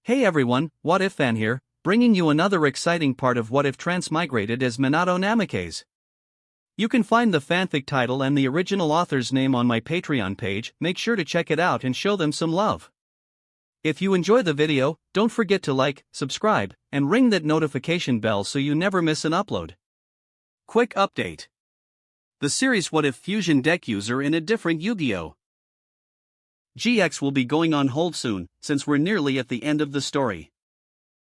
Hey everyone, What If Fan here, bringing you another exciting part of What If Transmigrated as Minato Namikaze. You can find the fanfic title and the original author's name on my Patreon page. Make sure to check it out and show them some love. If you enjoy the video, don't forget to like, subscribe, and ring that notification bell so you never miss an upload. Quick update. The series What If Fusion deck user in a different Yu-Gi-Oh! GX will be going on hold soon, since we're nearly at the end of the story.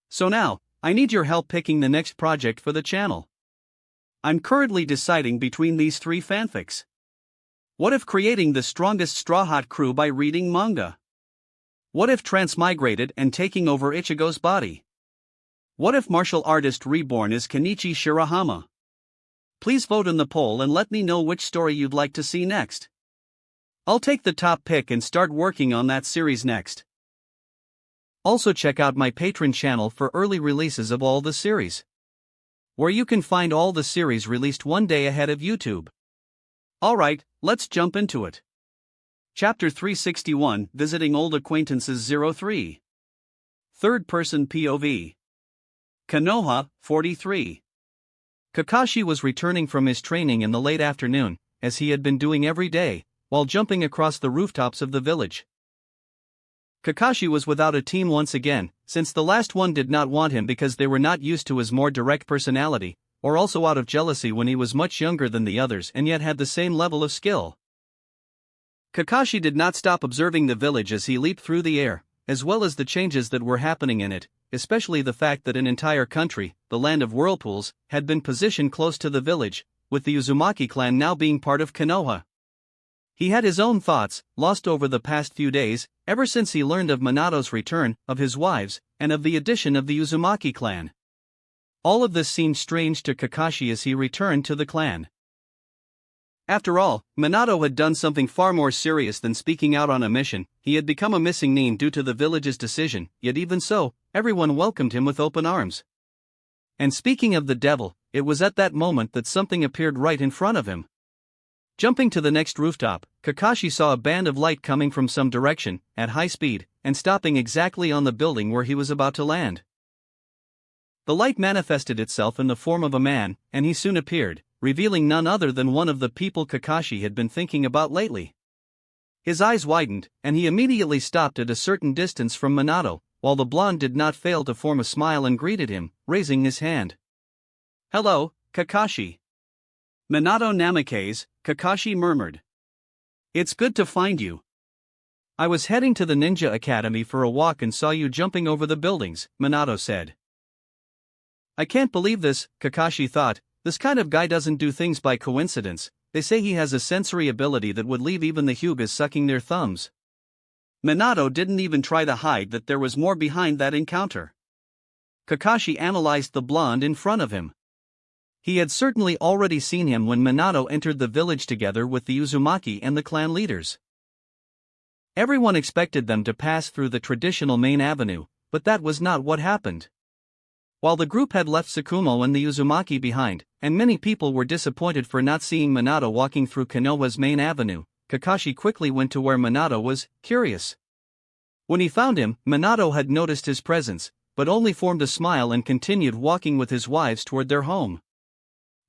So now, I need your help picking the next project for the channel. I'm currently deciding between these three fanfics. What if creating the strongest Straw Hat crew by reading manga? What if transmigrated and taking over Ichigo's body? What if martial artist reborn is Kenichi Shirahama? Please vote in the poll and let me know which story you'd like to see next. I'll take the top pick and start working on that series next. Also check out my Patreon channel for early releases of all the series, where you can find all the series released one day ahead of YouTube. Alright, let's jump into it. Chapter 361, Visiting Old Acquaintances 03. Third Person POV. Konoha, 43. Kakashi was returning from his training in the late afternoon, as he had been doing every day, while jumping across the rooftops of the village. Kakashi was without a team once again, since the last one did not want him because they were not used to his more direct personality, or also out of jealousy when he was much younger than the others and yet had the same level of skill. Kakashi did not stop observing the village as he leaped through the air, as well as the changes that were happening in it, especially the fact that an entire country, the land of whirlpools, had been positioned close to the village, with the Uzumaki clan now being part of Konoha. He had his own thoughts, lost over the past few days, ever since he learned of Minato's return, of his wives, and of the addition of the Uzumaki clan. All of this seemed strange to Kakashi as he returned to the clan. After all, Minato had done something far more serious than speaking out on a mission. He had become a missing nin due to the village's decision, yet even so, everyone welcomed him with open arms. And speaking of the devil, it was at that moment that something appeared right in front of him. Jumping to the next rooftop, Kakashi saw a band of light coming from some direction, at high speed, and stopping exactly on the building where he was about to land. The light manifested itself in the form of a man, and he soon appeared, revealing none other than one of the people Kakashi had been thinking about lately. His eyes widened, and he immediately stopped at a certain distance from Minato, while the blonde did not fail to form a smile and greeted him, raising his hand. "Hello, Kakashi." "Minato Namikaze," Kakashi murmured. "It's good to find you. I was heading to the Ninja Academy for a walk and saw you jumping over the buildings," Minato said. "I can't believe this," Kakashi thought. "This kind of guy doesn't do things by coincidence. They say he has a sensory ability that would leave even the Hyugas sucking their thumbs." Minato didn't even try to hide that there was more behind that encounter. Kakashi analyzed the blonde in front of him. He had certainly already seen him when Minato entered the village together with the Uzumaki and the clan leaders. Everyone expected them to pass through the traditional main avenue, but that was not what happened. While the group had left Tsukumo and the Uzumaki behind, and many people were disappointed for not seeing Minato walking through Konoha's main avenue, Kakashi quickly went to where Minato was, curious. When he found him, Minato had noticed his presence, but only formed a smile and continued walking with his wives toward their home.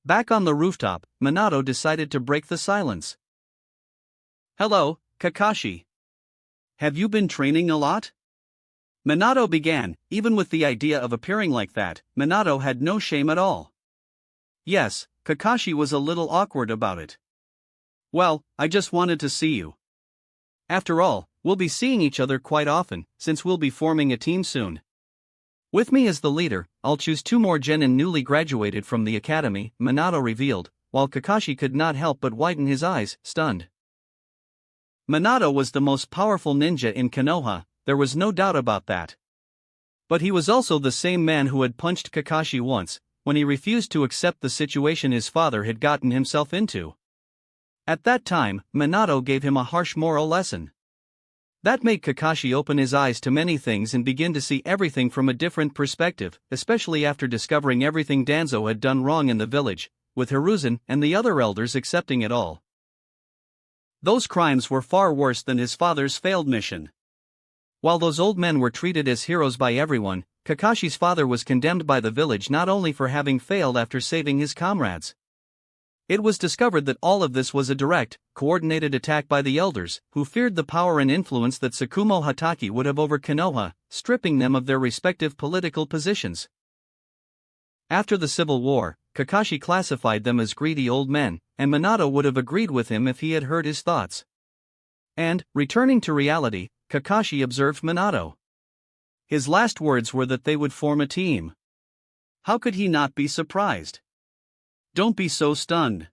Back on the rooftop, Minato decided to break the silence. "Hello, Kakashi. Have you been training a lot?" Minato began. Even with the idea of appearing like that, Minato had no shame at all. Yes, Kakashi was a little awkward about it. "Well, I just wanted to see you. After all, we'll be seeing each other quite often, since we'll be forming a team soon. With me as the leader, I'll choose 2 more genin newly graduated from the academy," Minato revealed, while Kakashi could not help but widen his eyes, stunned. Minato was the most powerful ninja in Konoha, there was no doubt about that. But he was also the same man who had punched Kakashi once, when he refused to accept the situation his father had gotten himself into. At that time, Minato gave him a harsh moral lesson. That made Kakashi open his eyes to many things and begin to see everything from a different perspective, especially after discovering everything Danzo had done wrong in the village, with Hiruzen and the other elders accepting it all. Those crimes were far worse than his father's failed mission. While those old men were treated as heroes by everyone, Kakashi's father was condemned by the village not only for having failed after saving his comrades. It was discovered that all of this was a direct, coordinated attack by the elders, who feared the power and influence that Tsukumo Hatake would have over Konoha, stripping them of their respective political positions. After the Civil War, Kakashi classified them as greedy old men, and Minato would have agreed with him if he had heard his thoughts. And, returning to reality, Kakashi observed Minato. His last words were that they would form a team. How could he not be surprised? Don't be so stunned.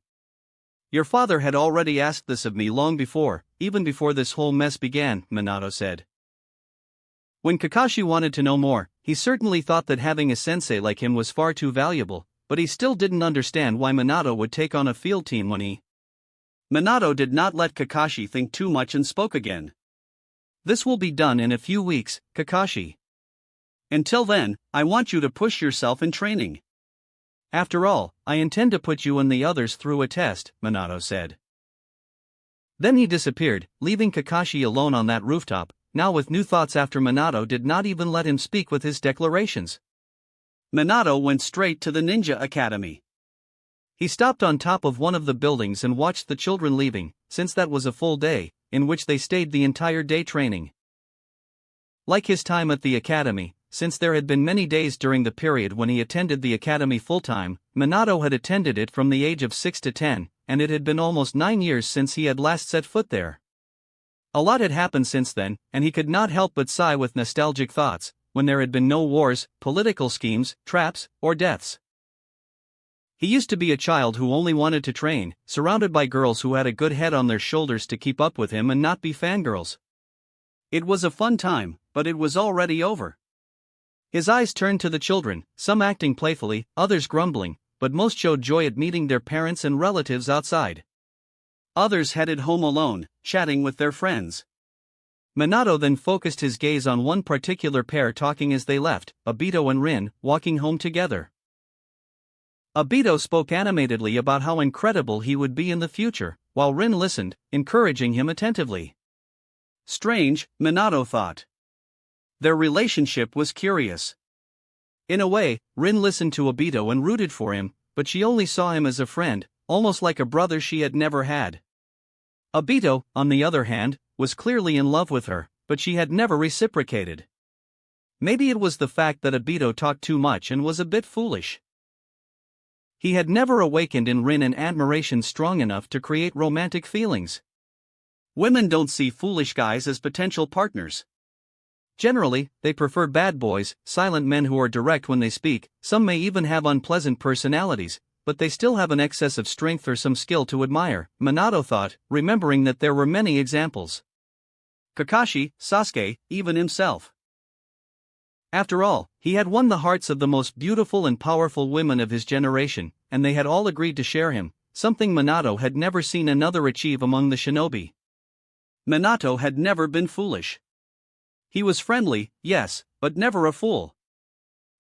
Your father had already asked this of me long before, even before this whole mess began, Minato said. When Kakashi wanted to know more, he certainly thought that having a sensei like him was far too valuable, but he still didn't understand why Minato would take on a field team when he... Minato did not let Kakashi think too much and spoke again. This will be done in a few weeks, Kakashi. Until then, I want you to push yourself in training. After all, I intend to put you and the others through a test, Minato said. Then he disappeared, leaving Kakashi alone on that rooftop, now with new thoughts after Minato did not even let him speak with his declarations. Minato went straight to the Ninja Academy. He stopped on top of one of the buildings and watched the children leaving, since that was a full day, in which they stayed the entire day training. Like his time at the academy, since there had been many days during the period when he attended the academy full-time, Minato had attended it from the age of 6 to 10, and it had been almost 9 years since he had last set foot there. A lot had happened since then, and he could not help but sigh with nostalgic thoughts, when there had been no wars, political schemes, traps, or deaths. He used to be a child who only wanted to train, surrounded by girls who had a good head on their shoulders to keep up with him and not be fangirls. It was a fun time, but it was already over. His eyes turned to the children, some acting playfully, others grumbling, but most showed joy at meeting their parents and relatives outside. Others headed home alone, chatting with their friends. Minato then focused his gaze on one particular pair talking as they left, Obito and Rin, walking home together. Obito spoke animatedly about how incredible he would be in the future, while Rin listened, encouraging him attentively. Strange, Minato thought. Their relationship was curious. In a way, Rin listened to Obito and rooted for him, but she only saw him as a friend, almost like a brother she had never had. Obito, on the other hand, was clearly in love with her, but she had never reciprocated. Maybe it was the fact that Obito talked too much and was a bit foolish. He had never awakened in Rin an admiration strong enough to create romantic feelings. Women don't see foolish guys as potential partners. Generally, they prefer bad boys, silent men who are direct when they speak. Some may even have unpleasant personalities, but they still have an excess of strength or some skill to admire, Minato thought, remembering that there were many examples. Kakashi, Sasuke, even himself. After all, he had won the hearts of the most beautiful and powerful women of his generation, and they had all agreed to share him, something Minato had never seen another achieve among the shinobi. Minato had never been foolish. He was friendly, yes, but never a fool.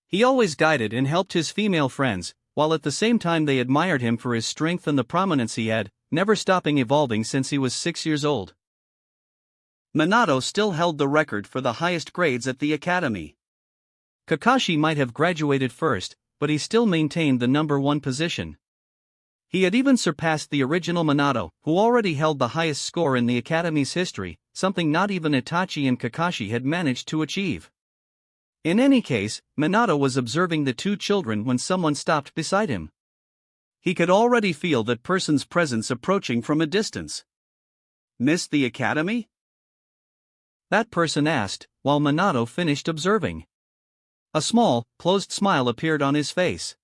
He always guided and helped his female friends, while at the same time they admired him for his strength and the prominence he had, never stopping evolving since he was 6 years old. Minato still held the record for the highest grades at the academy. Kakashi might have graduated first, but he still maintained the number 1 position. He had even surpassed the original Minato, who already held the highest score in the academy's history, something not even Itachi and Kakashi had managed to achieve. In any case, Minato was observing the two children when someone stopped beside him. He could already feel that person's presence approaching from a distance. Miss the academy? That person asked, while Minato finished observing. A small, closed smile appeared on his face.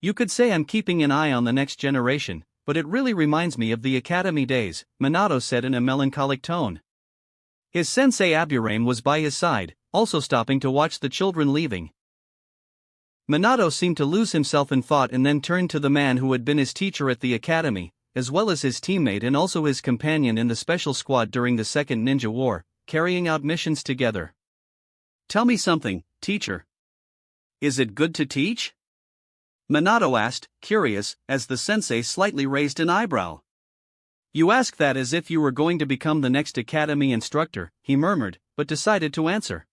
You could say I'm keeping an eye on the next generation, but it really reminds me of the academy days, Minato said in a melancholic tone. His sensei Aburame was by his side, also stopping to watch the children leaving. Minato seemed to lose himself in thought and then turned to the man who had been his teacher at the academy, as well as his teammate and also his companion in the special squad during the Second Ninja War, carrying out missions together. Tell me something, teacher. Is it good to teach? Minato asked, curious, as the sensei slightly raised an eyebrow. You ask that as if you were going to become the next academy instructor, he murmured, but decided to answer.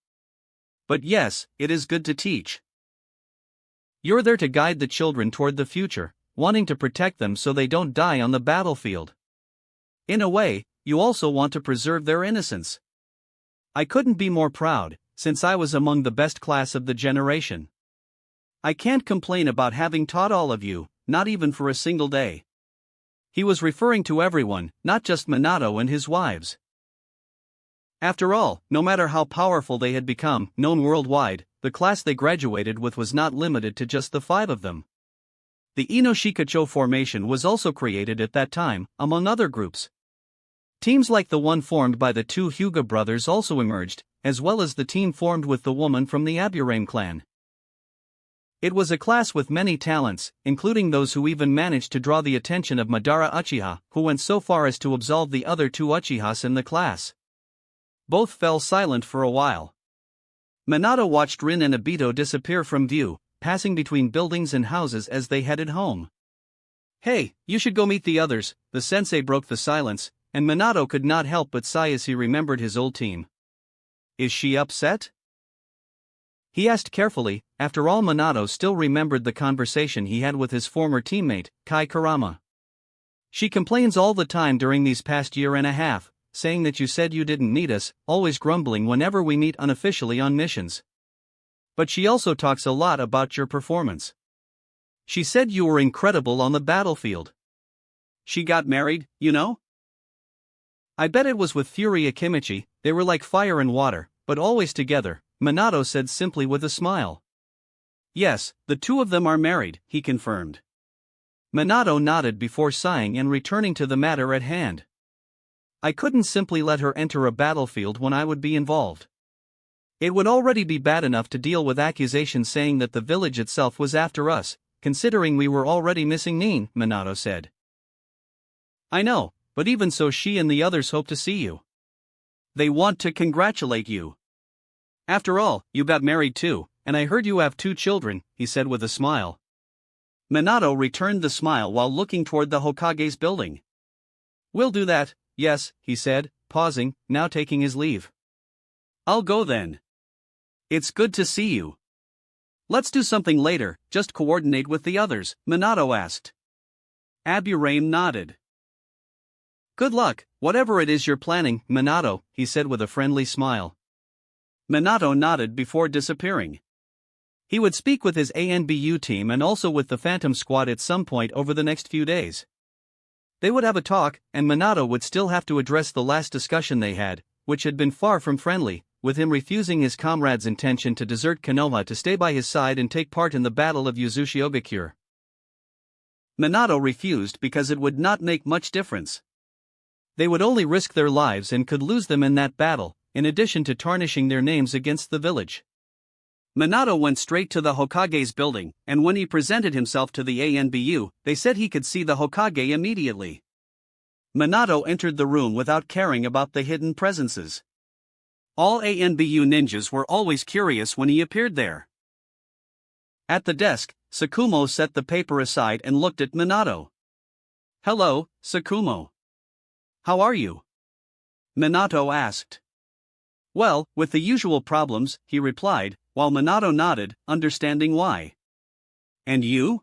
But yes, it is good to teach. You're there to guide the children toward the future, wanting to protect them so they don't die on the battlefield. In a way, you also want to preserve their innocence. I couldn't be more proud, since I was among the best class of the generation. I can't complain about having taught all of you, not even for a single day. He was referring to everyone, not just Minato and his wives. After all, no matter how powerful they had become, known worldwide, the class they graduated with was not limited to just the 5 of them. The Inoshikacho formation was also created at that time, among other groups. Teams like the one formed by the 2 Hyuga brothers also emerged, as well as the team formed with the woman from the Aburame clan. It was a class with many talents, including those who even managed to draw the attention of Madara Uchiha, who went so far as to absolve the other 2 Uchihas in the class. Both fell silent for a while. Minato watched Rin and Obito disappear from view, passing between buildings and houses as they headed home. Hey, you should go meet the others, the sensei broke the silence, and Minato could not help but sigh as he remembered his old team. Is she upset? He asked carefully. After all, Minato still remembered the conversation he had with his former teammate, Kai Kurama. She complains all the time during these past year and a half, saying that you said you didn't need us, always grumbling whenever we meet unofficially on missions. But she also talks a lot about your performance. She said you were incredible on the battlefield. She got married, you know? I bet it was with Fury Akimichi. They were like fire and water, but always together, Minato said simply with a smile. Yes, the 2 of them are married, he confirmed. Minato nodded before sighing and returning to the matter at hand. I couldn't simply let her enter a battlefield when I would be involved. It would already be bad enough to deal with accusations saying that the village itself was after us, considering we were already missing Nin, Minato said. I know, but even so she and the others hope to see you. They want to congratulate you. After all, you got married too, and I heard you have 2 children, he said with a smile. Minato returned the smile while looking toward the Hokage's building. We'll do that, yes, he said, pausing, now taking his leave. I'll go then. It's good to see you. Let's do something later, just coordinate with the others, Minato asked. Aburame nodded. Good luck, whatever it is you're planning, Minato, he said with a friendly smile. Minato nodded before disappearing. He would speak with his ANBU team and also with the Phantom Squad at some point over the next few days. They would have a talk, and Minato would still have to address the last discussion they had, which had been far from friendly, with him refusing his comrade's intention to desert Konoha to stay by his side and take part in the Battle of Uzushi-Ogakure. Minato refused because it would not make much difference. They would only risk their lives and could lose them in that battle, in addition to tarnishing their names against the village. Minato went straight to the Hokage's building, and when he presented himself to the ANBU, they said he could see the Hokage immediately. Minato entered the room without caring about the hidden presences. All ANBU ninjas were always curious when he appeared there. At the desk, Tsukumo set the paper aside and looked at Minato. Hello, Tsukumo. How are you? Minato asked. Well, with the usual problems, he replied, while Minato nodded, understanding why. And you?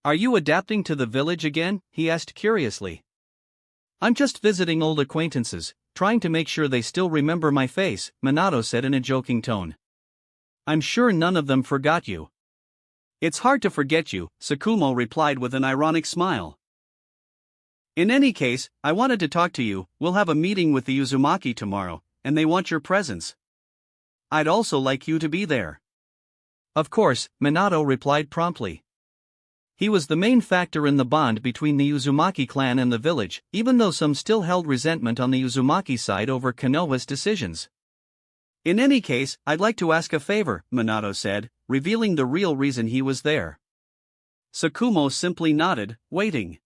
Are you adapting to the village again? He asked curiously. I'm just visiting old acquaintances, trying to make sure they still remember my face, Minato said in a joking tone. I'm sure none of them forgot you. It's hard to forget you, Tsukumo replied with an ironic smile. In any case, I wanted to talk to you. We'll have a meeting with the Uzumaki tomorrow, and they want your presence. I'd also like you to be there. Of course, Minato replied promptly. He was the main factor in the bond between the Uzumaki clan and the village, even though some still held resentment on the Uzumaki side over Konoha's decisions. In any case, I'd like to ask a favor, Minato said, revealing the real reason he was there. Tsukumo simply nodded, waiting.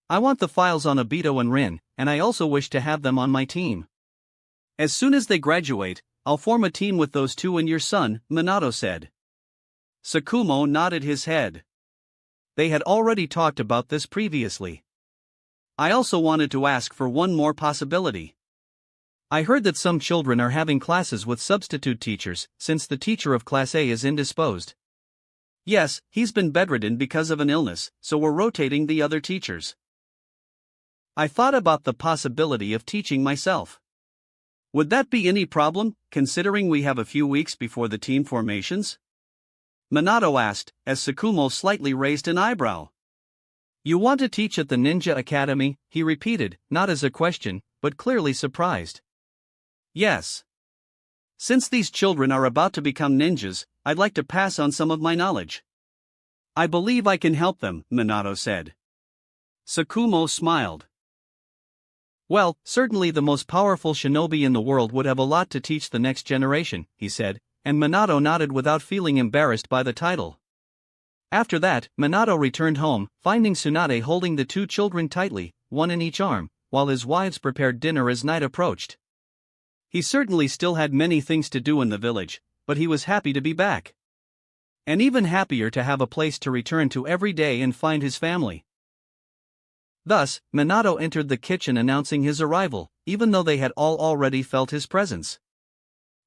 I want the files on Obito and Rin, and I also wish to have them on my team. As soon as they graduate, I'll form a team with those 2 and your son, Minato said. Tsukumo nodded his head. They had already talked about this previously. I also wanted to ask for one more possibility. I heard that some children are having classes with substitute teachers, since the teacher of Class A is indisposed. Yes, he's been bedridden because of an illness, so we're rotating the other teachers. I thought about the possibility of teaching myself. Would that be any problem, considering we have a few weeks before the team formations? Minato asked, as Tsukumo slightly raised an eyebrow. You want to teach at the Ninja Academy? He repeated, not as a question, but clearly surprised. Yes. Since these children are about to become ninjas, I'd like to pass on some of my knowledge. I believe I can help them, Minato said. Tsukumo smiled. Well, certainly the most powerful shinobi in the world would have a lot to teach the next generation, he said, and Minato nodded without feeling embarrassed by the title. After that, Minato returned home, finding Tsunade holding the two children tightly, one in each arm, while his wives prepared dinner as night approached. He certainly still had many things to do in the village, but he was happy to be back. And even happier to have a place to return to every day and find his family. Thus, Minato entered the kitchen announcing his arrival, even though they had all already felt his presence.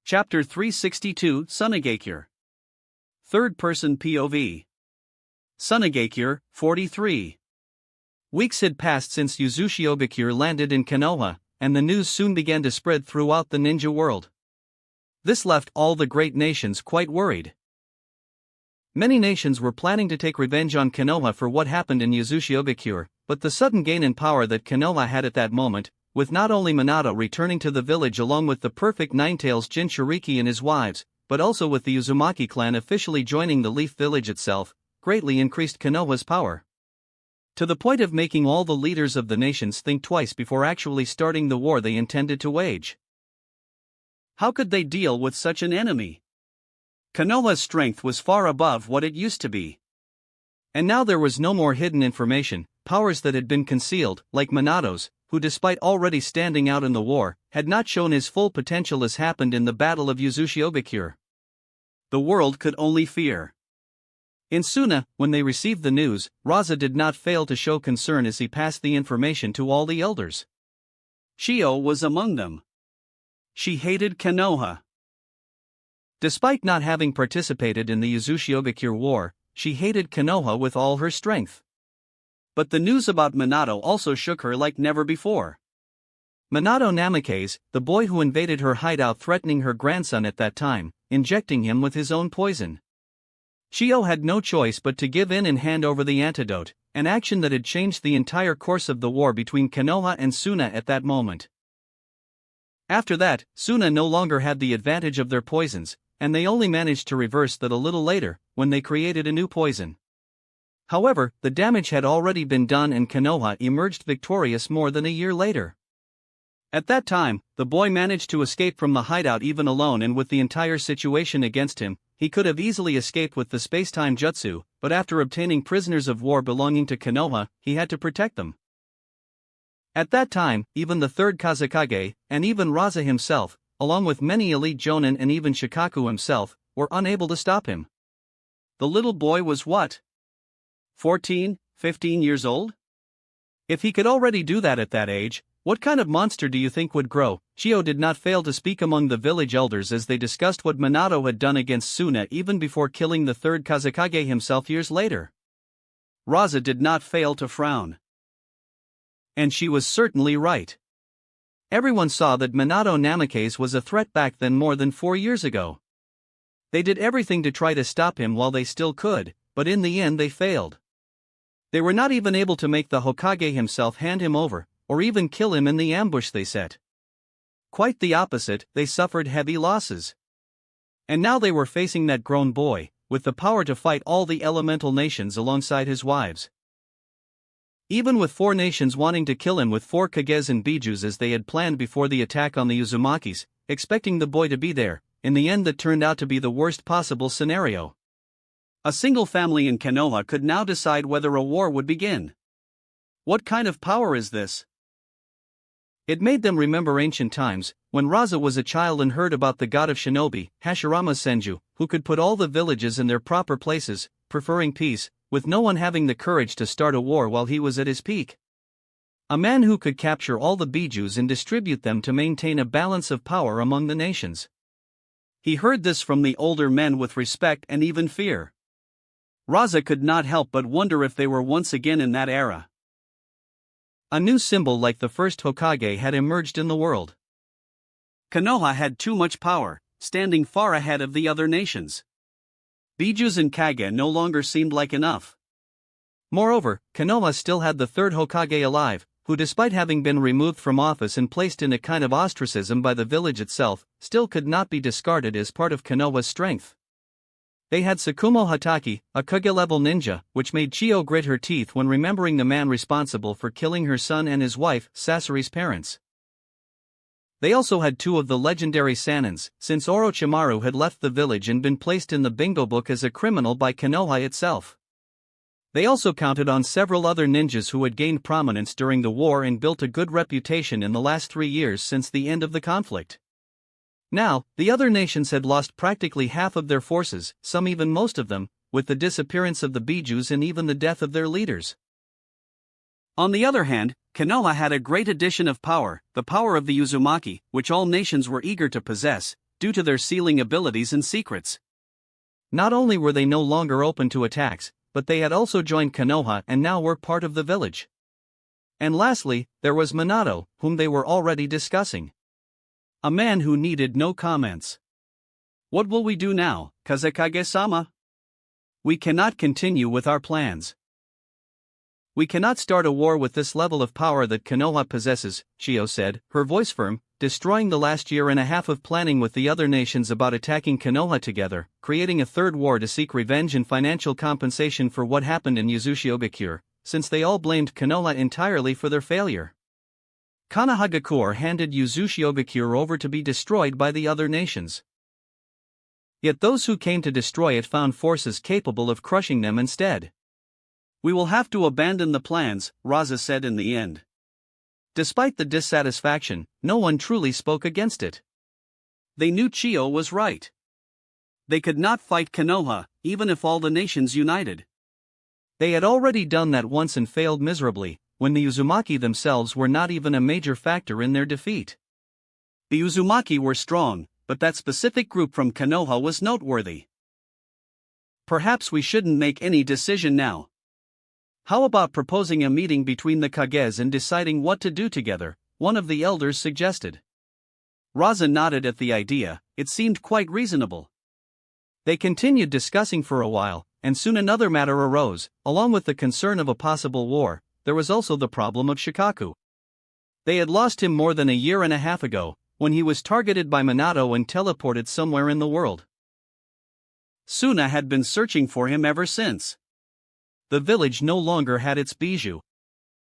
Chapter 362 Tsunagakure. Third-person POV. Tsunagakure, 43. Weeks had passed since Uzushiogakure landed in Konoha, and the news soon began to spread throughout the ninja world. This left all the great nations quite worried. Many nations were planning to take revenge on Konoha for what happened in Uzushiogakure, but the sudden gain in power that Konoha had at that moment, with not only Minato returning to the village along with the perfect Ninetales Jinchuriki and his wives, but also with the Uzumaki clan officially joining the Leaf Village itself, greatly increased Konoha's power. To the point of making all the leaders of the nations think twice before actually starting the war they intended to wage. How could they deal with such an enemy? Konoha's strength was far above what it used to be. And now there was no more hidden information, powers that had been concealed, like Minato's, who despite already standing out in the war, had not shown his full potential as happened in the Battle of Uzushiogakure. The world could only fear. In Suna, when they received the news, Raza did not fail to show concern as he passed the information to all the elders. Shio was among them. She hated Konoha. Despite not having participated in the Uzushiogakure war, she hated Konoha with all her strength. But the news about Minato also shook her like never before. Minato Namikaze, the boy who invaded her hideout threatening her grandson at that time, injecting him with his own poison. Shio had no choice but to give in and hand over the antidote, an action that had changed the entire course of the war between Konoha and Suna at that moment. After that, Suna no longer had the advantage of their poisons, and they only managed to reverse that a little later, when they created a new poison. However, the damage had already been done and Konoha emerged victorious more than a year later. At that time, the boy managed to escape from the hideout even alone, and with the entire situation against him, he could have easily escaped with the space-time jutsu, but after obtaining prisoners of war belonging to Konoha, he had to protect them. At that time, even the third Kazekage, and even Raza himself, along with many elite jonin and even Shikaku himself, were unable to stop him. The little boy was what? 14, 15 years old? If he could already do that at that age, what kind of monster do you think would grow? Shio did not fail to speak among the village elders as they discussed what Minato had done against Suna even before killing the third Kazekage himself years later. Raza did not fail to frown. And she was certainly right. Everyone saw that Minato Namikaze was a threat back then more than 4 years ago. They did everything to try to stop him while they still could, but in the end they failed. They were not even able to make the Hokage himself hand him over, or even kill him in the ambush they set. Quite the opposite, they suffered heavy losses. And now they were facing that grown boy, with the power to fight all the elemental nations alongside his wives. Even with 4 nations wanting to kill him with 4 Kages and Bijus as they had planned before the attack on the Uzumakis, expecting the boy to be there, in the end that turned out to be the worst possible scenario. A single family in Konoha could now decide whether a war would begin. What kind of power is this? It made them remember ancient times, when Raza was a child and heard about the god of shinobi, Hashirama Senju, who could put all the villages in their proper places, preferring peace, with no one having the courage to start a war while he was at his peak. A man who could capture all the bijus and distribute them to maintain a balance of power among the nations. He heard this from the older men with respect and even fear. Raza could not help but wonder if they were once again in that era. A new symbol like the first Hokage had emerged in the world. Konoha had too much power, standing far ahead of the other nations. Bijus and Kage no longer seemed like enough. Moreover, Konoha still had the third Hokage alive, who despite having been removed from office and placed in a kind of ostracism by the village itself, still could not be discarded as part of Konoha's strength. They had Tsukumo Hatake, a Kage-level ninja, which made Chiyo grit her teeth when remembering the man responsible for killing her son and his wife, Sasori's parents. They also had two of the legendary Sanins, since Orochimaru had left the village and been placed in the bingo book as a criminal by Konoha itself. They also counted on several other ninjas who had gained prominence during the war and built a good reputation in the last 3 years since the end of the conflict. Now, the other nations had lost practically half of their forces, some even most of them, with the disappearance of the bijus and even the death of their leaders. On the other hand, Konoha had a great addition of power, the power of the Uzumaki, which all nations were eager to possess, due to their sealing abilities and secrets. Not only were they no longer open to attacks, but they had also joined Konoha and now were part of the village. And lastly, there was Minato, whom they were already discussing. A man who needed no comments. What will we do now, Kazekage-sama? We cannot continue with our plans. We cannot start a war with this level of power that Konoha possesses, Chiyo said, her voice firm, destroying the last year and a half of planning with the other nations about attacking Konoha together, creating a third war to seek revenge and financial compensation for what happened in Uzushiogakure, since they all blamed Konoha entirely for their failure. Konohagakure handed Uzushiogakure over to be destroyed by the other nations. Yet those who came to destroy it found forces capable of crushing them instead. We will have to abandon the plans, Raza said in the end. Despite the dissatisfaction, no one truly spoke against it. They knew Chiyo was right. They could not fight Konoha, even if all the nations united. They had already done that once and failed miserably, when the Uzumaki themselves were not even a major factor in their defeat. The Uzumaki were strong, but that specific group from Konoha was noteworthy. Perhaps we shouldn't make any decision now. How about proposing a meeting between the Kages and deciding what to do together, one of the elders suggested. Raza nodded at the idea, it seemed quite reasonable. They continued discussing for a while, and soon another matter arose, along with the concern of a possible war. There was also the problem of Shikaku. They had lost him more than a year and a half ago, when he was targeted by Minato and teleported somewhere in the world. Suna had been searching for him ever since. The village no longer had its bijou,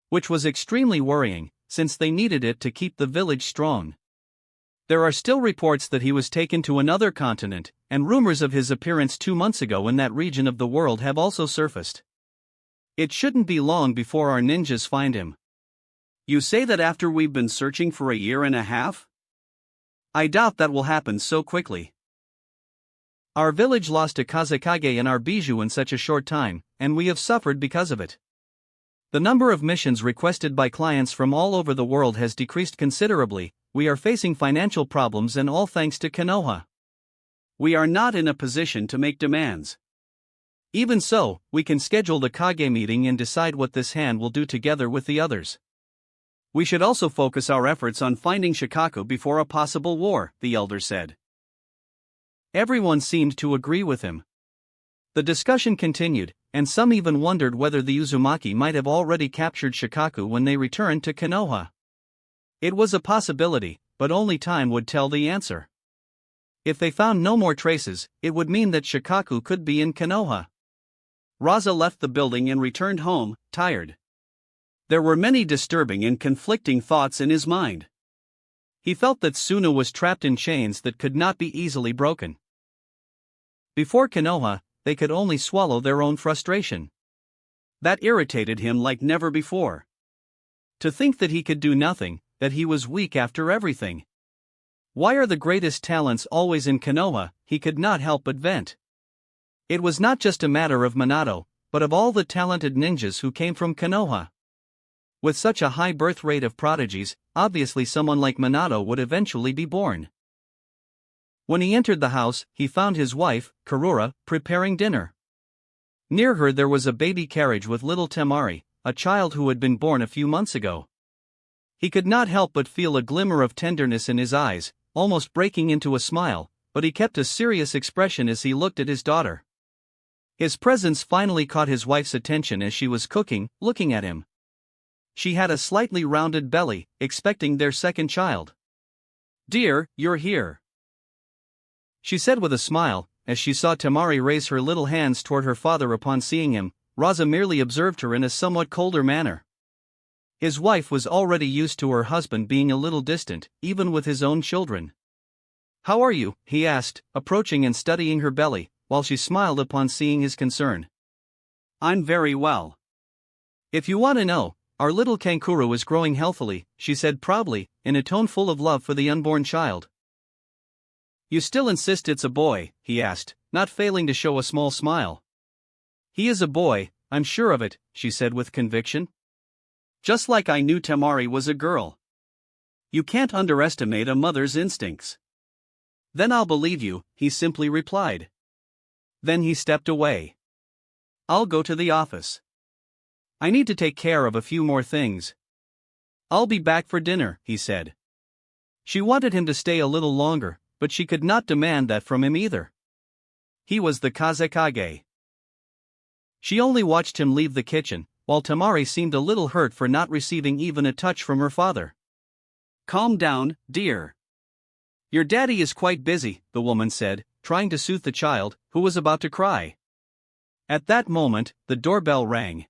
which was extremely worrying, since they needed it to keep the village strong. There are still reports that he was taken to another continent, and rumors of his appearance 2 months ago in that region of the world have also surfaced. It shouldn't be long before our ninjas find him. You say that after we've been searching for a year and a half? I doubt that will happen so quickly. Our village lost a Kazekage and our bijou in such a short time, and we have suffered because of it. The number of missions requested by clients from all over the world has decreased considerably. We are facing financial problems, and all thanks to Konoha. We are not in a position to make demands. Even so, we can schedule the Kage meeting and decide what this hand will do together with the others. We should also focus our efforts on finding Shikaku before a possible war, the elder said. Everyone seemed to agree with him. The discussion continued, and some even wondered whether the Uzumaki might have already captured Shikaku when they returned to Konoha. It was a possibility, but only time would tell the answer. If they found no more traces, it would mean that Shikaku could be in Konoha. Raza left the building and returned home, tired. There were many disturbing and conflicting thoughts in his mind. He felt that Suna was trapped in chains that could not be easily broken. Before Konoha, they could only swallow their own frustration. That irritated him like never before. To think that he could do nothing, that he was weak after everything. Why are the greatest talents always in Konoha? He could not help but vent. It was not just a matter of Minato, but of all the talented ninjas who came from Konoha. With such a high birth rate of prodigies, obviously someone like Minato would eventually be born. When he entered the house, he found his wife, Karura, preparing dinner. Near her there was a baby carriage with little Temari, a child who had been born a few months ago. He could not help but feel a glimmer of tenderness in his eyes, almost breaking into a smile, but he kept a serious expression as he looked at his daughter. His presence finally caught his wife's attention as she was cooking, looking at him. She had a slightly rounded belly, expecting their second child. "Dear, you're here," she said with a smile, as she saw Temari raise her little hands toward her father upon seeing him. Raza merely observed her in a somewhat colder manner. His wife was already used to her husband being a little distant, even with his own children. "How are you?" he asked, approaching and studying her belly, while she smiled upon seeing his concern. "I'm very well. If you want to know, our little Kankuro is growing healthily," she said proudly, in a tone full of love for the unborn child. "You still insist it's a boy?" he asked, not failing to show a small smile. "He is a boy, I'm sure of it," she said with conviction. "Just like I knew Temari was a girl. You can't underestimate a mother's instincts." "Then I'll believe you," he simply replied. Then he stepped away. "I'll go to the office. I need to take care of a few more things. I'll be back for dinner," he said. She wanted him to stay a little longer, but she could not demand that from him either. He was the Kazekage. She only watched him leave the kitchen, while Temari seemed a little hurt for not receiving even a touch from her father. "Calm down, dear. Your daddy is quite busy," the woman said, trying to soothe the child, who was about to cry. At that moment, the doorbell rang.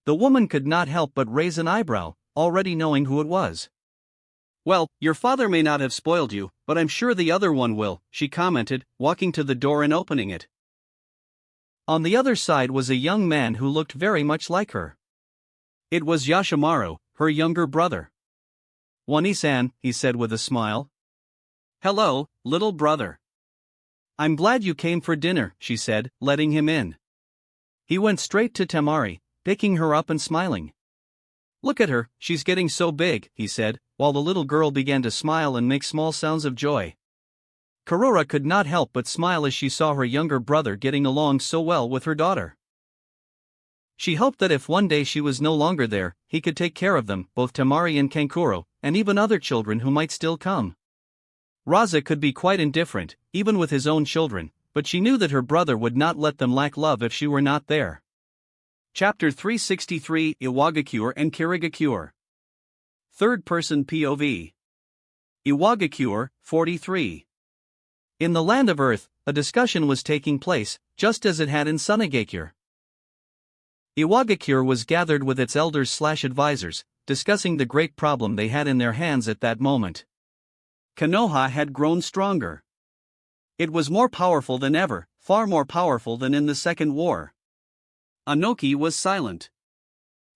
The woman could not help but raise an eyebrow, already knowing who it was. "Well, your father may not have spoiled you, but I'm sure the other one will," she commented, walking to the door and opening it. On the other side was a young man who looked very much like her. It was Yashimaru, her younger brother. "Wani-san," he said with a smile. "Hello, little brother. I'm glad you came for dinner," she said, letting him in. He went straight to Temari, picking her up and smiling. "Look at her, she's getting so big," he said, while the little girl began to smile and make small sounds of joy. Karura could not help but smile as she saw her younger brother getting along so well with her daughter. She hoped that if one day she was no longer there, he could take care of them, both Temari and Kankuro, and even other children who might still come. Raza could be quite indifferent, even with his own children, but she knew that her brother would not let them lack love if she were not there. Chapter 363: Iwagakure and Kirigakure. Third-person POV. Iwagakure, 43. In the land of Earth, a discussion was taking place, just as it had in Sunigakure. Iwagakure was gathered with its elders/advisors, discussing the great problem they had in their hands at that moment. Konoha had grown stronger. It was more powerful than ever, far more powerful than in the Second War. Anoki was silent.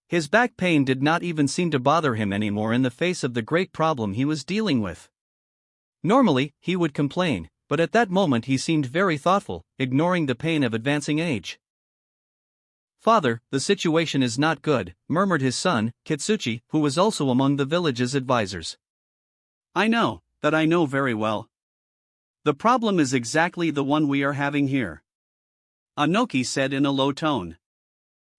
His back pain did not even seem to bother him anymore in the face of the great problem he was dealing with. Normally, he would complain, but at that moment he seemed very thoughtful, ignoring the pain of advancing age. "Father, the situation is not good," murmured his son, Kitsuchi, who was also among the village's advisors. I know very well. The problem is exactly the one we are having here," Anoki said in a low tone.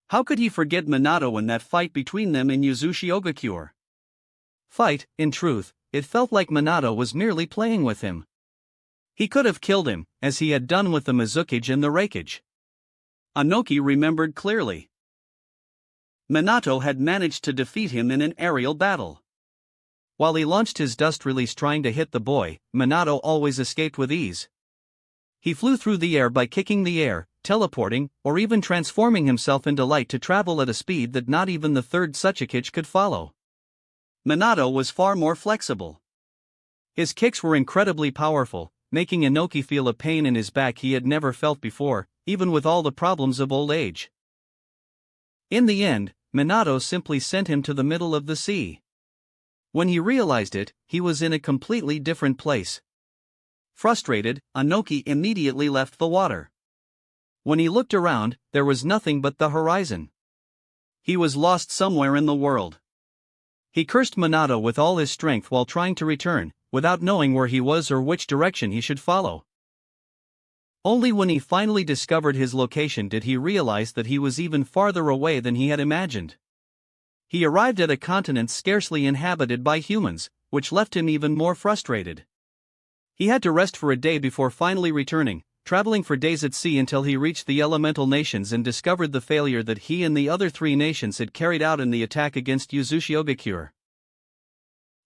How could he forget Minato in that fight between them in Yuzushi-Ogakure? Fight, in truth, it felt like Minato was merely playing with him. He could have killed him, as he had done with the Mizukage and the Reikage. Anoki remembered clearly. Minato had managed to defeat him in an aerial battle. While he launched his dust release trying to hit the boy, Minato always escaped with ease. He flew through the air by kicking the air, teleporting, or even transforming himself into light to travel at a speed that not even the third Tsuchikage could follow. Minato was far more flexible. His kicks were incredibly powerful, making Anoki feel a pain in his back he had never felt before, even with all the problems of old age. In the end, Minato simply sent him to the middle of the sea. When he realized it, he was in a completely different place. Frustrated, Anoki immediately left the water. When he looked around, there was nothing but the horizon. He was lost somewhere in the world. He cursed Minato with all his strength while trying to return, without knowing where he was or which direction he should follow. Only when he finally discovered his location did he realize that he was even farther away than he had imagined. He arrived at a continent scarcely inhabited by humans, which left him even more frustrated. He had to rest for a day before finally returning, traveling for days at sea until he reached the elemental nations and discovered the failure that he and the other three nations had carried out in the attack against Uzushiogakyure.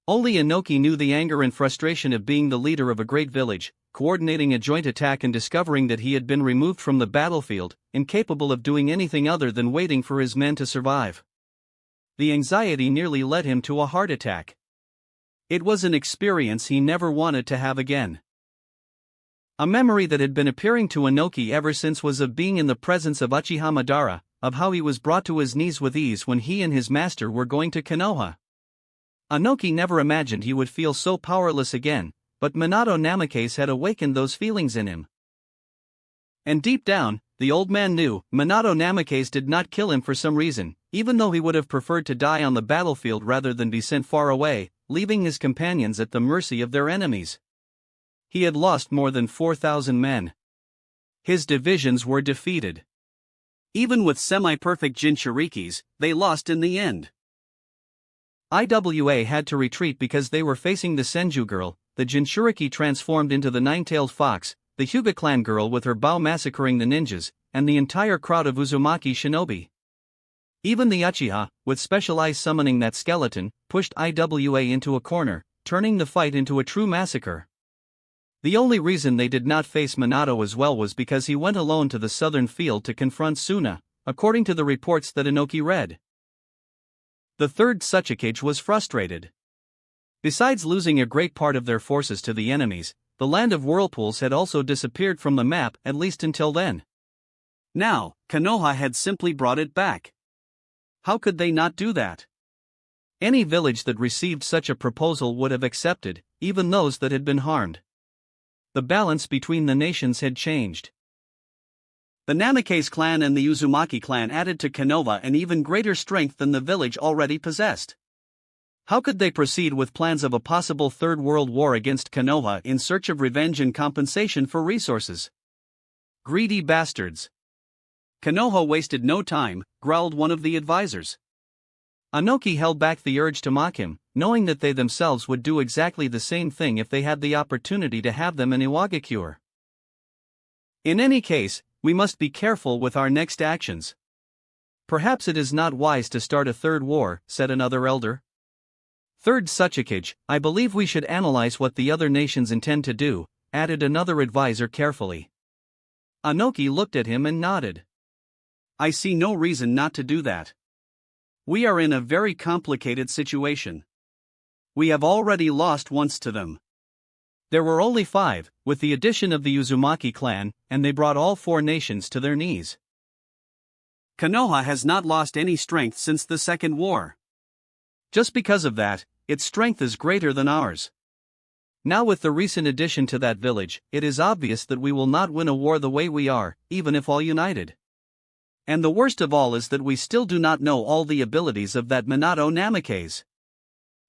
Only Inoki knew the anger and frustration of being the leader of a great village, coordinating a joint attack and discovering that he had been removed from the battlefield, incapable of doing anything other than waiting for his men to survive. The anxiety nearly led him to a heart attack. It was an experience he never wanted to have again. A memory that had been appearing to Inoki ever since was of being in the presence of Uchiha Madara, of how he was brought to his knees with ease when he and his master were going to Konoha. Inoki never imagined he would feel so powerless again, but Minato Namikaze had awakened those feelings in him. And deep down, the old man knew Minato Namikaze did not kill him for some reason, even though he would have preferred to die on the battlefield rather than be sent far away, leaving his companions at the mercy of their enemies. He had lost more than 4,000 men. His divisions were defeated. Even with semi-perfect Jinchurikis, they lost in the end. IWA had to retreat because they were facing the Senju girl, the Jinchuriki transformed into the nine-tailed fox, the Hyuga clan girl with her bow massacring the ninjas, and the entire crowd of Uzumaki shinobi. Even the Uchiha, with specialized summoning that skeleton, pushed IWA into a corner, turning the fight into a true massacre. The only reason they did not face Minato as well was because he went alone to the southern field to confront Suna, according to the reports that Inoki read. The third Tsuchikage was frustrated. Besides losing a great part of their forces to the enemies, the land of whirlpools had also disappeared from the map at least until then. Now, Konoha had simply brought it back. How could they not do that? Any village that received such a proposal would have accepted, even those that had been harmed. The balance between the nations had changed. The Namikaze clan and the Uzumaki clan added to Konoha an even greater strength than the village already possessed. How could they proceed with plans of a possible Third World War against Konoha in search of revenge and compensation for resources? Greedy bastards! Konoha wasted no time, growled one of the advisors. Inoki held back the urge to mock him, knowing that they themselves would do exactly the same thing if they had the opportunity to have them in Iwagakure. In any case, we must be careful with our next actions. Perhaps it is not wise to start a third war, said another elder. Third Tsuchikage, I believe we should analyze what the other nations intend to do, added another advisor carefully. Inoki looked at him and nodded. I see no reason not to do that. We are in a very complicated situation. We have already lost once to them. There were only 5, with the addition of the Uzumaki clan, and they brought all 4 nations to their knees. Konoha has not lost any strength since the Second War. Just because of that, its strength is greater than ours. Now with the recent addition to that village, it is obvious that we will not win a war the way we are, even if all united. And the worst of all is that we still do not know all the abilities of that Minato Namikaze.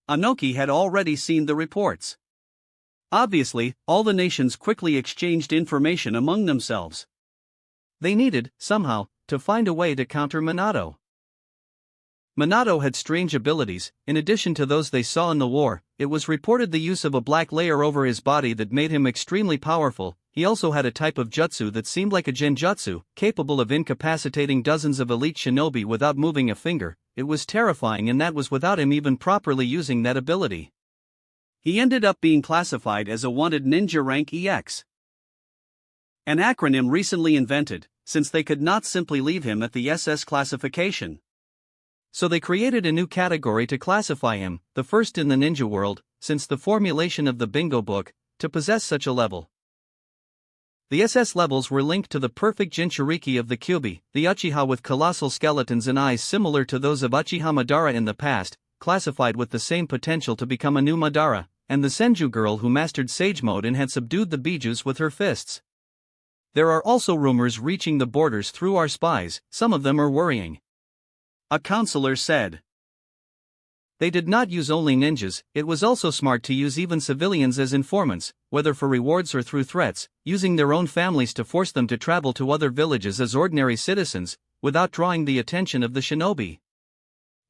Inoki had already seen the reports. Obviously, all the nations quickly exchanged information among themselves. They needed, somehow, to find a way to counter Minato. Minato had strange abilities. In addition to those they saw in the war, it was reported the use of a black layer over his body that made him extremely powerful. He also had a type of jutsu that seemed like a genjutsu, capable of incapacitating dozens of elite shinobi without moving a finger. It was terrifying, and that was without him even properly using that ability. He ended up being classified as a wanted ninja rank EX. An acronym recently invented, since they could not simply leave him at the SS classification. So they created a new category to classify him, the first in the ninja world, since the formulation of the bingo book, to possess such a level. The SS levels were linked to the perfect Jinchuriki of the Kyuubi, the Uchiha with colossal skeletons and eyes similar to those of Uchiha Madara in the past, classified with the same potential to become a new Madara, and the Senju girl who mastered Sage Mode and had subdued the Bijus with her fists. There are also rumors reaching the borders through our spies, some of them are worrying. A counselor said. They did not use only ninjas, it was also smart to use even civilians as informants, whether for rewards or through threats, using their own families to force them to travel to other villages as ordinary citizens, without drawing the attention of the shinobi.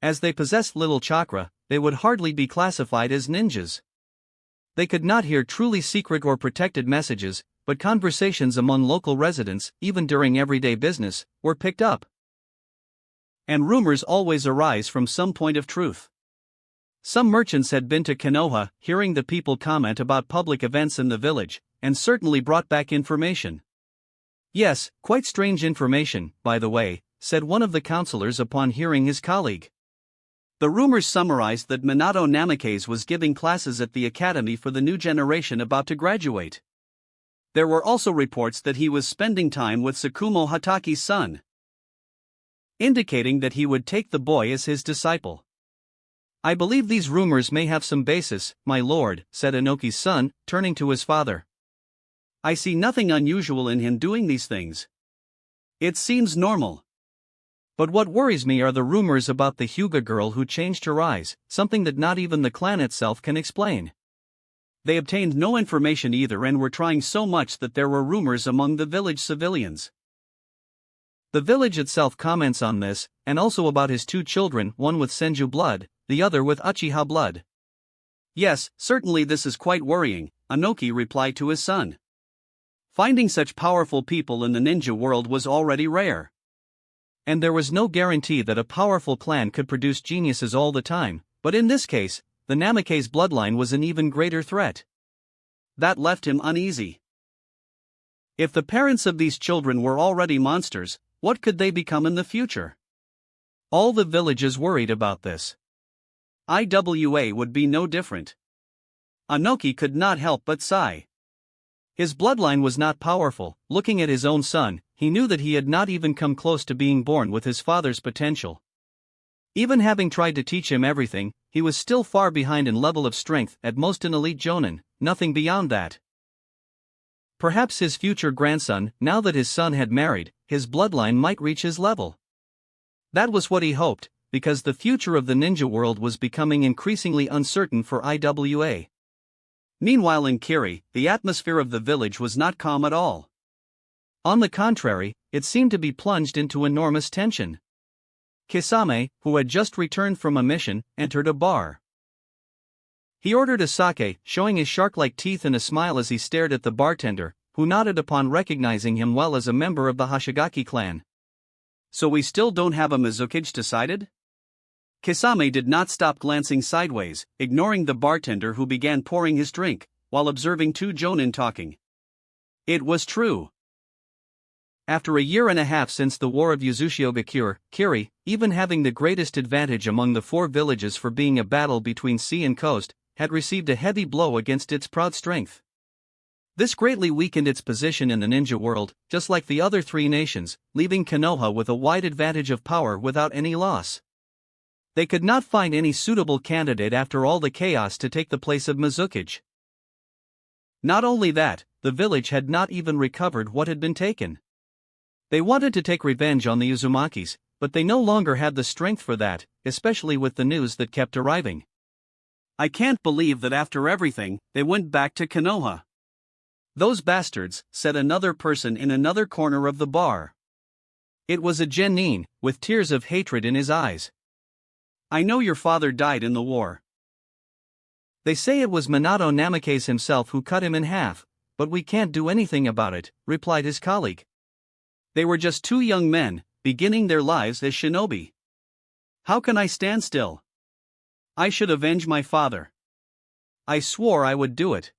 As they possessed little chakra, they would hardly be classified as ninjas. They could not hear truly secret or protected messages, but conversations among local residents, even during everyday business, were picked up. And rumors always arise from some point of truth. Some merchants had been to Konoha, hearing the people comment about public events in the village, and certainly brought back information. Yes, quite strange information, by the way, said one of the counselors upon hearing his colleague. The rumors summarized that Minato Namikaze was giving classes at the academy for the new generation about to graduate. There were also reports that he was spending time with Tsukumo Hataki's son, indicating that he would take the boy as his disciple. I believe these rumors may have some basis, my lord, said Inoki's son, turning to his father. I see nothing unusual in him doing these things. It seems normal. But what worries me are the rumors about the Hyuga girl who changed her eyes, something that not even the clan itself can explain. They obtained no information either and were trying so much that there were rumors among the village civilians. The village itself comments on this, and also about his two children, one with Senju blood, the other with Uchiha blood. Yes, certainly this is quite worrying, Inoki replied to his son. Finding such powerful people in the ninja world was already rare. And there was no guarantee that a powerful clan could produce geniuses all the time, but in this case, the Namikaze bloodline was an even greater threat. That left him uneasy. If the parents of these children were already monsters, what could they become in the future? All the villages worried about this. IWA would be no different. Inoki could not help but sigh. His bloodline was not powerful. Looking at his own son, he knew that he had not even come close to being born with his father's potential. Even having tried to teach him everything, he was still far behind in level of strength, at most an elite jonin, nothing beyond that. Perhaps his future grandson, now that his son had married, his bloodline might reach his level. That was what he hoped, because the future of the ninja world was becoming increasingly uncertain for IWA. Meanwhile in Kiri, the atmosphere of the village was not calm at all. On the contrary, it seemed to be plunged into enormous tension. Kisame, who had just returned from a mission, entered a bar. He ordered a sake, showing his shark-like teeth in a smile as he stared at the bartender, who nodded upon recognizing him well as a member of the Hashigaki clan. So we still don't have a Mizukage decided? Kisame did not stop glancing sideways, ignoring the bartender who began pouring his drink, while observing two jonin talking. It was true. After a year and a half since the War of Uzushio-gakure, Kiri, even having the greatest advantage among the four villages for being a battle between sea and coast, had received a heavy blow against its proud strength. This greatly weakened its position in the ninja world, just like the other three nations, leaving Konoha with a wide advantage of power without any loss. They could not find any suitable candidate after all the chaos to take the place of Mizukage. Not only that, the village had not even recovered what had been taken. They wanted to take revenge on the Uzumakis, but they no longer had the strength for that, especially with the news that kept arriving. I can't believe that after everything, they went back to Konoha. Those bastards, said another person in another corner of the bar. It was a genin, with tears of hatred in his eyes. I know your father died in the war. They say it was Minato Namikaze himself who cut him in half, but we can't do anything about it, replied his colleague. They were just two young men, beginning their lives as shinobi. How can I stand still? I should avenge my father. I swore I would do it.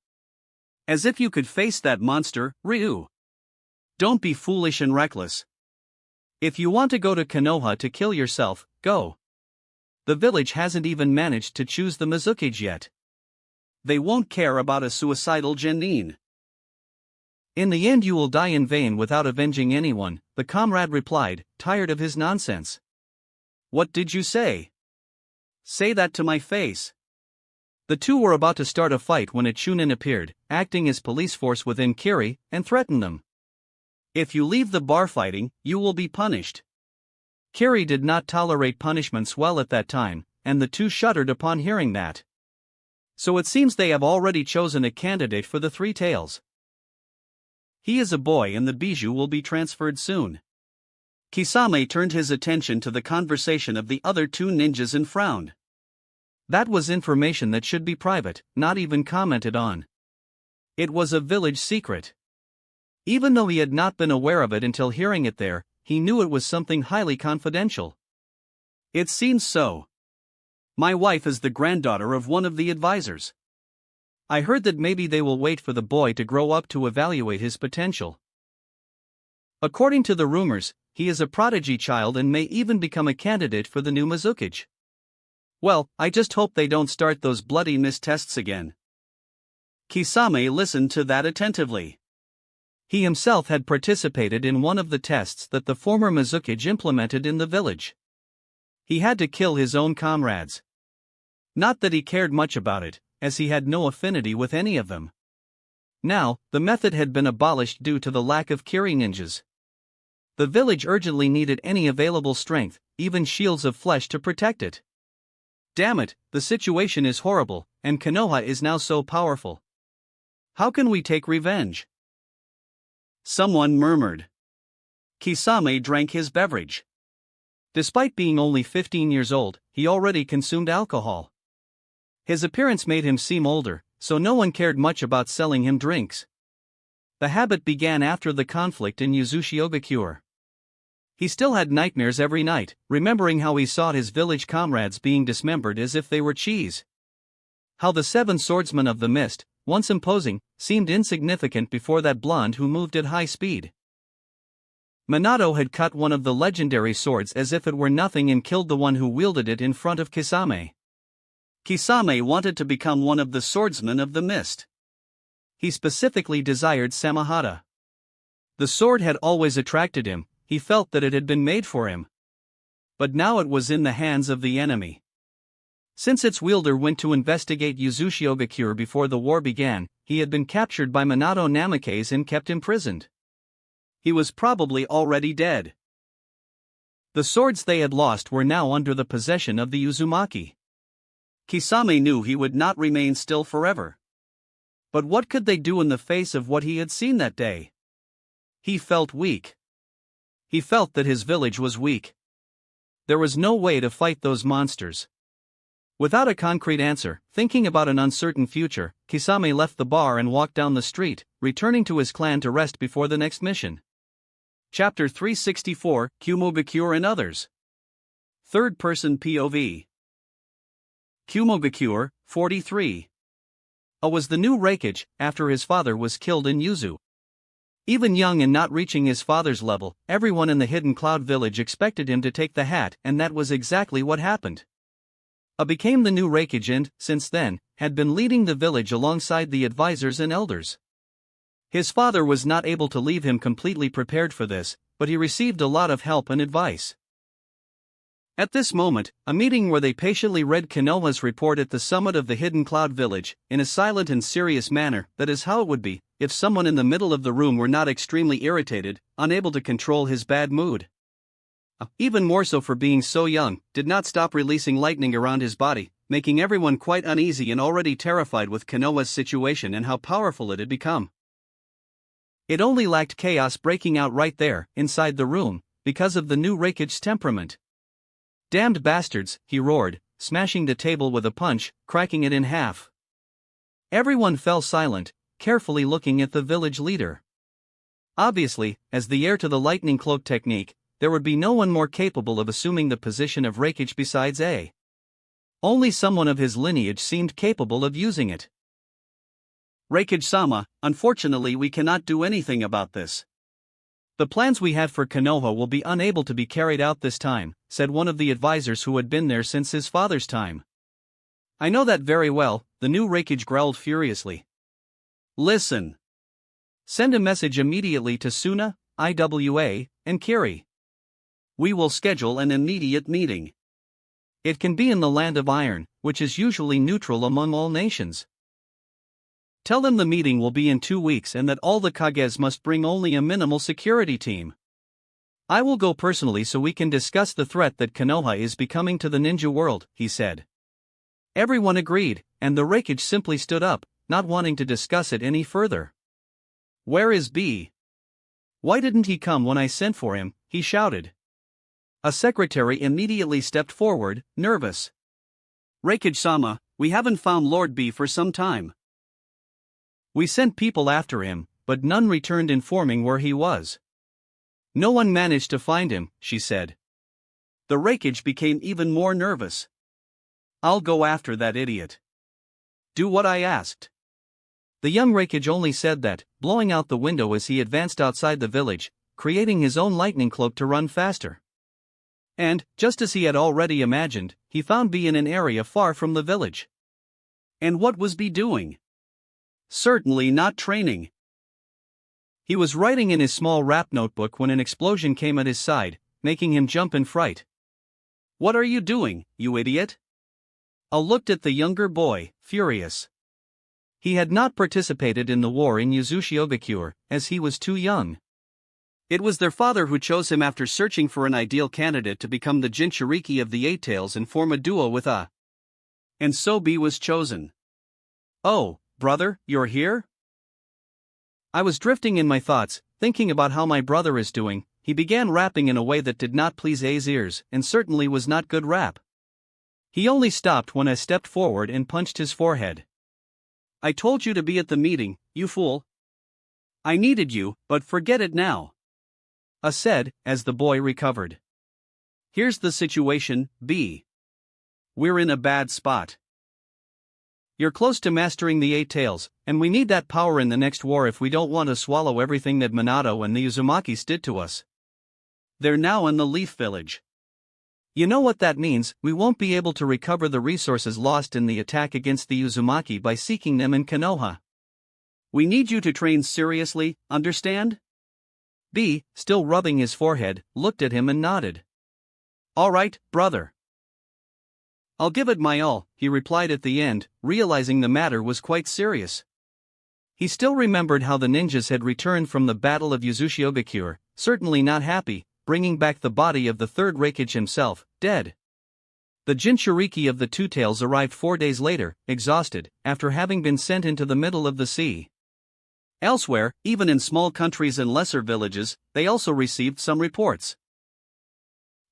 As if you could face that monster, Ryu. Don't be foolish and reckless. If you want to go to Konoha to kill yourself, go. The village hasn't even managed to choose the Mizukage yet. They won't care about a suicidal genin. In the end you will die in vain without avenging anyone, the comrade replied, tired of his nonsense. What did you say? Say that to my face. The two were about to start a fight when a Chunin appeared, acting as police force within Kiri, and threatened them. If you leave the bar fighting, you will be punished. Kiri did not tolerate punishments well at that time, and the two shuddered upon hearing that. So it seems they have already chosen a candidate for the three tails. He is a boy and the bijou will be transferred soon. Kisame turned his attention to the conversation of the other two ninjas and frowned. That was information that should be private, not even commented on. It was a village secret. Even though he had not been aware of it until hearing it there, he knew it was something highly confidential. It seems so. My wife is the granddaughter of one of the advisors. I heard that maybe they will wait for the boy to grow up to evaluate his potential. According to the rumors, he is a prodigy child and may even become a candidate for the new Mizukage. Well, I just hope they don't start those bloody missed tests again. Kisame listened to that attentively. He himself had participated in one of the tests that the former Mizukage implemented in the village. He had to kill his own comrades. Not that he cared much about it, as he had no affinity with any of them. Now, the method had been abolished due to the lack of Kiri ninjas. The village urgently needed any available strength, even shields of flesh to protect it. Damn it, the situation is horrible, and Konoha is now so powerful. How can we take revenge? Someone murmured. Kisame drank his beverage. Despite being only 15 years old, he already consumed alcohol. His appearance made him seem older, so no one cared much about selling him drinks. The habit began after the conflict in Uzushigakure. He still had nightmares every night, remembering how he saw his village comrades being dismembered as if they were cheese. How the seven swordsmen of the mist, once imposing, seemed insignificant before that blonde who moved at high speed. Minato had cut one of the legendary swords as if it were nothing and killed the one who wielded it in front of Kisame. Kisame wanted to become one of the swordsmen of the mist. He specifically desired Samahata. The sword had always attracted him, he felt that it had been made for him. But now it was in the hands of the enemy. Since its wielder went to investigate Uzushigakure before the war began, he had been captured by Minato Namikaze and kept imprisoned. He was probably already dead. The swords they had lost were now under the possession of the Uzumaki. Kisame knew he would not remain still forever. But what could they do in the face of what he had seen that day? He felt weak. He felt that his village was weak. There was no way to fight those monsters. Without a concrete answer, thinking about an uncertain future, Kisame left the bar and walked down the street, returning to his clan to rest before the next mission. Chapter 364, Kumogakure and Others. Third-person POV. Kumogakure, 43. Was the new Reikage, after his father was killed in Yuzu. Even young and not reaching his father's level, everyone in the Hidden Cloud village expected him to take the hat, and that was exactly what happened. Became the new Reikage and, since then, had been leading the village alongside the advisors and elders. His father was not able to leave him completely prepared for this, but he received a lot of help and advice. At this moment, a meeting where they patiently read Konoha's report at the summit of the Hidden Cloud village, in a silent and serious manner, that is how it would be, if someone in the middle of the room were not extremely irritated, unable to control his bad mood. Even more so for being so young, did not stop releasing lightning around his body, making everyone quite uneasy and already terrified with Konoha's situation and how powerful it had become. It only lacked chaos breaking out right there, inside the room, because of the new Reikage's temperament. Damned bastards, he roared, smashing the table with a punch, cracking it in half. Everyone fell silent, carefully looking at the village leader. Obviously, as the heir to the lightning cloak technique, there would be no one more capable of assuming the position of Reikage besides A. Only someone of his lineage seemed capable of using it. Reikage-sama, unfortunately we cannot do anything about this. The plans we had for Konoha will be unable to be carried out this time, said one of the advisors who had been there since his father's time. I know that very well, the new Reikage growled furiously. Listen. Send a message immediately to Suna, Iwa, and Kiri. We will schedule an immediate meeting. It can be in the Land of Iron, which is usually neutral among all nations. Tell them the meeting will be in 2 weeks and that all the Kages must bring only a minimal security team. I will go personally so we can discuss the threat that Konoha is becoming to the ninja world, he said. Everyone agreed, and the Raikage simply stood up, not wanting to discuss it any further. Where is B? Why didn't he come when I sent for him? He shouted. A secretary immediately stepped forward, nervous. Raikage-sama, we haven't found Lord B for some time. We sent people after him, but none returned informing where he was. No one managed to find him, she said. The Raikage became even more nervous. I'll go after that idiot. Do what I asked. The young Raikage only said that, blowing out the window as he advanced outside the village, creating his own lightning cloak to run faster. And, just as he had already imagined, he found B in an area far from the village. And what was B doing? Certainly not training. He was writing in his small rap notebook when an explosion came at his side, making him jump in fright. What are you doing, you idiot? I looked at the younger boy, furious. He had not participated in the war in Yuzushiogakure, as he was too young. It was their father who chose him after searching for an ideal candidate to become the Jinchuriki of the Eight Tails and form a duo with A. And so B was chosen. Oh, brother, you're here? I was drifting in my thoughts, thinking about how my brother is doing. He began rapping in a way that did not please A's ears, and certainly was not good rap. He only stopped when I stepped forward and punched his forehead. I told you to be at the meeting, you fool. I needed you, but forget it now. A said, as the boy recovered. Here's the situation, B. We're in a bad spot. You're close to mastering the Eight Tails, and we need that power in the next war if we don't want to swallow everything that Minato and the Uzumakis did to us. They're now in the Leaf Village. You know what that means, we won't be able to recover the resources lost in the attack against the Uzumaki by seeking them in Konoha. We need you to train seriously, understand? B, still rubbing his forehead, looked at him and nodded. All right, brother. I'll give it my all, he replied at the end, realizing the matter was quite serious. He still remembered how the ninjas had returned from the Battle of Yuzushiogakure, certainly not happy, bringing back the body of the third Raikage himself, dead. The Jinchuriki of the Two Tails arrived 4 days later, exhausted, after having been sent into the middle of the sea. Elsewhere, even in small countries and lesser villages, they also received some reports.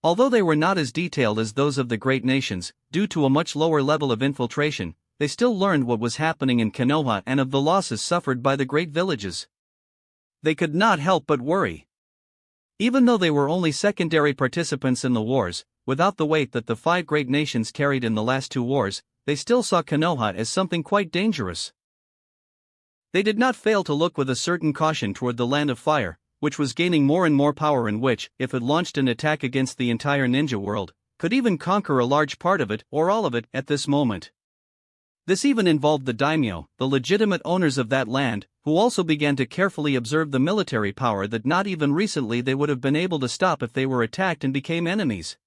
Although they were not as detailed as those of the great nations, due to a much lower level of infiltration, they still learned what was happening in Konoha and of the losses suffered by the great villages. They could not help but worry. Even though they were only secondary participants in the wars, without the weight that the 5 great nations carried in the last 2 wars, they still saw Konoha as something quite dangerous. They did not fail to look with a certain caution toward the Land of Fire, which was gaining more and more power and which, if it launched an attack against the entire ninja world, could even conquer a large part of it or all of it at this moment. This even involved the daimyo, the legitimate owners of that land, who also began to carefully observe the military power that not even recently they would have been able to stop if they were attacked and became enemies.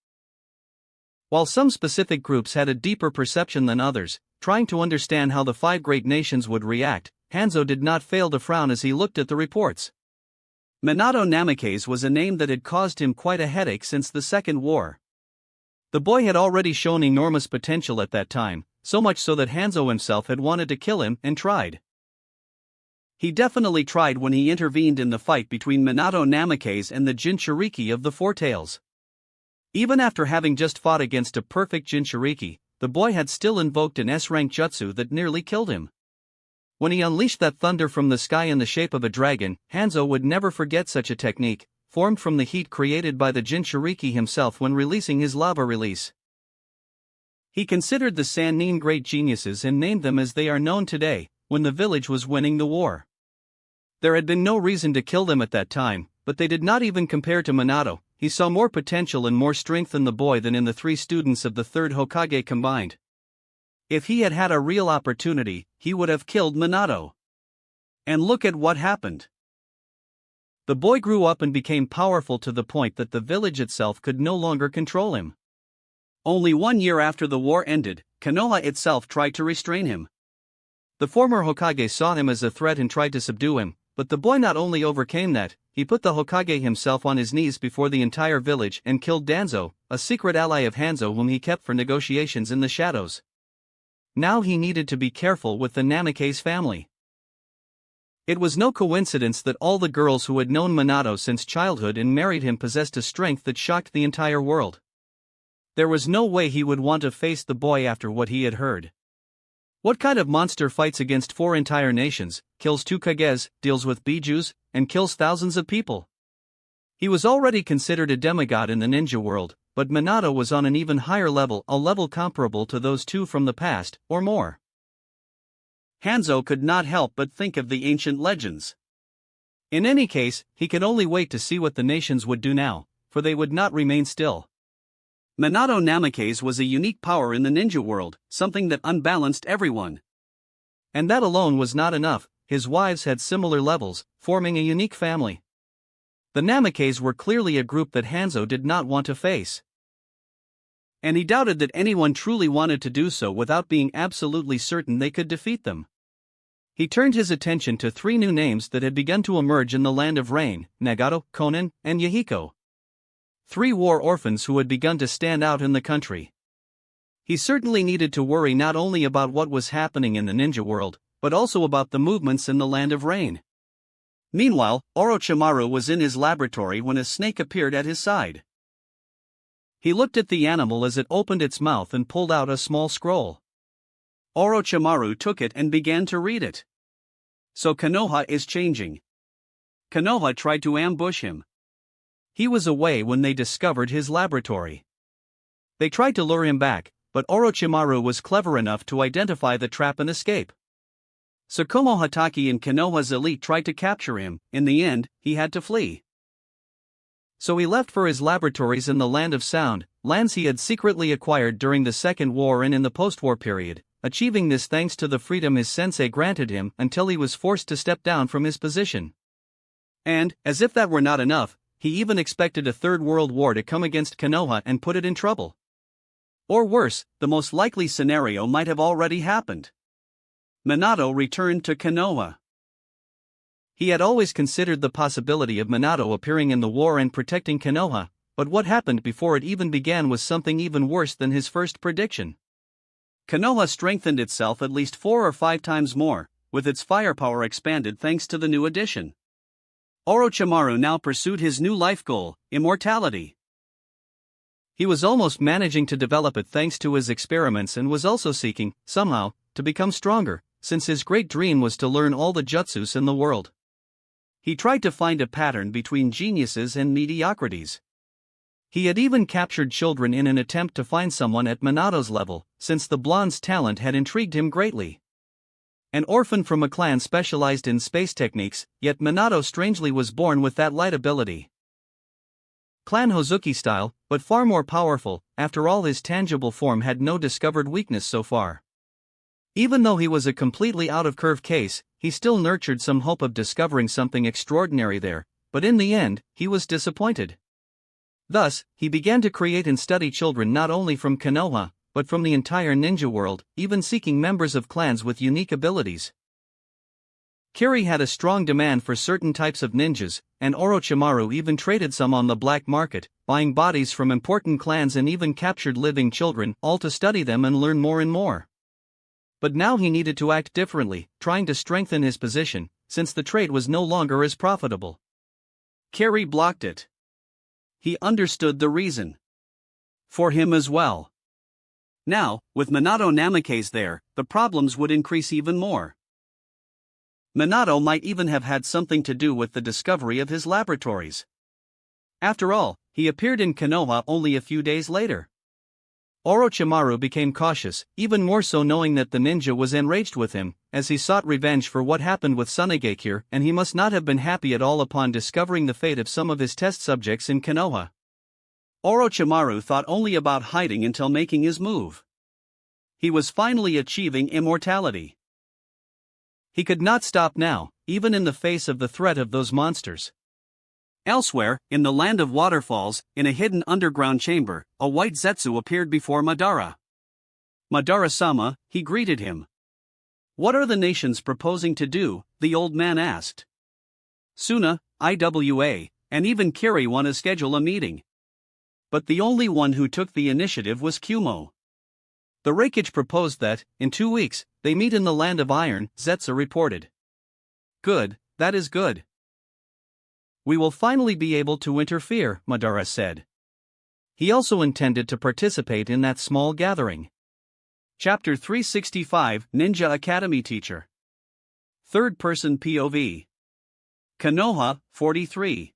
While some specific groups had a deeper perception than others, trying to understand how the 5 great nations would react, Hanzo did not fail to frown as he looked at the reports. Minato Namikaze was a name that had caused him quite a headache since the Second War. The boy had already shown enormous potential at that time, so much so that Hanzo himself had wanted to kill him and tried. He definitely tried when he intervened in the fight between Minato Namikaze and the Jinchuriki of the Four Tails. Even after having just fought against a perfect Jinchuriki, the boy had still invoked an S-rank jutsu that nearly killed him. When he unleashed that thunder from the sky in the shape of a dragon, Hanzo would never forget such a technique, formed from the heat created by the Jinchuriki himself when releasing his lava release. He considered the Sannin great geniuses and named them as they are known today, when the village was winning the war. There had been no reason to kill them at that time, but they did not even compare to Minato. He saw more potential and more strength in the boy than in the 3 students of the 3rd Hokage combined. If he had had a real opportunity, he would have killed Minato. And look at what happened. The boy grew up and became powerful to the point that the village itself could no longer control him. Only 1 year after the war ended, Konoha itself tried to restrain him. The former Hokage saw him as a threat and tried to subdue him, but the boy not only overcame that, he put the Hokage himself on his knees before the entire village and killed Danzo, a secret ally of Hanzo whom he kept for negotiations in the shadows. Now he needed to be careful with the Namikaze family. It was no coincidence that all the girls who had known Minato since childhood and married him possessed a strength that shocked the entire world. There was no way he would want to face the boy after what he had heard. What kind of monster fights against 4 entire nations, kills 2 Kages, deals with bijus, and kills thousands of people? He was already considered a demigod in the ninja world, but Minato was on an even higher level, a level comparable to those 2 from the past, or more. Hanzo could not help but think of the ancient legends. In any case, he could only wait to see what the nations would do now, for they would not remain still. Minato Namikaze was a unique power in the ninja world, something that unbalanced everyone. And that alone was not enough, his wives had similar levels, forming a unique family. The Namikaze were clearly a group that Hanzo did not want to face. And he doubted that anyone truly wanted to do so without being absolutely certain they could defeat them. He turned his attention to 3 new names that had begun to emerge in the Land of Rain: Nagato, Konan, and Yahiko. 3 war orphans who had begun to stand out in the country. He certainly needed to worry not only about what was happening in the ninja world, but also about the movements in the Land of Rain. Meanwhile, Orochimaru was in his laboratory when a snake appeared at his side. He looked at the animal as it opened its mouth and pulled out a small scroll. Orochimaru took it and began to read it. So Konoha is changing. Konoha tried to ambush him. He was away when they discovered his laboratory. They tried to lure him back, but Orochimaru was clever enough to identify the trap and escape. Tsukumo Hatake and Konoha's elite tried to capture him. In the end, he had to flee. So he left for his laboratories in the Land of Sound, lands he had secretly acquired during the Second War and in the post-war period, achieving this thanks to the freedom his sensei granted him until he was forced to step down from his position. And, as if that were not enough, he even expected a Third World War to come against Konoha and put it in trouble. Or worse, the most likely scenario might have already happened. Minato returned to Konoha. He had always considered the possibility of Minato appearing in the war and protecting Konoha, but what happened before it even began was something even worse than his first prediction. Konoha strengthened itself at least 4 or 5 times more, with its firepower expanded thanks to the new addition. Orochimaru now pursued his new life goal, immortality. He was almost managing to develop it thanks to his experiments and was also seeking, somehow, to become stronger, since his great dream was to learn all the jutsus in the world. He tried to find a pattern between geniuses and mediocrities. He had even captured children in an attempt to find someone at Minato's level, since the blonde's talent had intrigued him greatly. An orphan from a clan specialized in space techniques, yet Minato strangely was born with that light ability. Clan Hozuki style, but far more powerful. After all, his tangible form had no discovered weakness so far. Even though he was a completely out-of-curve case, he still nurtured some hope of discovering something extraordinary there, but in the end, he was disappointed. Thus, he began to create and study children not only from Konoha, but from the entire ninja world, even seeking members of clans with unique abilities. Kiri had a strong demand for certain types of ninjas, and Orochimaru even traded some on the black market, buying bodies from important clans and even captured living children, all to study them and learn more and more. But now he needed to act differently, trying to strengthen his position, since the trade was no longer as profitable. Kiri blocked it. He understood the reason. For him as well. Now, with Minato Namikaze there, the problems would increase even more. Minato might even have had something to do with the discovery of his laboratories. After all, he appeared in Konoha only a few days later. Orochimaru became cautious, even more so knowing that the ninja was enraged with him, as he sought revenge for what happened with Tsunegakure, and he must not have been happy at all upon discovering the fate of some of his test subjects in Konoha. Orochimaru thought only about hiding until making his move. He was finally achieving immortality. He could not stop now, even in the face of the threat of those monsters. Elsewhere, in the land of waterfalls, in a hidden underground chamber, a white Zetsu appeared before Madara. Madara-sama, he greeted him. "What are the nations proposing to do?" the old man asked. Suna, IWA, and even Kiri want to schedule a meeting. But the only one who took the initiative was Kumo. The Reikage proposed that, in 2 weeks, they meet in the Land of Iron, Zetsu reported. Good, that is good. We will finally be able to interfere, Madara said. He also intended to participate in that small gathering. Chapter 365, Ninja Academy Teacher. Third-person POV. Konoha, 43.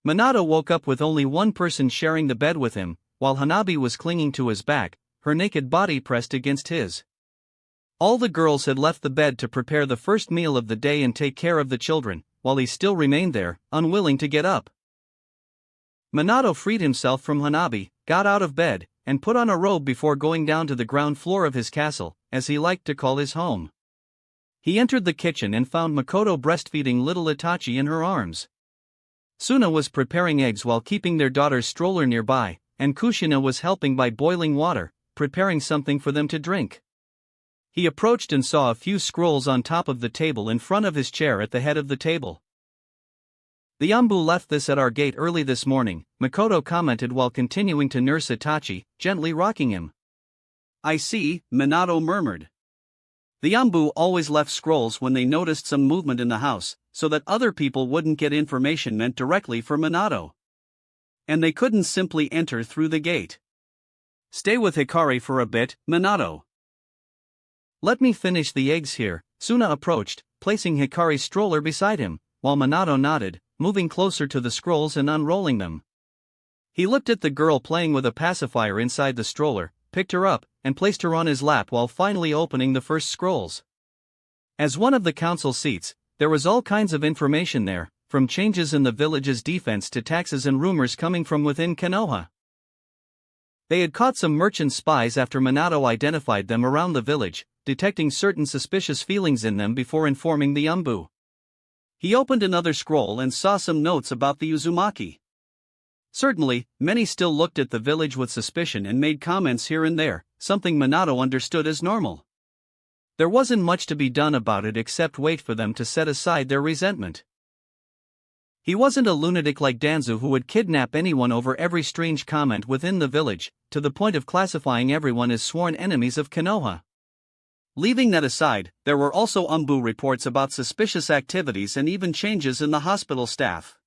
Minato woke up with only one person sharing the bed with him, while Hanabi was clinging to his back, her naked body pressed against his. All the girls had left the bed to prepare the first meal of the day and take care of the children, while he still remained there, unwilling to get up. Minato freed himself from Hanabi, got out of bed, and put on a robe before going down to the ground floor of his castle, as he liked to call his home. He entered the kitchen and found Makoto breastfeeding little Itachi in her arms. Suna was preparing eggs while keeping their daughter's stroller nearby, and Kushina was helping by boiling water, preparing something for them to drink. He approached and saw a few scrolls on top of the table in front of his chair at the head of the table. The Ambu left this at our gate early this morning, Makoto commented while continuing to nurse Itachi, gently rocking him. I see, Minato murmured. The Ambu always left scrolls when they noticed some movement in the house, so that other people wouldn't get information meant directly for Minato. And they couldn't simply enter through the gate. Stay with Hikari for a bit, Minato. Let me finish the eggs here, Suna approached, placing Hikari's stroller beside him, while Minato nodded, moving closer to the scrolls and unrolling them. He looked at the girl playing with a pacifier inside the stroller, picked her up, and placed her on his lap while finally opening the first scrolls. As one of the council seats, there was all kinds of information there, from changes in the village's defense to taxes and rumors coming from within Konoha. They had caught some merchant spies after Minato identified them around the village, detecting certain suspicious feelings in them before informing the Ambu. He opened another scroll and saw some notes about the Uzumaki. Certainly, many still looked at the village with suspicion and made comments here and there, something Minato understood as normal. There wasn't much to be done about it except wait for them to set aside their resentment. He wasn't a lunatic like Danzu who would kidnap anyone over every strange comment within the village, to the point of classifying everyone as sworn enemies of Konoha. Leaving that aside, there were also Ambu reports about suspicious activities and even changes in the hospital staff.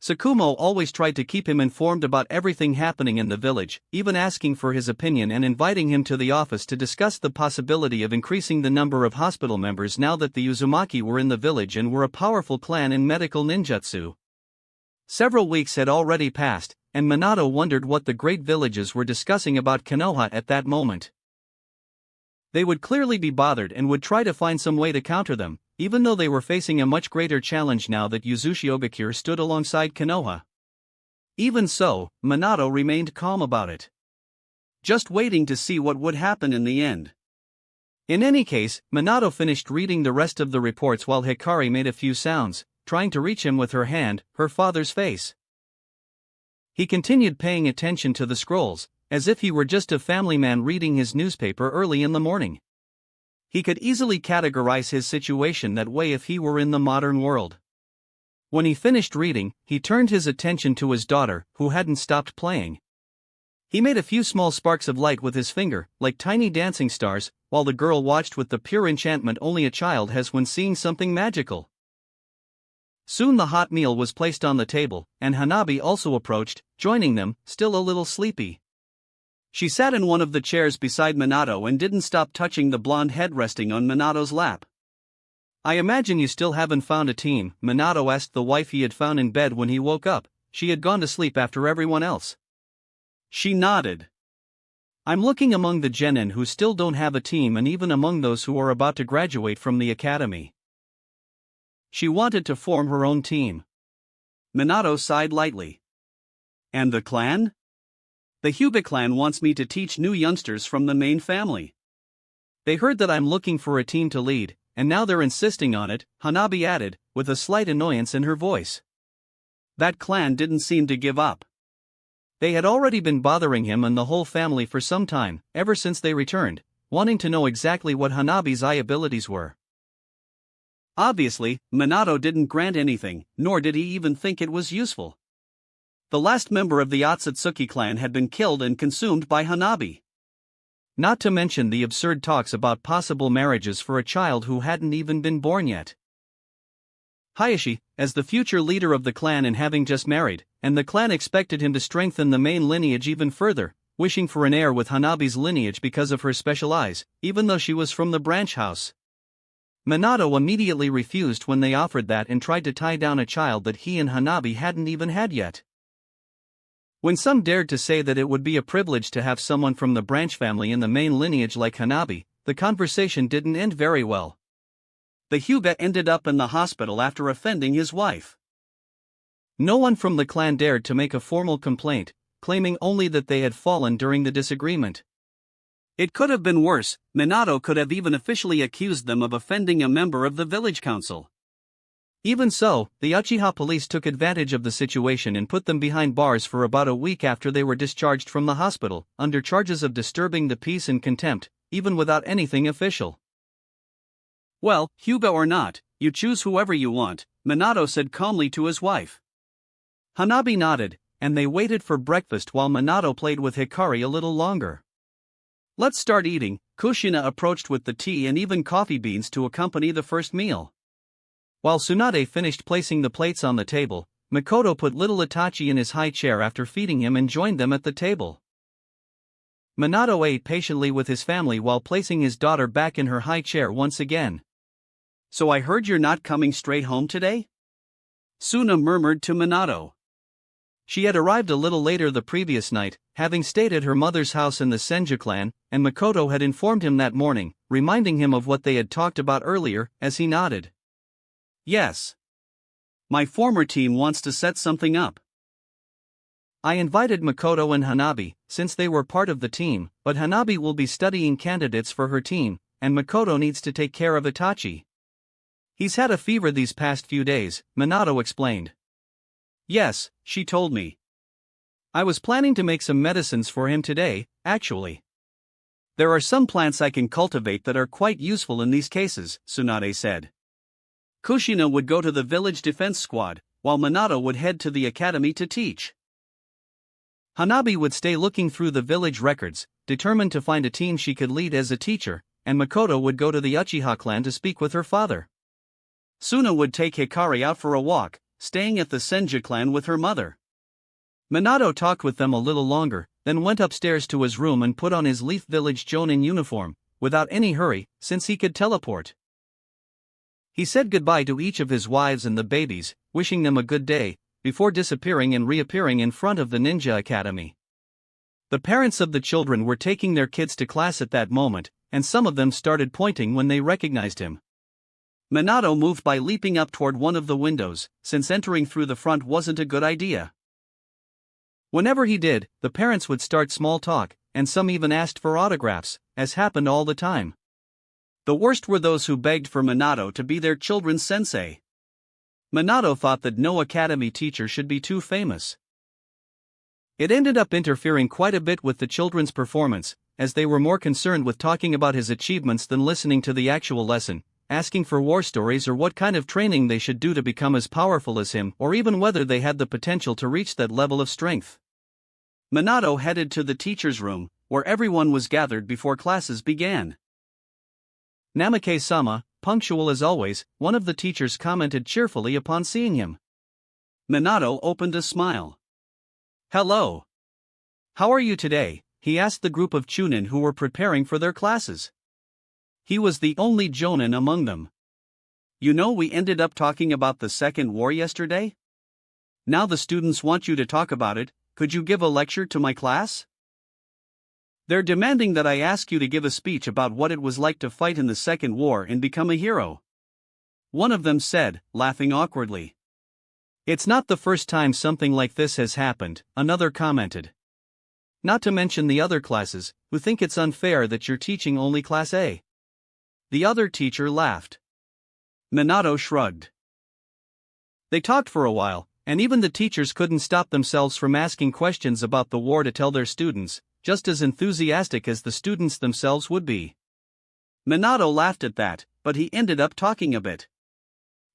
Tsukumo always tried to keep him informed about everything happening in the village, even asking for his opinion and inviting him to the office to discuss the possibility of increasing the number of hospital members now that the Uzumaki were in the village and were a powerful clan in medical ninjutsu. Several weeks had already passed, and Minato wondered what the great villages were discussing about Konoha at that moment. They would clearly be bothered and would try to find some way to counter them, even though they were facing a much greater challenge now that Yuzushiogakure Ogakure stood alongside Konoha. Even so, Minato remained calm about it. Just waiting to see what would happen in the end. In any case, Minato finished reading the rest of the reports while Hikari made a few sounds, trying to reach him with her hand, her father's face. He continued paying attention to the scrolls, as if he were just a family man reading his newspaper early in the morning. He could easily categorize his situation that way if he were in the modern world. When he finished reading, he turned his attention to his daughter, who hadn't stopped playing. He made a few small sparks of light with his finger, like tiny dancing stars, while the girl watched with the pure enchantment only a child has when seeing something magical. Soon the hot meal was placed on the table, and Hanabi also approached, joining them, still a little sleepy. She sat in one of the chairs beside Minato and didn't stop touching the blonde head resting on Minato's lap. I imagine you still haven't found a team, Minato asked the wife he had found in bed when he woke up. She had gone to sleep after everyone else. She nodded. I'm looking among the genin who still don't have a team and even among those who are about to graduate from the academy. She wanted to form her own team. Minato sighed lightly. And the clan? The Hyuga clan wants me to teach new youngsters from the main family. They heard that I'm looking for a team to lead, and now they're insisting on it, Hanabi added, with a slight annoyance in her voice. That clan didn't seem to give up. They had already been bothering him and the whole family for some time, ever since they returned, wanting to know exactly what Hanabi's abilities were. Obviously, Minato didn't grant anything, nor did he even think it was useful. The last member of the Otsutsuki clan had been killed and consumed by Hanabi. Not to mention the absurd talks about possible marriages for a child who hadn't even been born yet. Hayashi, as the future leader of the clan and having just married, and the clan expected him to strengthen the main lineage even further, wishing for an heir with Hanabi's lineage because of her special eyes, even though she was from the branch house. Minato immediately refused when they offered that and tried to tie down a child that he and Hanabi hadn't even had yet. When some dared to say that it would be a privilege to have someone from the branch family in the main lineage like Hanabi, the conversation didn't end very well. The Hyuga ended up in the hospital after offending his wife. No one from the clan dared to make a formal complaint, claiming only that they had fallen during the disagreement. It could have been worse. Minato could have even officially accused them of offending a member of the village council. Even so, the Uchiha police took advantage of the situation and put them behind bars for about a week after they were discharged from the hospital, under charges of disturbing the peace and contempt, even without anything official. Well, Hyuga or not, you choose whoever you want, Minato said calmly to his wife. Hanabi nodded, and they waited for breakfast while Minato played with Hikari a little longer. Let's start eating, Kushina approached with the tea and even coffee beans to accompany the first meal. While Tsunade finished placing the plates on the table, Makoto put little Itachi in his high chair after feeding him and joined them at the table. Minato ate patiently with his family while placing his daughter back in her high chair once again. So I heard you're not coming straight home today? Suna murmured to Minato. She had arrived a little later the previous night, having stayed at her mother's house in the Senju clan, and Makoto had informed him that morning, reminding him of what they had talked about earlier, as he nodded. Yes. My former team wants to set something up. I invited Makoto and Hanabi, since they were part of the team, but Hanabi will be studying candidates for her team, and Makoto needs to take care of Itachi. He's had a fever these past few days, Minato explained. Yes, she told me. I was planning to make some medicines for him today, actually. There are some plants I can cultivate that are quite useful in these cases, Tsunade said. Kushina would go to the village defense squad, while Minato would head to the academy to teach. Hanabi would stay looking through the village records, determined to find a team she could lead as a teacher, and Makoto would go to the Uchiha clan to speak with her father. Suna would take Hikari out for a walk, staying at the Senju clan with her mother. Minato talked with them a little longer, then went upstairs to his room and put on his Leaf Village Jonin uniform, without any hurry, since he could teleport. He said goodbye to each of his wives and the babies, wishing them a good day, before disappearing and reappearing in front of the ninja academy. The parents of the children were taking their kids to class at that moment, and some of them started pointing when they recognized him. Minato moved by leaping up toward one of the windows, since entering through the front wasn't a good idea. Whenever he did, the parents would start small talk, and some even asked for autographs, as happened all the time. The worst were those who begged for Minato to be their children's sensei. Minato thought that no academy teacher should be too famous. It ended up interfering quite a bit with the children's performance, as they were more concerned with talking about his achievements than listening to the actual lesson, asking for war stories or what kind of training they should do to become as powerful as him, or even whether they had the potential to reach that level of strength. Minato headed to the teacher's room, where everyone was gathered before classes began. Namikaze-sama, punctual as always, one of the teachers commented cheerfully upon seeing him. Minato opened a smile. Hello. How are you today? He asked the group of Chunin who were preparing for their classes. He was the only Jonin among them. You know, we ended up talking about the Second War yesterday? Now the students want you to talk about it. Could you give a lecture to my class? They're demanding that I ask you to give a speech about what it was like to fight in the Second War and become a hero. One of them said, laughing awkwardly. It's not the first time something like this has happened, another commented. Not to mention the other classes, who think it's unfair that you're teaching only Class A. The other teacher laughed. Minato shrugged. They talked for a while, and even the teachers couldn't stop themselves from asking questions about the war to tell their students, just as enthusiastic as the students themselves would be. Minato laughed at that, but he ended up talking a bit.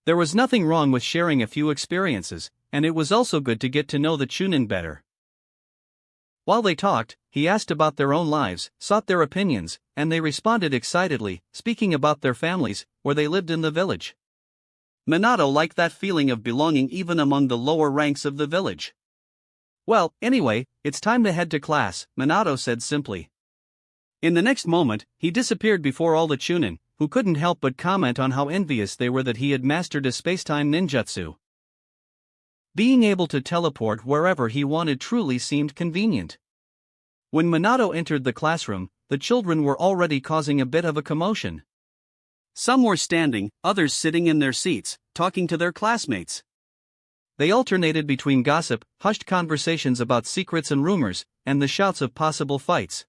There was nothing wrong with sharing a few experiences, and it was also good to get to know the Chunin better. While they talked, he asked about their own lives, sought their opinions, and they responded excitedly, speaking about their families, where they lived in the village. Minato liked that feeling of belonging even among the lower ranks of the village. "Well, anyway, it's time to head to class," Minato said simply. In the next moment, he disappeared before all the Chunin, who couldn't help but comment on how envious they were that he had mastered a spacetime ninjutsu. Being able to teleport wherever he wanted truly seemed convenient. When Minato entered the classroom, the children were already causing a bit of a commotion. Some were standing, others sitting in their seats, talking to their classmates. They alternated between gossip, hushed conversations about secrets and rumors, and the shouts of possible fights.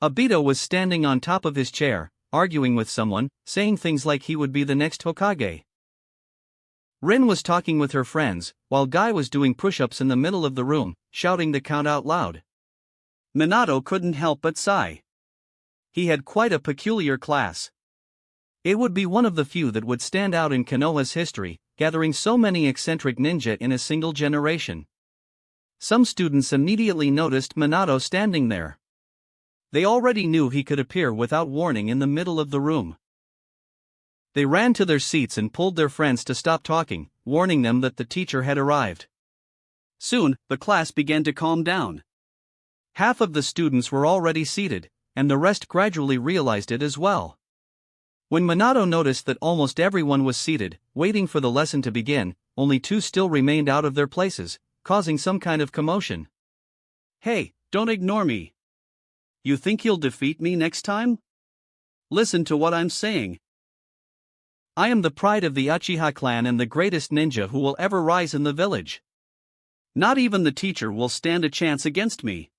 Obito was standing on top of his chair, arguing with someone, saying things like he would be the next Hokage. Rin was talking with her friends, while Guy was doing push-ups in the middle of the room, shouting the count out loud. Minato couldn't help but sigh. He had quite a peculiar class. It would be one of the few that would stand out in Konoha's history, gathering so many eccentric ninja in a single generation. Some students immediately noticed Minato standing there. They already knew he could appear without warning in the middle of the room. They ran to their seats and pulled their friends to stop talking, warning them that the teacher had arrived. Soon, the class began to calm down. Half of the students were already seated, and the rest gradually realized it as well. When Minato noticed that almost everyone was seated, waiting for the lesson to begin, only 2 still remained out of their places, causing some kind of commotion. "Hey, don't ignore me. You think you'll defeat me next time? Listen to what I'm saying. I am the pride of the Uchiha clan and the greatest ninja who will ever rise in the village. Not even the teacher will stand a chance against me."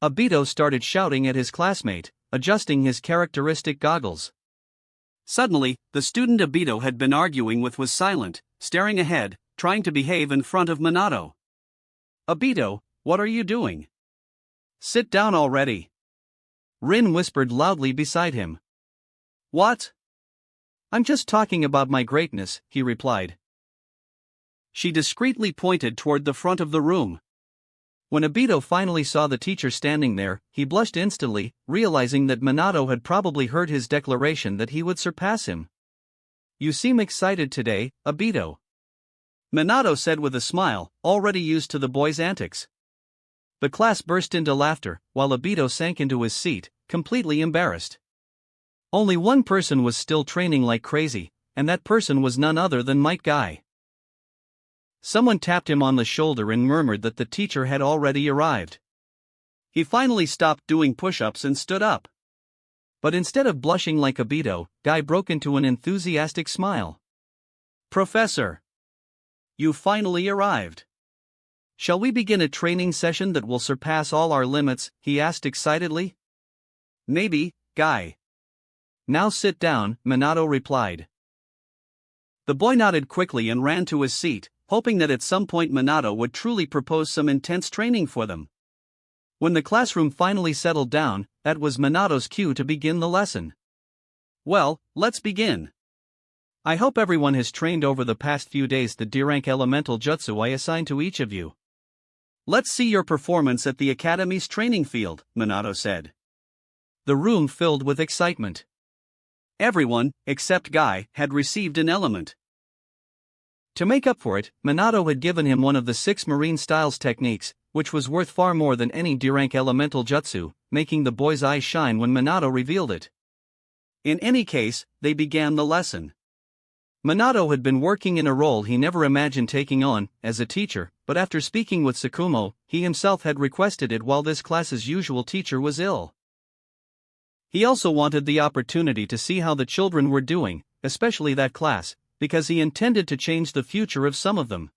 Obito started shouting at his classmate, adjusting his characteristic goggles. Suddenly, the student Obito had been arguing with was silent, staring ahead, trying to behave in front of Minato. "Obito, what are you doing? Sit down already." Rin whispered loudly beside him. "What? I'm just talking about my greatness," he replied. She discreetly pointed toward the front of the room. When Obito finally saw the teacher standing there, he blushed instantly, realizing that Minato had probably heard his declaration that he would surpass him. "You seem excited today, Obito," Minato said with a smile, already used to the boy's antics. The class burst into laughter, while Obito sank into his seat, completely embarrassed. Only one person was still training like crazy, and that person was none other than Might Guy. Someone tapped him on the shoulder and murmured that the teacher had already arrived. He finally stopped doing push-ups and stood up. But instead of blushing like Obito, Guy broke into an enthusiastic smile. "Professor! You finally arrived. Shall we begin a training session that will surpass all our limits?" he asked excitedly. "Maybe, Guy." "Now sit down," Minato replied. The boy nodded quickly and ran to his seat, hoping that at some point Minato would truly propose some intense training for them. When the classroom finally settled down, that was Minato's cue to begin the lesson. "Well, let's begin. I hope everyone has trained over the past few days the D-rank elemental jutsu I assigned to each of you. Let's see your performance at the Academy's training field," Minato said. The room filled with excitement. Everyone, except Guy, had received an element. To make up for it, Minato had given him one of the 6 marine styles techniques, which was worth far more than any D-rank elemental jutsu, making the boy's eyes shine when Minato revealed it. In any case, they began the lesson. Minato had been working in a role he never imagined taking on, as a teacher, but after speaking with Tsukumo, he himself had requested it while this class's usual teacher was ill. He also wanted the opportunity to see how the children were doing, especially that class, because he intended to change the future of some of them.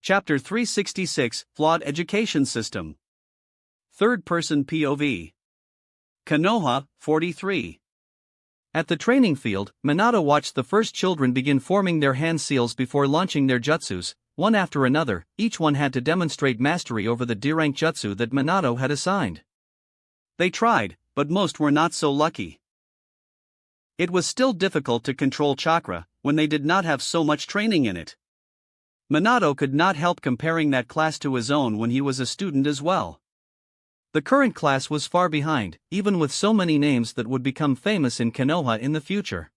Chapter 366, Flawed Education System. Third-person POV. Konoha, 43. At the training field, Minato watched the first children begin forming their hand seals before launching their jutsus. One after another, each one had to demonstrate mastery over the D-rank jutsu that Minato had assigned. They tried, but most were not so lucky. It was still difficult to control chakra, when they did not have so much training in it. Minato could not help comparing that class to his own when he was a student as well. The current class was far behind, even with so many names that would become famous in Konoha in the future.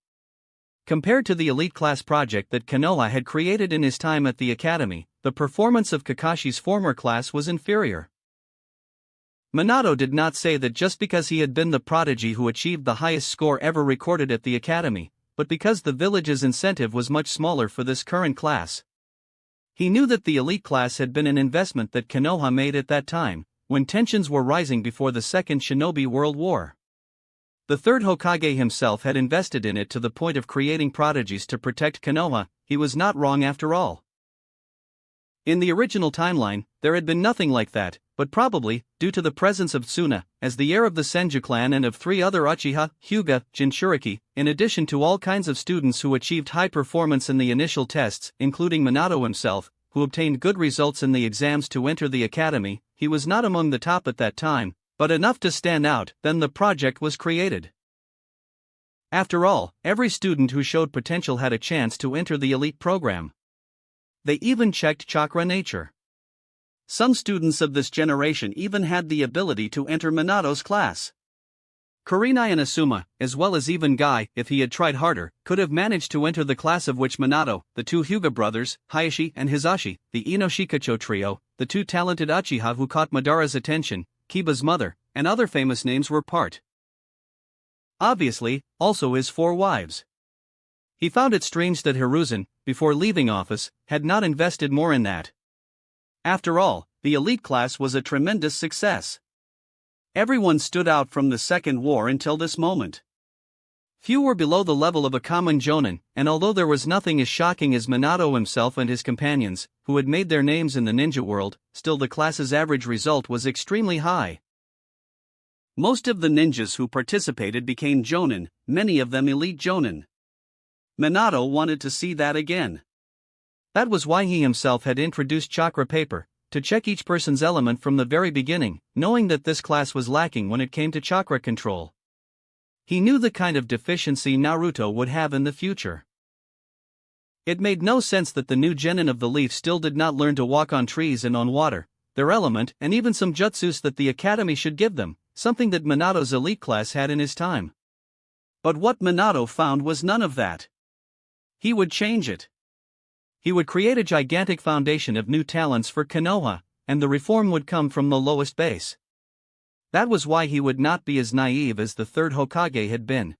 Compared to the elite class project that Konoha had created in his time at the academy, the performance of Kakashi's former class was inferior. Minato did not say that just because he had been the prodigy who achieved the highest score ever recorded at the academy, but because the village's incentive was much smaller for this current class. He knew that the elite class had been an investment that Konoha made at that time, when tensions were rising before the Second Shinobi World War. The third Hokage himself had invested in it to the point of creating prodigies to protect Konoha. He was not wrong after all. In the original timeline, there had been nothing like that, but probably, due to the presence of Tsuna, as the heir of the Senju clan and of 3 other Uchiha, Hyuga, Jinchuriki, in addition to all kinds of students who achieved high performance in the initial tests, including Minato himself, who obtained good results in the exams to enter the academy, he was not among the top at that time, but enough to stand out. Then the project was created. After all, every student who showed potential had a chance to enter the elite program. They even checked chakra nature. Some students of this generation even had the ability to enter Minato's class. Kurenai and Asuma, as well as even Guy, if he had tried harder, could have managed to enter the class of which Minato, the 2 Hyuga brothers, Hayashi and Hisashi, the Inoshikacho trio, the 2 talented Uchiha who caught Madara's attention, Kiba's mother, and other famous names were part. Obviously, also his 4 wives. He found it strange that Hiruzen, before leaving office, had not invested more in that. After all, the elite class was a tremendous success. Everyone stood out from the Second War until this moment. Few were below the level of a common jonin, and although there was nothing as shocking as Minato himself and his companions, who had made their names in the ninja world, still the class's average result was extremely high. Most of the ninjas who participated became jonin, many of them elite jonin. Minato wanted to see that again. That was why he himself had introduced chakra paper, to check each person's element from the very beginning, knowing that this class was lacking when it came to chakra control. He knew the kind of deficiency Naruto would have in the future. It made no sense that the new genin of the leaf still did not learn to walk on trees and on water, their element and even some jutsus that the academy should give them, something that Minato's elite class had in his time. But what Minato found was none of that. He would change it. He would create a gigantic foundation of new talents for Konoha, and the reform would come from the lowest base. That was why he would not be as naive as the third Hokage had been.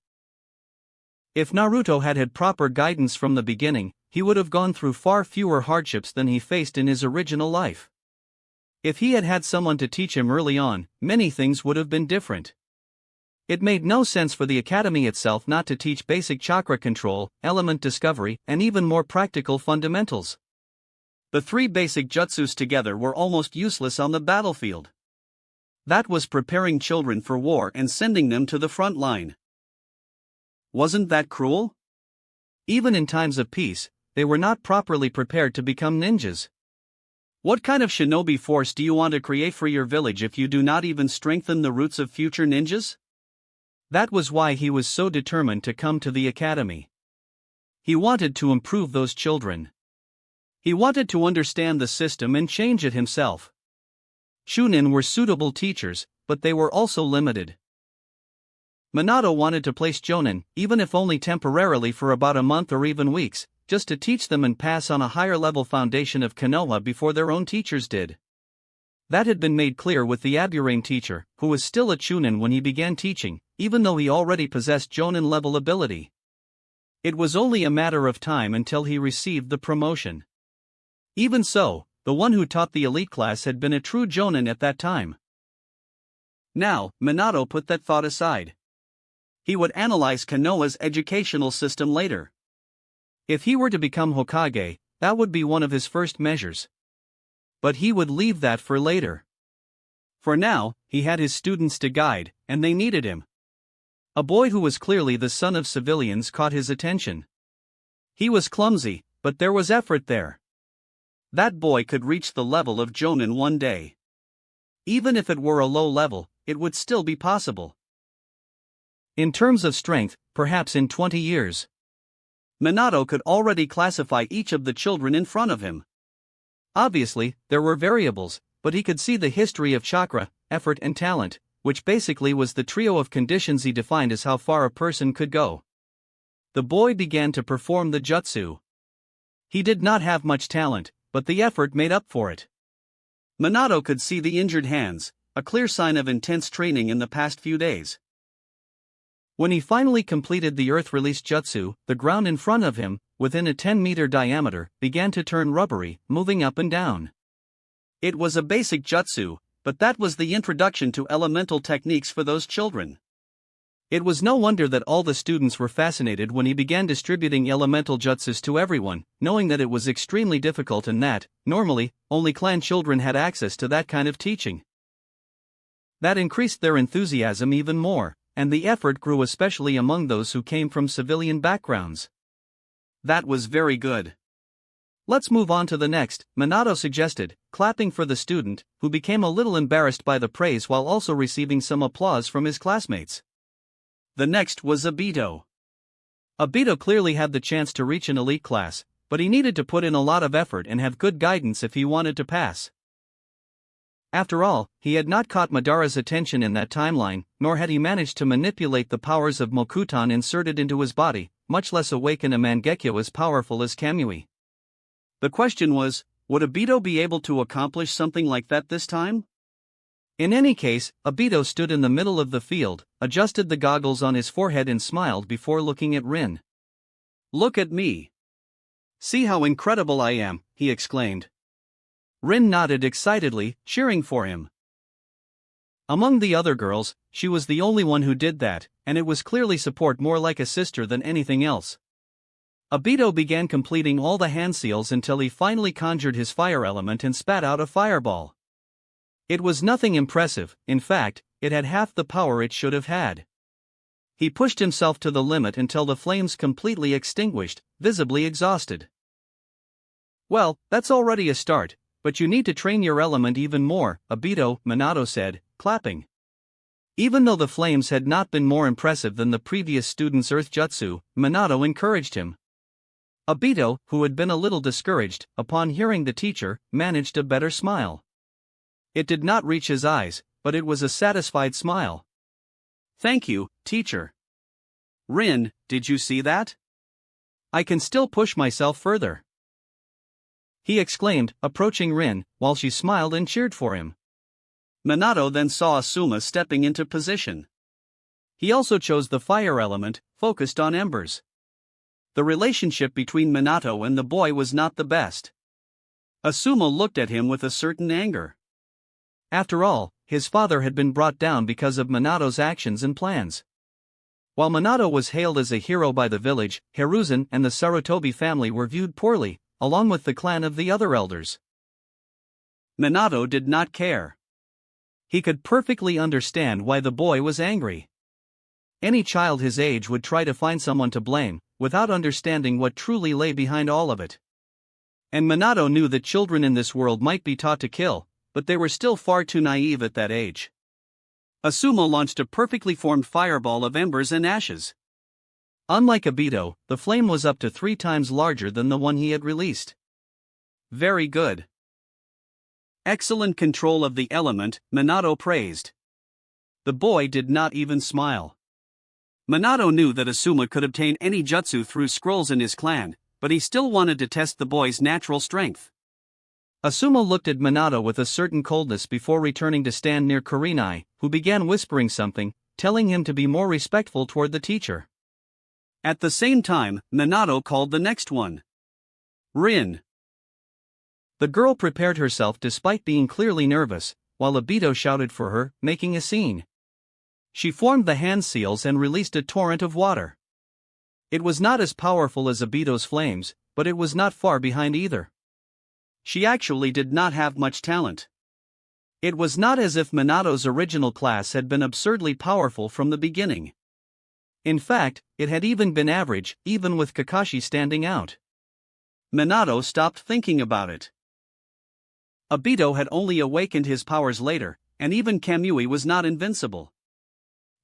If Naruto had had proper guidance from the beginning, he would have gone through far fewer hardships than he faced in his original life. If he had had someone to teach him early on, many things would have been different. It made no sense for the academy itself not to teach basic chakra control, element discovery, and even more practical fundamentals. The 3 basic jutsus together were almost useless on the battlefield. That was preparing children for war and sending them to the front line. Wasn't that cruel? Even in times of peace, they were not properly prepared to become ninjas. What kind of shinobi force do you want to create for your village if you do not even strengthen the roots of future ninjas? That was why he was so determined to come to the academy. He wanted to improve those children. He wanted to understand the system and change it himself. Chunin were suitable teachers, but they were also limited. Minato wanted to place jonin, even if only temporarily for about a month or even weeks, just to teach them and pass on a higher level foundation of Konoha before their own teachers did. That had been made clear with the Aburame teacher, who was still a chunin when he began teaching, even though he already possessed jonin-level ability. It was only a matter of time until he received the promotion. Even so, the one who taught the elite class had been a true jonin at that time. Now, Minato put that thought aside. He would analyze Konoha's educational system later. If he were to become Hokage, that would be one of his first measures. But he would leave that for later. For now, he had his students to guide, and they needed him. A boy who was clearly the son of civilians caught his attention. He was clumsy, but there was effort there. That boy could reach the level of jonin one day. Even if it were a low level, it would still be possible. In terms of strength, perhaps in 20 years. Minato could already classify each of the children in front of him. Obviously, there were variables, but he could see the history of chakra, effort and talent, which basically was the trio of conditions he defined as how far a person could go. The boy began to perform the jutsu. He did not have much talent, but the effort made up for it. Minato could see the injured hands, a clear sign of intense training in the past few days. When he finally completed the earth-release jutsu, the ground in front of him, within a 10-meter diameter, began to turn rubbery, moving up and down. It was a basic jutsu, but that was the introduction to elemental techniques for those children. It was no wonder that all the students were fascinated when he began distributing elemental jutsus to everyone, knowing that it was extremely difficult and that, normally, only clan children had access to that kind of teaching. That increased their enthusiasm even more, and the effort grew especially among those who came from civilian backgrounds. That was very good. Let's move on to the next, Minato suggested, clapping for the student, who became a little embarrassed by the praise while also receiving some applause from his classmates. The next was Obito. Obito clearly had the chance to reach an elite class, but he needed to put in a lot of effort and have good guidance if he wanted to pass. After all, he had not caught Madara's attention in that timeline, nor had he managed to manipulate the powers of Mokuton inserted into his body, much less awaken a Mangekyo as powerful as Kamui. The question was, would Obito be able to accomplish something like that this time? In any case, Obito stood in the middle of the field, adjusted the goggles on his forehead and smiled before looking at Rin. "Look at me. See how incredible I am," he exclaimed. Rin nodded excitedly, cheering for him. Among the other girls, she was the only one who did that, and it was clearly support more like a sister than anything else. Obito began completing all the hand seals until he finally conjured his fire element and spat out a fireball. It was nothing impressive, in fact, it had half the power it should have had. He pushed himself to the limit until the flames completely extinguished, visibly exhausted. "Well, that's already a start, but you need to train your element even more," Minato said, clapping. Even though the flames had not been more impressive than the previous student's earth jutsu, Minato encouraged him. Obito, who had been a little discouraged, upon hearing the teacher, managed a better smile. It did not reach his eyes, but it was a satisfied smile. "Thank you, teacher. Rin, did you see that? I can still push myself further," he exclaimed, approaching Rin, while she smiled and cheered for him. Minato then saw Asuma stepping into position. He also chose the fire element, focused on embers. The relationship between Minato and the boy was not the best. Asuma looked at him with a certain anger. After all, his father had been brought down because of Minato's actions and plans. While Minato was hailed as a hero by the village, Hiruzen and the Sarutobi family were viewed poorly, along with the clan of the other elders. Minato did not care. He could perfectly understand why the boy was angry. Any child his age would try to find someone to blame, without understanding what truly lay behind all of it. And Minato knew that children in this world might be taught to kill, but they were still far too naive at that age. Asuma launched a perfectly formed fireball of embers and ashes. Unlike Obito, the flame was up to 3 times larger than the one he had released. Very good. Excellent control of the element, Minato praised. The boy did not even smile. Minato knew that Asuma could obtain any jutsu through scrolls in his clan, but he still wanted to test the boy's natural strength. Asuma looked at Minato with a certain coldness before returning to stand near Kurenai, who began whispering something, telling him to be more respectful toward the teacher. At the same time, Minato called the next one. Rin. The girl prepared herself despite being clearly nervous, while Obito shouted for her, making a scene. She formed the hand seals and released a torrent of water. It was not as powerful as Obito's flames, but it was not far behind either. She actually did not have much talent. It was not as if Minato's original class had been absurdly powerful from the beginning. In fact, it had even been average, even with Kakashi standing out. Minato stopped thinking about it. Obito had only awakened his powers later, and even Kamui was not invincible.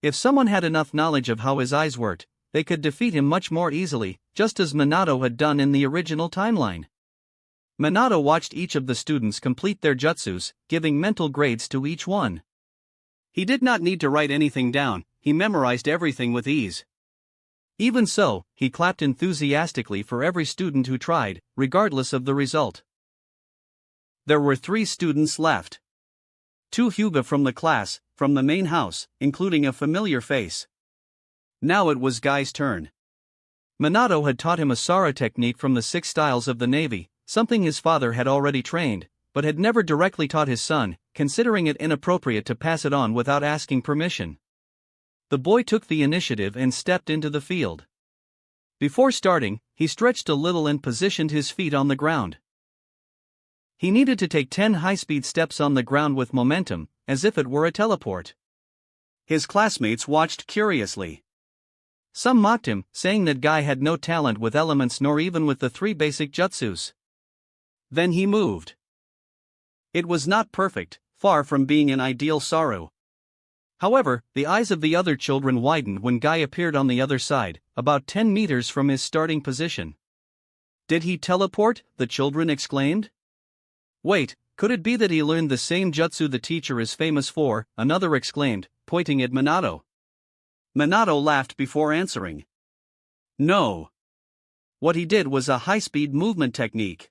If someone had enough knowledge of how his eyes worked, they could defeat him much more easily, just as Minato had done in the original timeline. Minato watched each of the students complete their jutsus, giving mental grades to each one. He did not need to write anything down, he memorized everything with ease. Even so, he clapped enthusiastically for every student who tried, regardless of the result. There were 3 students left. 2 Hyuga from the class, from the main house, including a familiar face. Now it was Guy's turn. Minato had taught him a Sara technique from the 6 styles of the Navy, something his father had already trained, but had never directly taught his son, considering it inappropriate to pass it on without asking permission. The boy took the initiative and stepped into the field. Before starting, he stretched a little and positioned his feet on the ground. He needed to take 10 high-speed steps on the ground with momentum, as if it were a teleport. His classmates watched curiously. Some mocked him, saying that Guy had no talent with elements nor even with the 3 basic jutsus. Then he moved. It was not perfect, far from being an ideal Saru. However, the eyes of the other children widened when Guy appeared on the other side, about 10 meters from his starting position. Did he teleport? The children exclaimed. Wait, could it be that he learned the same jutsu the teacher is famous for? Another exclaimed, pointing at Minato. Minato laughed before answering. No. What he did was a high-speed movement technique.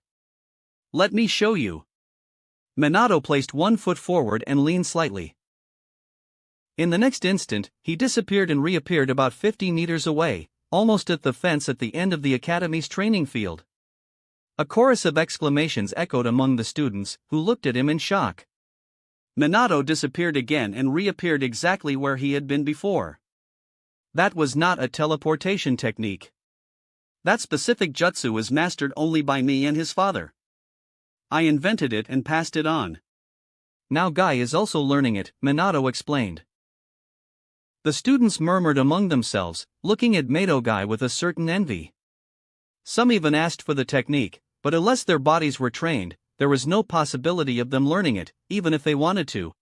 Let me show you. Minato placed 1 foot forward and leaned slightly. In the next instant, he disappeared and reappeared about 50 meters away, almost at the fence at the end of the academy's training field. A chorus of exclamations echoed among the students, who looked at him in shock. Minato disappeared again and reappeared exactly where he had been before. That was not a teleportation technique. That specific jutsu is mastered only by me and his father. I invented it and passed it on. Now Guy is also learning it, Minato explained. The students murmured among themselves, looking at Mato Guy with a certain envy. Some even asked for the technique, but unless their bodies were trained, there was no possibility of them learning it, even if they wanted to.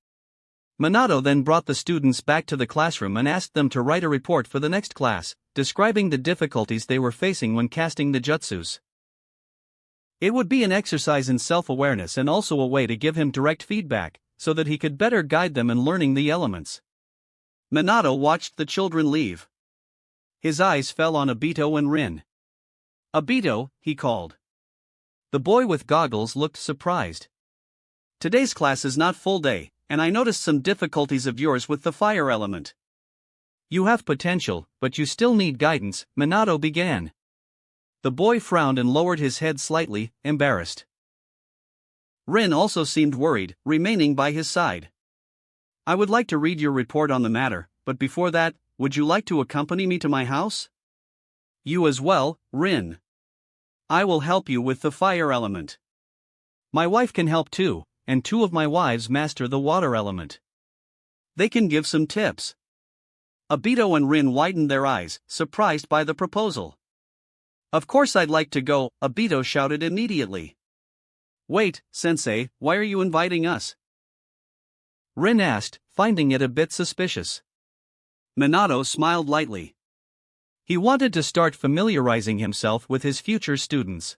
Minato then brought the students back to the classroom and asked them to write a report for the next class, describing the difficulties they were facing when casting the jutsus. It would be an exercise in self-awareness and also a way to give him direct feedback, so that he could better guide them in learning the elements. Minato watched the children leave. His eyes fell on Obito and Rin. Obito, he called. The boy with goggles looked surprised. Today's class is not full day, and I noticed some difficulties of yours with the fire element. You have potential, but you still need guidance, Minato began. The boy frowned and lowered his head slightly, embarrassed. Rin also seemed worried, remaining by his side. I would like to read your report on the matter, but before that, would you like to accompany me to my house? You as well, Rin. I will help you with the fire element. My wife can help too, and 2 of my wives master the water element. They can give some tips. Obito and Rin widened their eyes, surprised by the proposal. Of course I'd like to go, Obito shouted immediately. Wait, sensei, why are you inviting us? Rin asked, finding it a bit suspicious. Minato smiled lightly. He wanted to start familiarizing himself with his future students.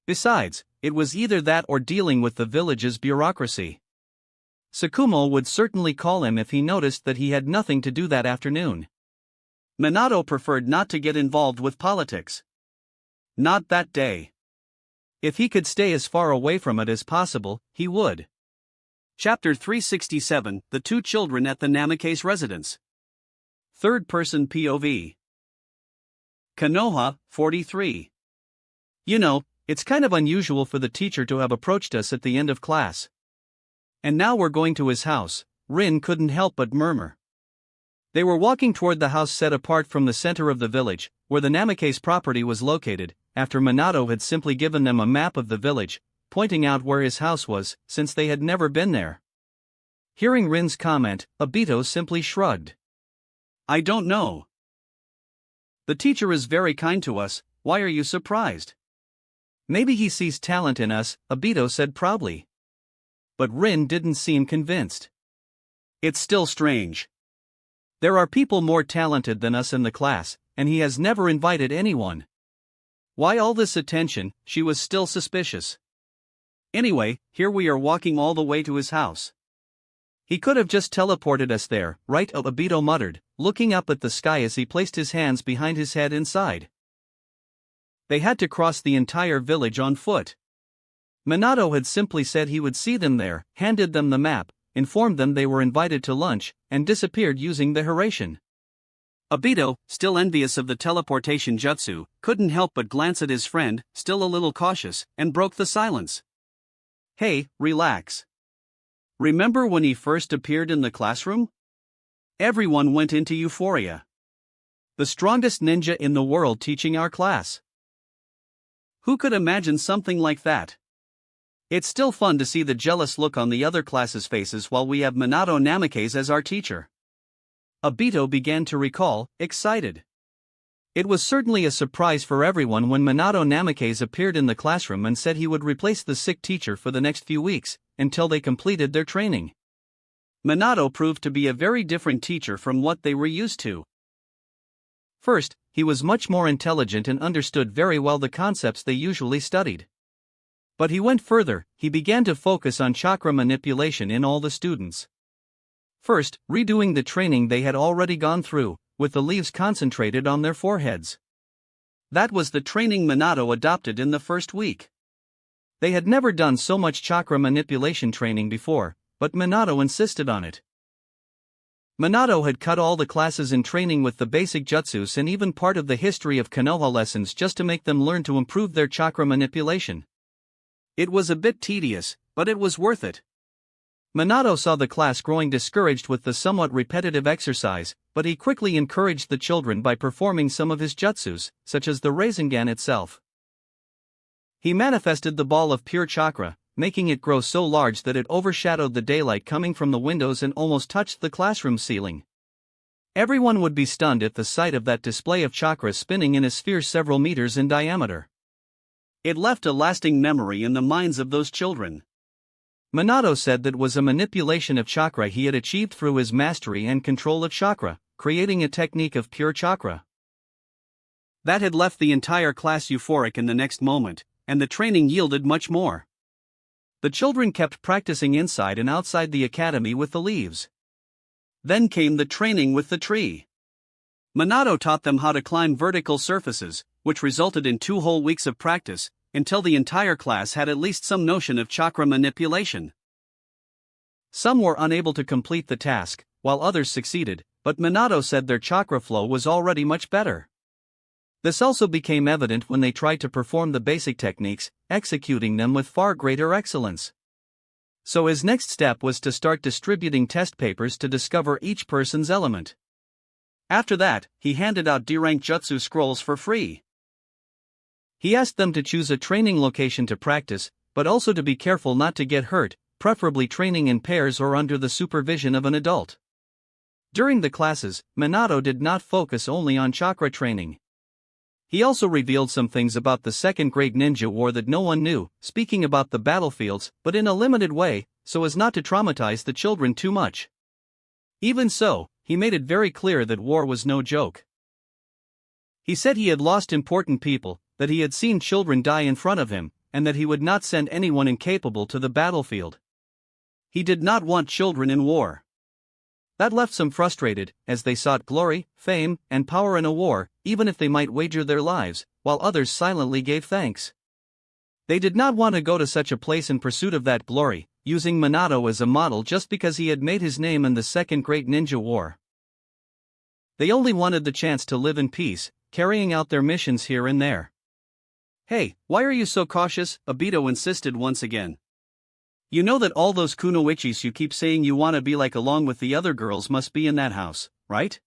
Besides, it was either that or dealing with the village's bureaucracy. Tsukumo would certainly call him if he noticed that he had nothing to do that afternoon. Minato preferred not to get involved with politics. Not that day. If he could stay as far away from it as possible, he would. Chapter 367, The 2 Children at the Namikaze Residence. Third-person POV. Konoha, 43. You know, it's kind of unusual for the teacher to have approached us at the end of class. And now we're going to his house, Rin couldn't help but murmur. They were walking toward the house set apart from the center of the village, where the Namikaze property was located, after Minato had simply given them a map of the village, pointing out where his house was, since they had never been there. Hearing Rin's comment, Obito simply shrugged. I don't know. The teacher is very kind to us, why are you surprised? Maybe he sees talent in us, Obito said proudly. But Rin didn't seem convinced. It's still strange. There are people more talented than us in the class, and he has never invited anyone. Why all this attention? She was still suspicious. Anyway, here we are walking all the way to his house. He could have just teleported us there, right? Obito muttered, looking up at the sky as he placed his hands behind his head inside. They had to cross the entire village on foot. Minato had simply said he would see them there, handed them the map, informed them they were invited to lunch, and disappeared using the Hiraishin. Obito, still envious of the teleportation jutsu, couldn't help but glance at his friend, still a little cautious, and broke the silence. Hey, relax. Remember when he first appeared in the classroom? Everyone went into euphoria. The strongest ninja in the world teaching our class. Who could imagine something like that? It's still fun to see the jealous look on the other classes' faces while we have Minato Namikaze as our teacher. Obito began to recall, excited. It was certainly a surprise for everyone when Minato Namikaze appeared in the classroom and said he would replace the sick teacher for the next few weeks, until they completed their training. Minato proved to be a very different teacher from what they were used to. First, he was much more intelligent and understood very well the concepts they usually studied. But he went further, he began to focus on chakra manipulation in all the students. First, redoing the training they had already gone through, with the leaves concentrated on their foreheads. That was the training Minato adopted in the first week. They had never done so much chakra manipulation training before, but Minato insisted on it. Minato had cut all the classes in training with the basic jutsus and even part of the history of Konoha lessons just to make them learn to improve their chakra manipulation. It was a bit tedious, but it was worth it. Minato saw the class growing discouraged with the somewhat repetitive exercise, but he quickly encouraged the children by performing some of his jutsus, such as the Rasengan itself. He manifested the ball of pure chakra, making it grow so large that it overshadowed the daylight coming from the windows and almost touched the classroom ceiling. Everyone would be stunned at the sight of that display of chakra spinning in a sphere several meters in diameter. It left a lasting memory in the minds of those children. Minato said that was a manipulation of chakra he had achieved through his mastery and control of chakra, creating a technique of pure chakra. That had left the entire class euphoric in the next moment, and the training yielded much more. The children kept practicing inside and outside the academy with the leaves. Then came the training with the tree. Minato taught them how to climb vertical surfaces, which resulted in 2 whole weeks of practice, until the entire class had at least some notion of chakra manipulation. Some were unable to complete the task, while others succeeded, but Minato said their chakra flow was already much better. This also became evident when they tried to perform the basic techniques, executing them with far greater excellence. So his next step was to start distributing test papers to discover each person's element. After that, he handed out D-rank jutsu scrolls for free. He asked them to choose a training location to practice, but also to be careful not to get hurt, preferably training in pairs or under the supervision of an adult. During the classes, Minato did not focus only on chakra training. He also revealed some things about the Second Great Ninja War that no one knew, speaking about the battlefields, but in a limited way, so as not to traumatize the children too much. Even so, he made it very clear that war was no joke. He said he had lost important people, that he had seen children die in front of him, and that he would not send anyone incapable to the battlefield. He did not want children in war. That left some frustrated, as they sought glory, fame, and power in a war, even if they might wager their lives, while others silently gave thanks. They did not want to go to such a place in pursuit of that glory, using Minato as a model just because he had made his name in the Second Great Ninja War. They only wanted the chance to live in peace, carrying out their missions here and there. Hey, why are you so cautious? Obito insisted once again. You know that all those kunoichis you keep saying you want to be like along with the other girls must be in that house, right?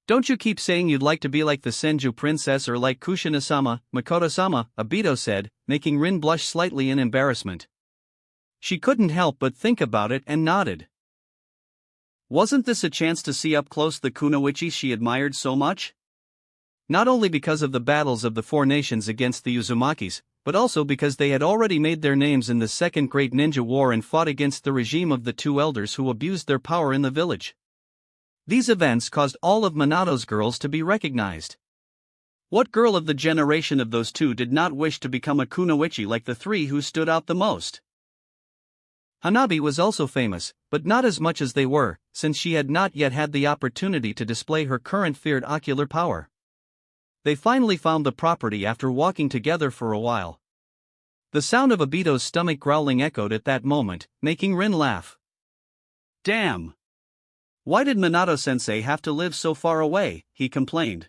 Don't you keep saying you'd like to be like the Senju princess or like Kushina-sama, Makoto-sama, Obito said, making Rin blush slightly in embarrassment. She couldn't help but think about it and nodded. Wasn't this a chance to see up close the kunoichi she admired so much? Not only because of the battles of the 4 nations against the Uzumakis, but also because they had already made their names in the Second Great Ninja War and fought against the regime of the 2 elders who abused their power in the village. These events caused all of Minato's girls to be recognized. What girl of the generation of those two did not wish to become a kunoichi like the three who stood out the most? Hanabi was also famous, but not as much as they were, since she had not yet had the opportunity to display her current feared ocular power. They finally found the property after walking together for a while. The sound of Obito's stomach growling echoed at that moment, making Rin laugh. Damn! Why did Minato-sensei have to live so far away, he complained.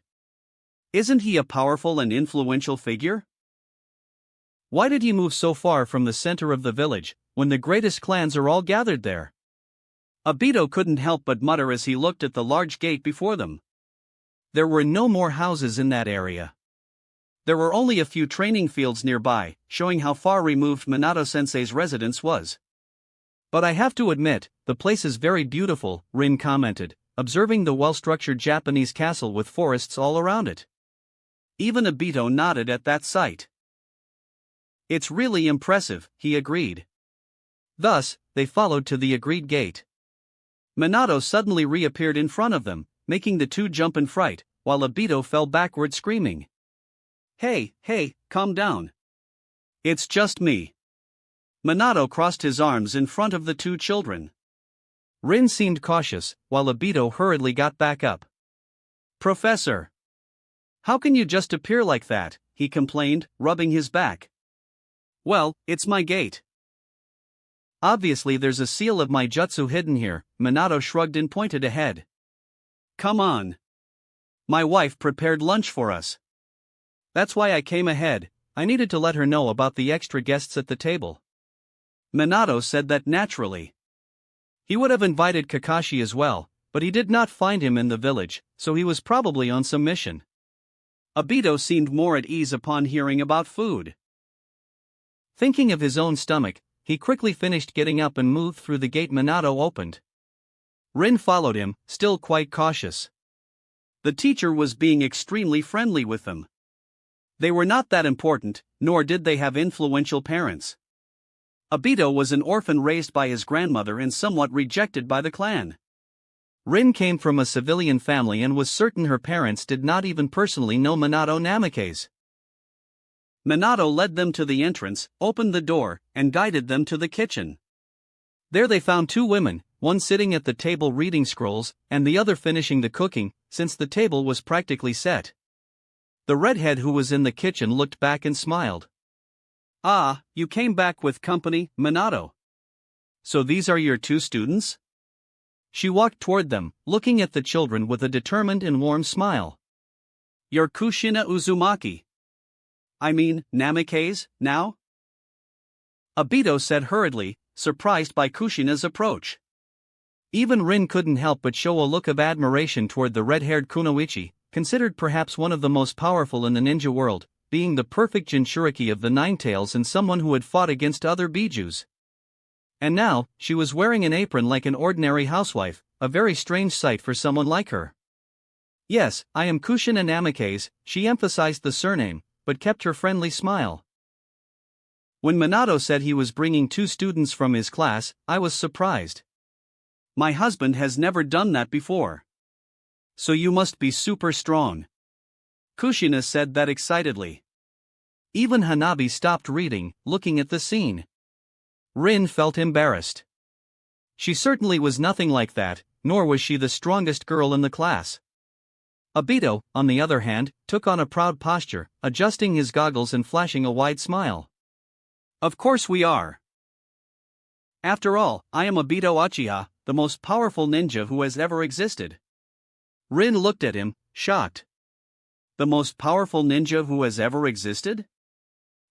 Isn't he a powerful and influential figure? Why did he move so far from the center of the village, when the greatest clans are all gathered there? Obito couldn't help but mutter as he looked at the large gate before them. There were no more houses in that area. There were only a few training fields nearby, showing how far removed Minato-sensei's residence was. But I have to admit, the place is very beautiful, Rin commented, observing the well-structured Japanese castle with forests all around it. Even Obito nodded at that sight. It's really impressive, he agreed. Thus, they followed to the agreed gate. Minato suddenly reappeared in front of them, making the two jump in fright, while Obito fell backward screaming. Hey, calm down. It's just me. Minato crossed his arms in front of the two children. Rin seemed cautious, while Obito hurriedly got back up. Professor! How can you just appear like that, he complained, rubbing his back. Well, it's my gate. Obviously there's a seal of my jutsu hidden here, Minato shrugged and pointed ahead. Come on. My wife prepared lunch for us. That's why I came ahead, I needed to let her know about the extra guests at the table. Minato said that naturally. He would have invited Kakashi as well, but he did not find him in the village, so he was probably on some mission. Obito seemed more at ease upon hearing about food. Thinking of his own stomach, he quickly finished getting up and moved through the gate Minato opened. Rin followed him, still quite cautious. The teacher was being extremely friendly with them. They were not that important, nor did they have influential parents. Obito was an orphan raised by his grandmother and somewhat rejected by the clan. Rin came from a civilian family and was certain her parents did not even personally know Minato Namikaze. Minato led them to the entrance, opened the door, and guided them to the kitchen. There they found two women, one sitting at the table reading scrolls, and the other finishing the cooking, since the table was practically set. The redhead who was in the kitchen looked back and smiled. Ah, you came back with company, Minato. So these are your two students? She walked toward them, looking at the children with a determined and warm smile. You're Kushina Uzumaki. I mean, Namikaze, now? Obito said hurriedly, surprised by Kushina's approach. Even Rin couldn't help but show a look of admiration toward the red-haired kunoichi, considered perhaps one of the most powerful in the ninja world, being the perfect Jinchuriki of the Nine Tails and someone who had fought against other bijus. And now, she was wearing an apron like an ordinary housewife, a very strange sight for someone like her. Yes, I am Kushina Namikaze, she emphasized the surname, but kept her friendly smile. When Minato said he was bringing two students from his class, I was surprised. My husband has never done that before. So you must be super strong. Kushina said that excitedly. Even Hanabi stopped reading, looking at the scene. Rin felt embarrassed. She certainly was nothing like that, nor was she the strongest girl in the class. Obito, on the other hand, took on a proud posture, adjusting his goggles and flashing a wide smile. Of course we are. After all, I am Obito Uchiha, the most powerful ninja who has ever existed. Rin looked at him, shocked. The most powerful ninja who has ever existed?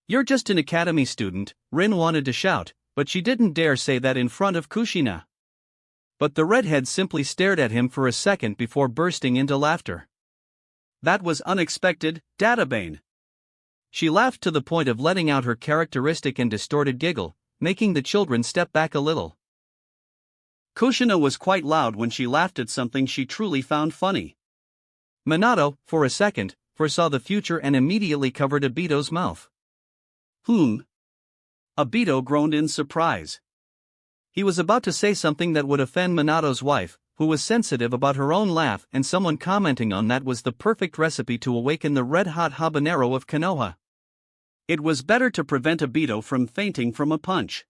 You're just an academy student, Rin wanted to shout, but she didn't dare say that in front of Kushina. But the redhead simply stared at him for a second before bursting into laughter. That was unexpected, Databane. She laughed to the point of letting out her characteristic and distorted giggle, making the children step back a little. Kushina was quite loud when she laughed at something she truly found funny. Minato, for a second, foresaw the future and immediately covered Obito's mouth. Obito groaned in surprise. He was about to say something that would offend Minato's wife, who was sensitive about her own laugh, and someone commenting on that was the perfect recipe to awaken the red-hot habanero of Konoha. It was better to prevent Obito from fainting from a punch.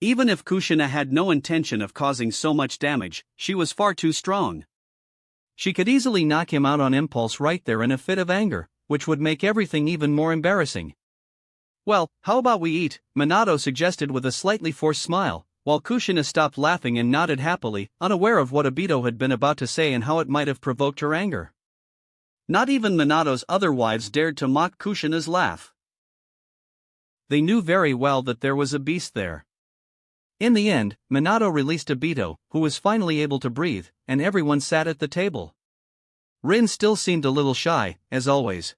Even if Kushina had no intention of causing so much damage, she was far too strong. She could easily knock him out on impulse right there in a fit of anger, which would make everything even more embarrassing. "Well, how about we eat?" Minato suggested with a slightly forced smile, while Kushina stopped laughing and nodded happily, unaware of what Obito had been about to say and how it might have provoked her anger. Not even Minato's other wives dared to mock Kushina's laugh. They knew very well that there was a beast there. In the end, Minato released Obito, who was finally able to breathe, and everyone sat at the table. Rin still seemed a little shy, as always.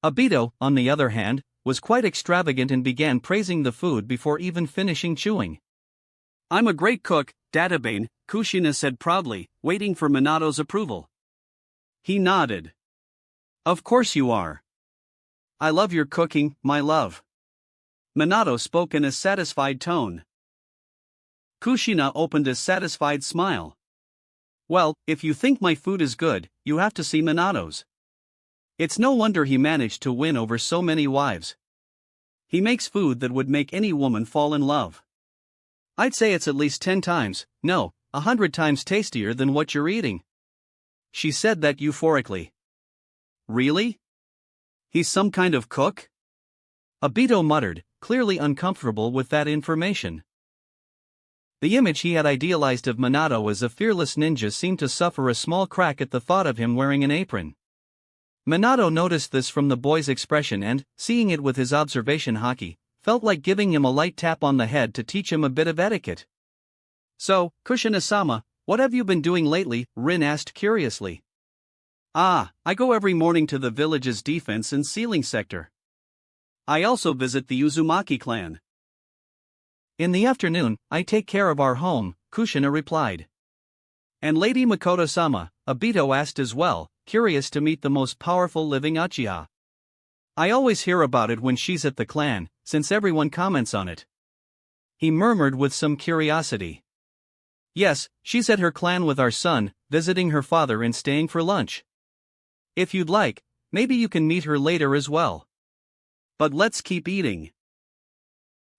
Obito, on the other hand, was quite extravagant and began praising the food before even finishing chewing. "I'm a great cook, Databane," Kushina said proudly, waiting for Minato's approval. He nodded. "Of course you are. I love your cooking, my love." Minato spoke in a satisfied tone. Kushina opened a satisfied smile. "Well, if you think my food is good, you have to see Minato's. It's no wonder he managed to win over so many wives. He makes food that would make any woman fall in love. I'd say it's at least 10 times, no, 100 times tastier than what you're eating." She said that euphorically. "Really? He's some kind of cook?" Obito muttered, clearly uncomfortable with that information. The image he had idealized of Minato as a fearless ninja seemed to suffer a small crack at the thought of him wearing an apron. Minato noticed this from the boy's expression and, seeing it with his observation haki, felt like giving him a light tap on the head to teach him a bit of etiquette. "So, Kushina-sama, what have you been doing lately?" Rin asked curiously. "I go every morning to the village's defense and sealing sector. I also visit the Uzumaki clan. In the afternoon, I take care of our home," Kushina replied. "And Lady Makoto-sama?" Obito asked as well, curious to meet the most powerful living Uchiha. "I always hear about it when she's at the clan, since everyone comments on it." He murmured with some curiosity. "Yes, she's at her clan with our son, visiting her father and staying for lunch. If you'd like, maybe you can meet her later as well. But let's keep eating.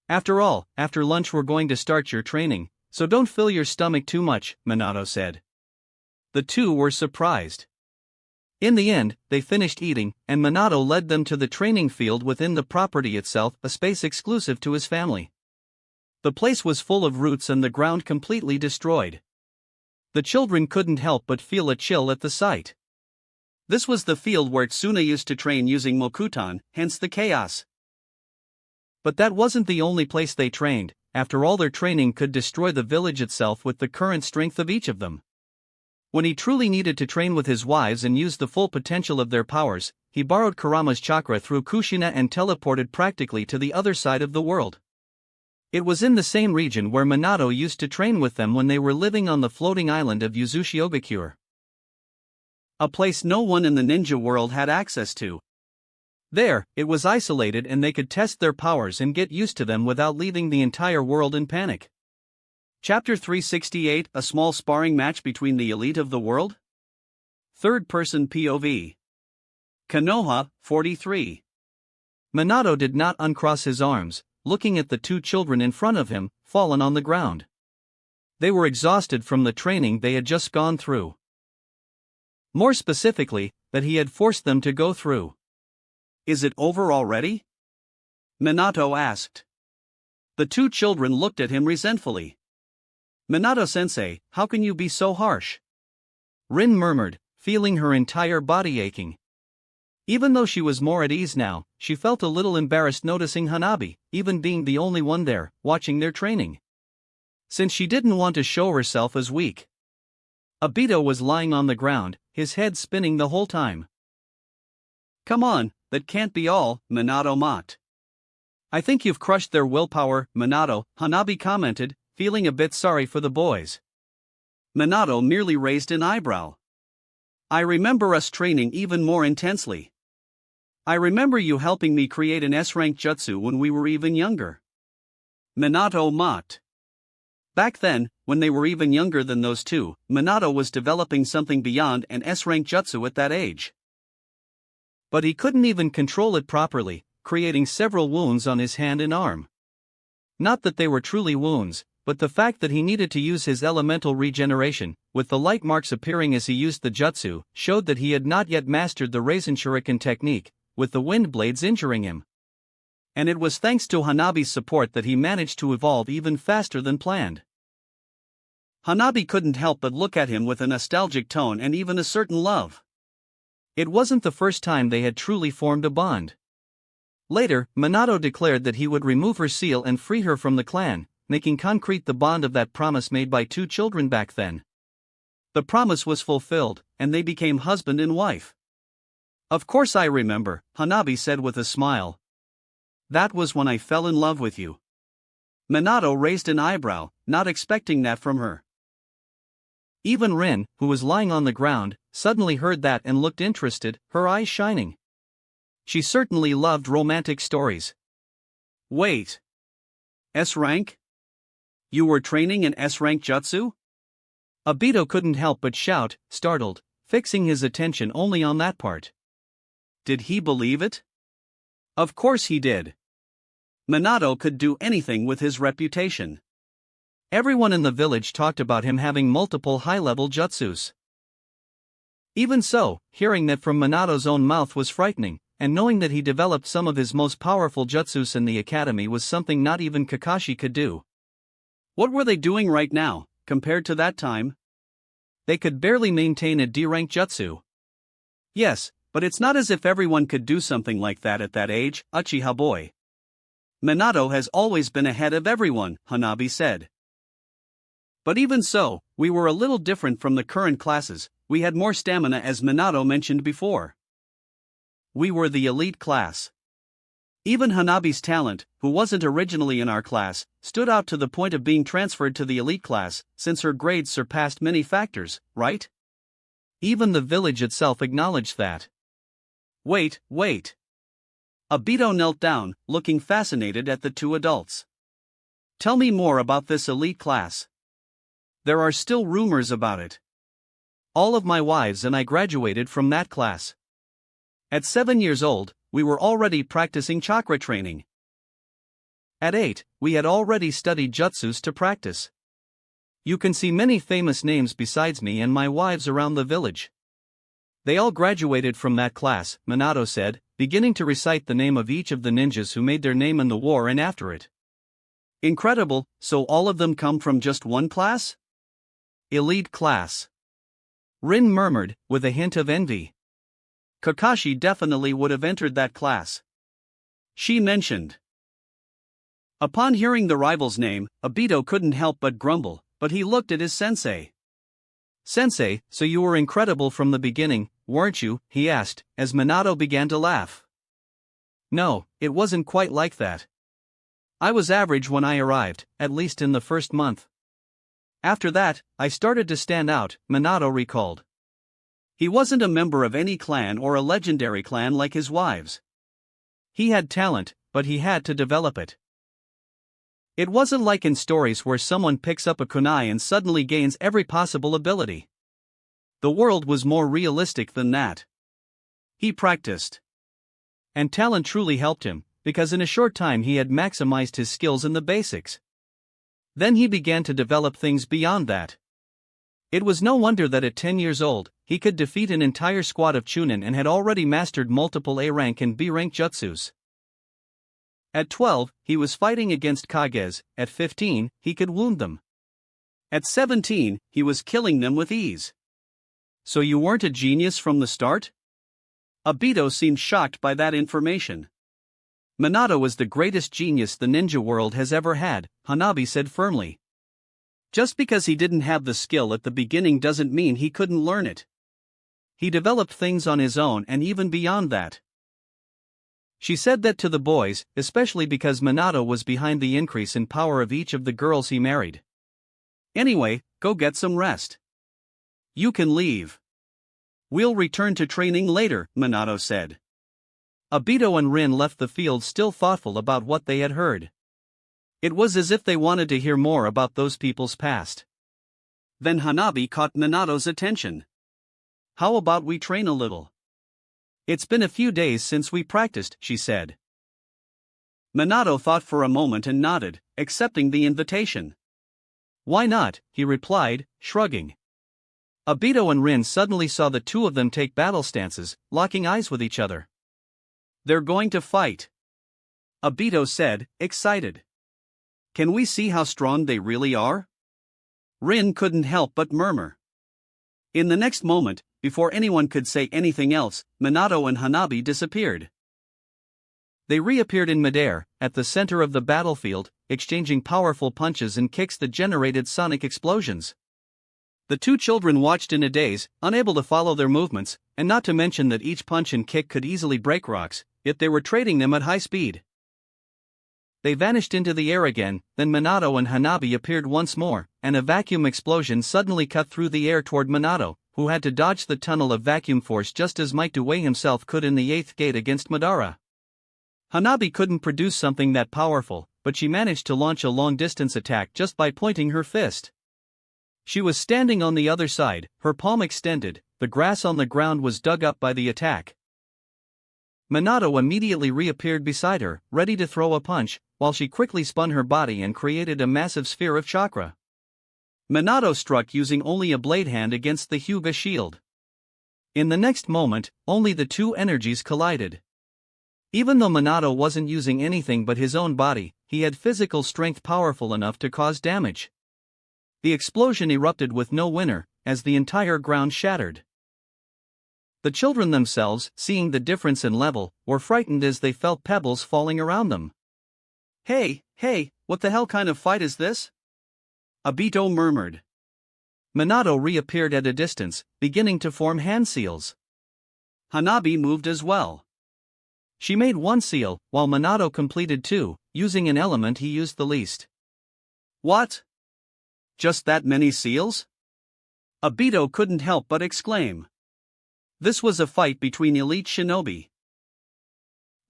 After all, after lunch we're going to start your training, so don't fill your stomach too much," Minato said. The two were surprised. In the end, they finished eating, and Minato led them to the training field within the property itself, a space exclusive to his family. The place was full of roots and the ground completely destroyed. The children couldn't help but feel a chill at the sight. This was the field where Tsuna used to train using Mokuton, hence the chaos. But that wasn't the only place they trained. After all, their training could destroy the village itself with the current strength of each of them. When he truly needed to train with his wives and use the full potential of their powers, he borrowed Kurama's chakra through Kushina and teleported practically to the other side of the world. It was in the same region where Minato used to train with them when they were living on the floating island of Uzushi-Ogakure. A place no one in the ninja world had access to. There, it was isolated and they could test their powers and get used to them without leaving the entire world in panic. Chapter 368: A small sparring match between the elite of the world? Third-person POV. Konoha, 43. Minato did not uncross his arms, looking at the two children in front of him, fallen on the ground. They were exhausted from the training they had just gone through. More specifically, that he had forced them to go through. "Is it over already?" Minato asked. The two children looked at him resentfully. "Minato-sensei, how can you be so harsh?" Rin murmured, feeling her entire body aching. Even though she was more at ease now, she felt a little embarrassed noticing Hanabi, even being the only one there, watching their training. Since she didn't want to show herself as weak. Obito was lying on the ground, his head spinning the whole time. "Come on, that can't be all," Minato mocked. "I think you've crushed their willpower, Minato," Hanabi commented, feeling a bit sorry for the boys. Minato merely raised an eyebrow. "I remember us training even more intensely. I remember you helping me create an S-rank jutsu when we were even younger." Minato mocked. Back then, when they were even younger than those two, Minato was developing something beyond an S-rank jutsu at that age. But he couldn't even control it properly, creating several wounds on his hand and arm. Not that they were truly wounds, but the fact that he needed to use his elemental regeneration, with the light marks appearing as he used the jutsu, showed that he had not yet mastered the Raisen Shuriken technique, with the wind blades injuring him. And it was thanks to Hanabi's support that he managed to evolve even faster than planned. Hanabi couldn't help but look at him with a nostalgic tone and even a certain love. It wasn't the first time they had truly formed a bond. Later, Minato declared that he would remove her seal and free her from the clan, making concrete the bond of that promise made by two children back then. The promise was fulfilled, and they became husband and wife. "Of course I remember," Hanabi said with a smile. "That was when I fell in love with you." Minato raised an eyebrow, not expecting that from her. Even Rin, who was lying on the ground, suddenly heard that and looked interested, her eyes shining. She certainly loved romantic stories. "Wait. S-rank? You were training in S-rank jutsu?" Obito couldn't help but shout, startled, fixing his attention only on that part. Did he believe it? Of course he did. Minato could do anything with his reputation. Everyone in the village talked about him having multiple high-level jutsus. Even so, hearing that from Minato's own mouth was frightening, and knowing that he developed some of his most powerful jutsus in the academy was something not even Kakashi could do. What were they doing right now, compared to that time? They could barely maintain a D-rank jutsu. Yes, but it's not as if everyone could do something like that at that age, Uchiha boy. Minato has always been ahead of everyone, Hanabi said. But even so, we were a little different from the current classes. We had more stamina, as Minato mentioned before. We were the elite class. Even Hanabi's talent, who wasn't originally in our class, stood out to the point of being transferred to the elite class, since her grades surpassed many factors, right? Even the village itself acknowledged that. Wait. Obito knelt down, looking fascinated at the two adults. Tell me more about this elite class. There are still rumors about it. All of my wives and I graduated from that class. At 7 years old, we were already practicing chakra training. At 8, we had already studied jutsus to practice. You can see many famous names besides me and my wives around the village. They all graduated from that class, Minato said, beginning to recite the name of each of the ninjas who made their name in the war and after it. Incredible, so all of them come from just one class? Elite class. Rin murmured, with a hint of envy. Kakashi definitely would have entered that class. She mentioned. Upon hearing the rival's name, Obito couldn't help but grumble, but he looked at his sensei. Sensei, so you were incredible from the beginning, weren't you? He asked, as Minato began to laugh. No, it wasn't quite like that. I was average when I arrived, at least in the first month. After that, I started to stand out, Minato recalled. He wasn't a member of any clan or a legendary clan like his wives. He had talent, but he had to develop it. It wasn't like in stories where someone picks up a kunai and suddenly gains every possible ability. The world was more realistic than that. He practiced. And talent truly helped him, because in a short time he had maximized his skills in the basics. Then he began to develop things beyond that. It was no wonder that at 10 years old, he could defeat an entire squad of Chunin and had already mastered multiple A-rank and B-rank jutsus. At 12, he was fighting against Kages. At 15, he could wound them. At 17, he was killing them with ease. So you weren't a genius from the start? Obito seemed shocked by that information. Minato was the greatest genius the ninja world has ever had, Hanabi said firmly. Just because he didn't have the skill at the beginning doesn't mean he couldn't learn it. He developed things on his own and even beyond that. She said that to the boys, especially because Minato was behind the increase in power of each of the girls he married. Anyway, go get some rest. You can leave. We'll return to training later, Minato said. Obito and Rin left the field still thoughtful about what they had heard. It was as if they wanted to hear more about those people's past. Then Hanabi caught Minato's attention. "How about we train a little? It's been a few days since we practiced," she said. Minato thought for a moment and nodded, accepting the invitation. "Why not?" he replied, shrugging. Obito and Rin suddenly saw the two of them take battle stances, locking eyes with each other. "They're going to fight," Obito said, excited. "Can we see how strong they really are?" Rin couldn't help but murmur. In the next moment, before anyone could say anything else, Minato and Hanabi disappeared. They reappeared in midair, at the center of the battlefield, exchanging powerful punches and kicks that generated sonic explosions. The two children watched in a daze, unable to follow their movements, and not to mention that each punch and kick could easily break rocks, yet they were trading them at high speed. They vanished into the air again, then Minato and Hanabi appeared once more, and a vacuum explosion suddenly cut through the air toward Minato, who had to dodge the tunnel of vacuum force just as Might Dway himself could in the 8th gate against Madara. Hanabi couldn't produce something that powerful, but she managed to launch a long-distance attack just by pointing her fist. She was standing on the other side, her palm extended, the grass on the ground was dug up by the attack. Minato immediately reappeared beside her, ready to throw a punch, while she quickly spun her body and created a massive sphere of chakra. Minato struck using only a blade hand against the Hyuga shield. In the next moment, only the two energies collided. Even though Minato wasn't using anything but his own body, he had physical strength powerful enough to cause damage. The explosion erupted with no winner, as the entire ground shattered. The children themselves, seeing the difference in level, were frightened as they felt pebbles falling around them. Hey, what the hell kind of fight is this?" Obito murmured. Minato reappeared at a distance, beginning to form hand seals. Hanabi moved as well. She made one seal, while Minato completed two, using an element he used the least. "What? Just that many seals?" Obito couldn't help but exclaim. This was a fight between elite shinobi.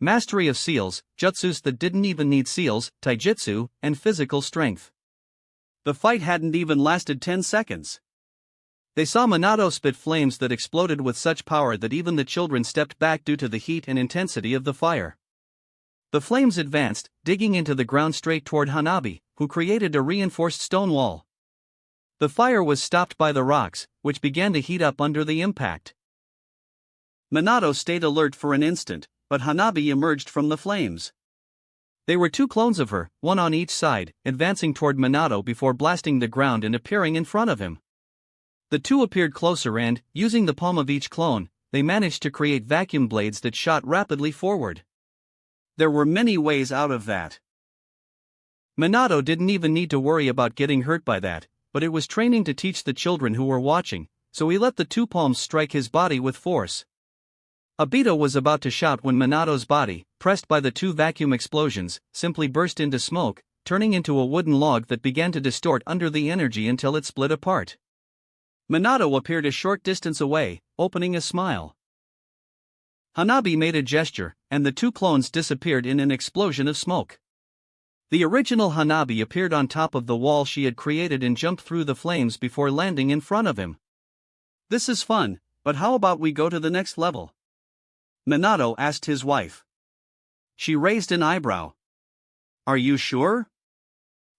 Mastery of seals, jutsus that didn't even need seals, taijutsu, and physical strength. The fight hadn't even lasted 10 seconds. They saw Minato spit flames that exploded with such power that even the children stepped back due to the heat and intensity of the fire. The flames advanced, digging into the ground straight toward Hanabi, who created a reinforced stone wall. The fire was stopped by the rocks, which began to heat up under the impact. Minato stayed alert for an instant, but Hanabi emerged from the flames. They were two clones of her, one on each side, advancing toward Minato before blasting the ground and appearing in front of him. The two appeared closer and, using the palm of each clone, they managed to create vacuum blades that shot rapidly forward. There were many ways out of that. Minato didn't even need to worry about getting hurt by that, but it was training to teach the children who were watching, so he let the two palms strike his body with force. Obito was about to shout when Minato's body, pressed by the two vacuum explosions, simply burst into smoke, turning into a wooden log that began to distort under the energy until it split apart. Minato appeared a short distance away, opening a smile. Hanabi made a gesture, and the two clones disappeared in an explosion of smoke. The original Hanabi appeared on top of the wall she had created and jumped through the flames before landing in front of him. "This is fun, but how about we go to the next level?" Minato asked his wife. She raised an eyebrow. "Are you sure?"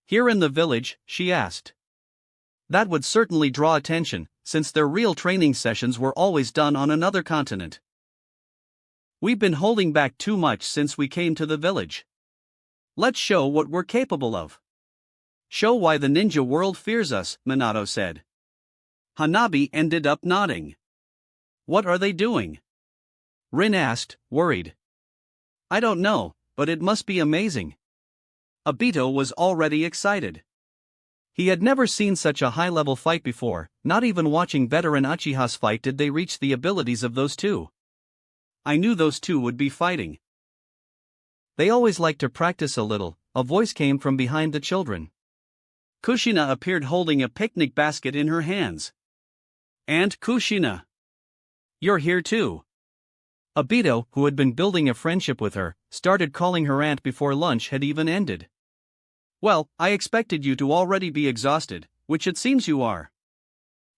"Here in the village?" she asked. That would certainly draw attention, since their real training sessions were always done on another continent. "We've been holding back too much since we came to the village. Let's show what we're capable of. Show why the ninja world fears us," Minato said. Hanabi ended up nodding. "What are they doing?" Rin asked, worried. "I don't know, but it must be amazing." Obito was already excited. He had never seen such a high-level fight before, not even watching veteran Uchiha's fight did they reach the abilities of those two. "I knew those two would be fighting. They always like to practice a little," a voice came from behind the children. Kushina appeared holding a picnic basket in her hands. "Aunt Kushina, you're here too." Obito, who had been building a friendship with her, started calling her aunt before lunch had even ended. Well, I expected you to already be exhausted, which it seems you are.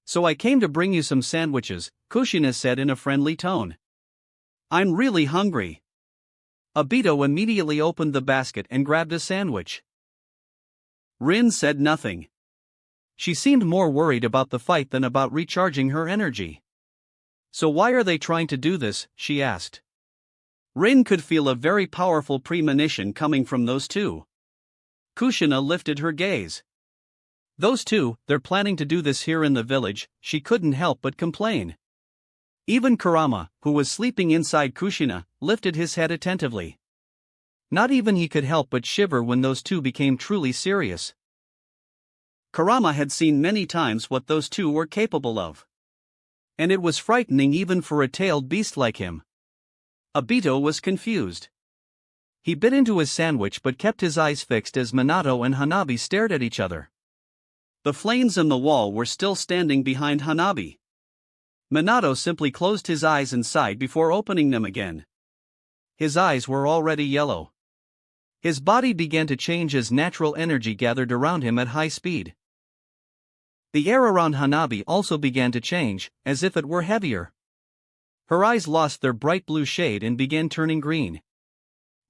So I came to bring you some sandwiches, Kushina said in a friendly tone. I'm really hungry. Obito immediately opened the basket and grabbed a sandwich. Rin said nothing. She seemed more worried about the fight than about recharging her energy. So why are they trying to do this, she asked. Rin could feel a very powerful premonition coming from those two. Kushina lifted her gaze. Those two, they're planning to do this here in the village, she couldn't help but complain. Even Kurama, who was sleeping inside Kushina, lifted his head attentively. Not even he could help but shiver when those two became truly serious. Kurama had seen many times what those two were capable of. And it was frightening even for a tailed beast like him. Obito was confused. He bit into his sandwich but kept his eyes fixed as Minato and Hanabi stared at each other. The flames in the wall were still standing behind Hanabi. Minato simply closed his eyes and sighed before opening them again. His eyes were already yellow. His body began to change as natural energy gathered around him at high speed. The air around Hanabi also began to change, as if it were heavier. Her eyes lost their bright blue shade and began turning green.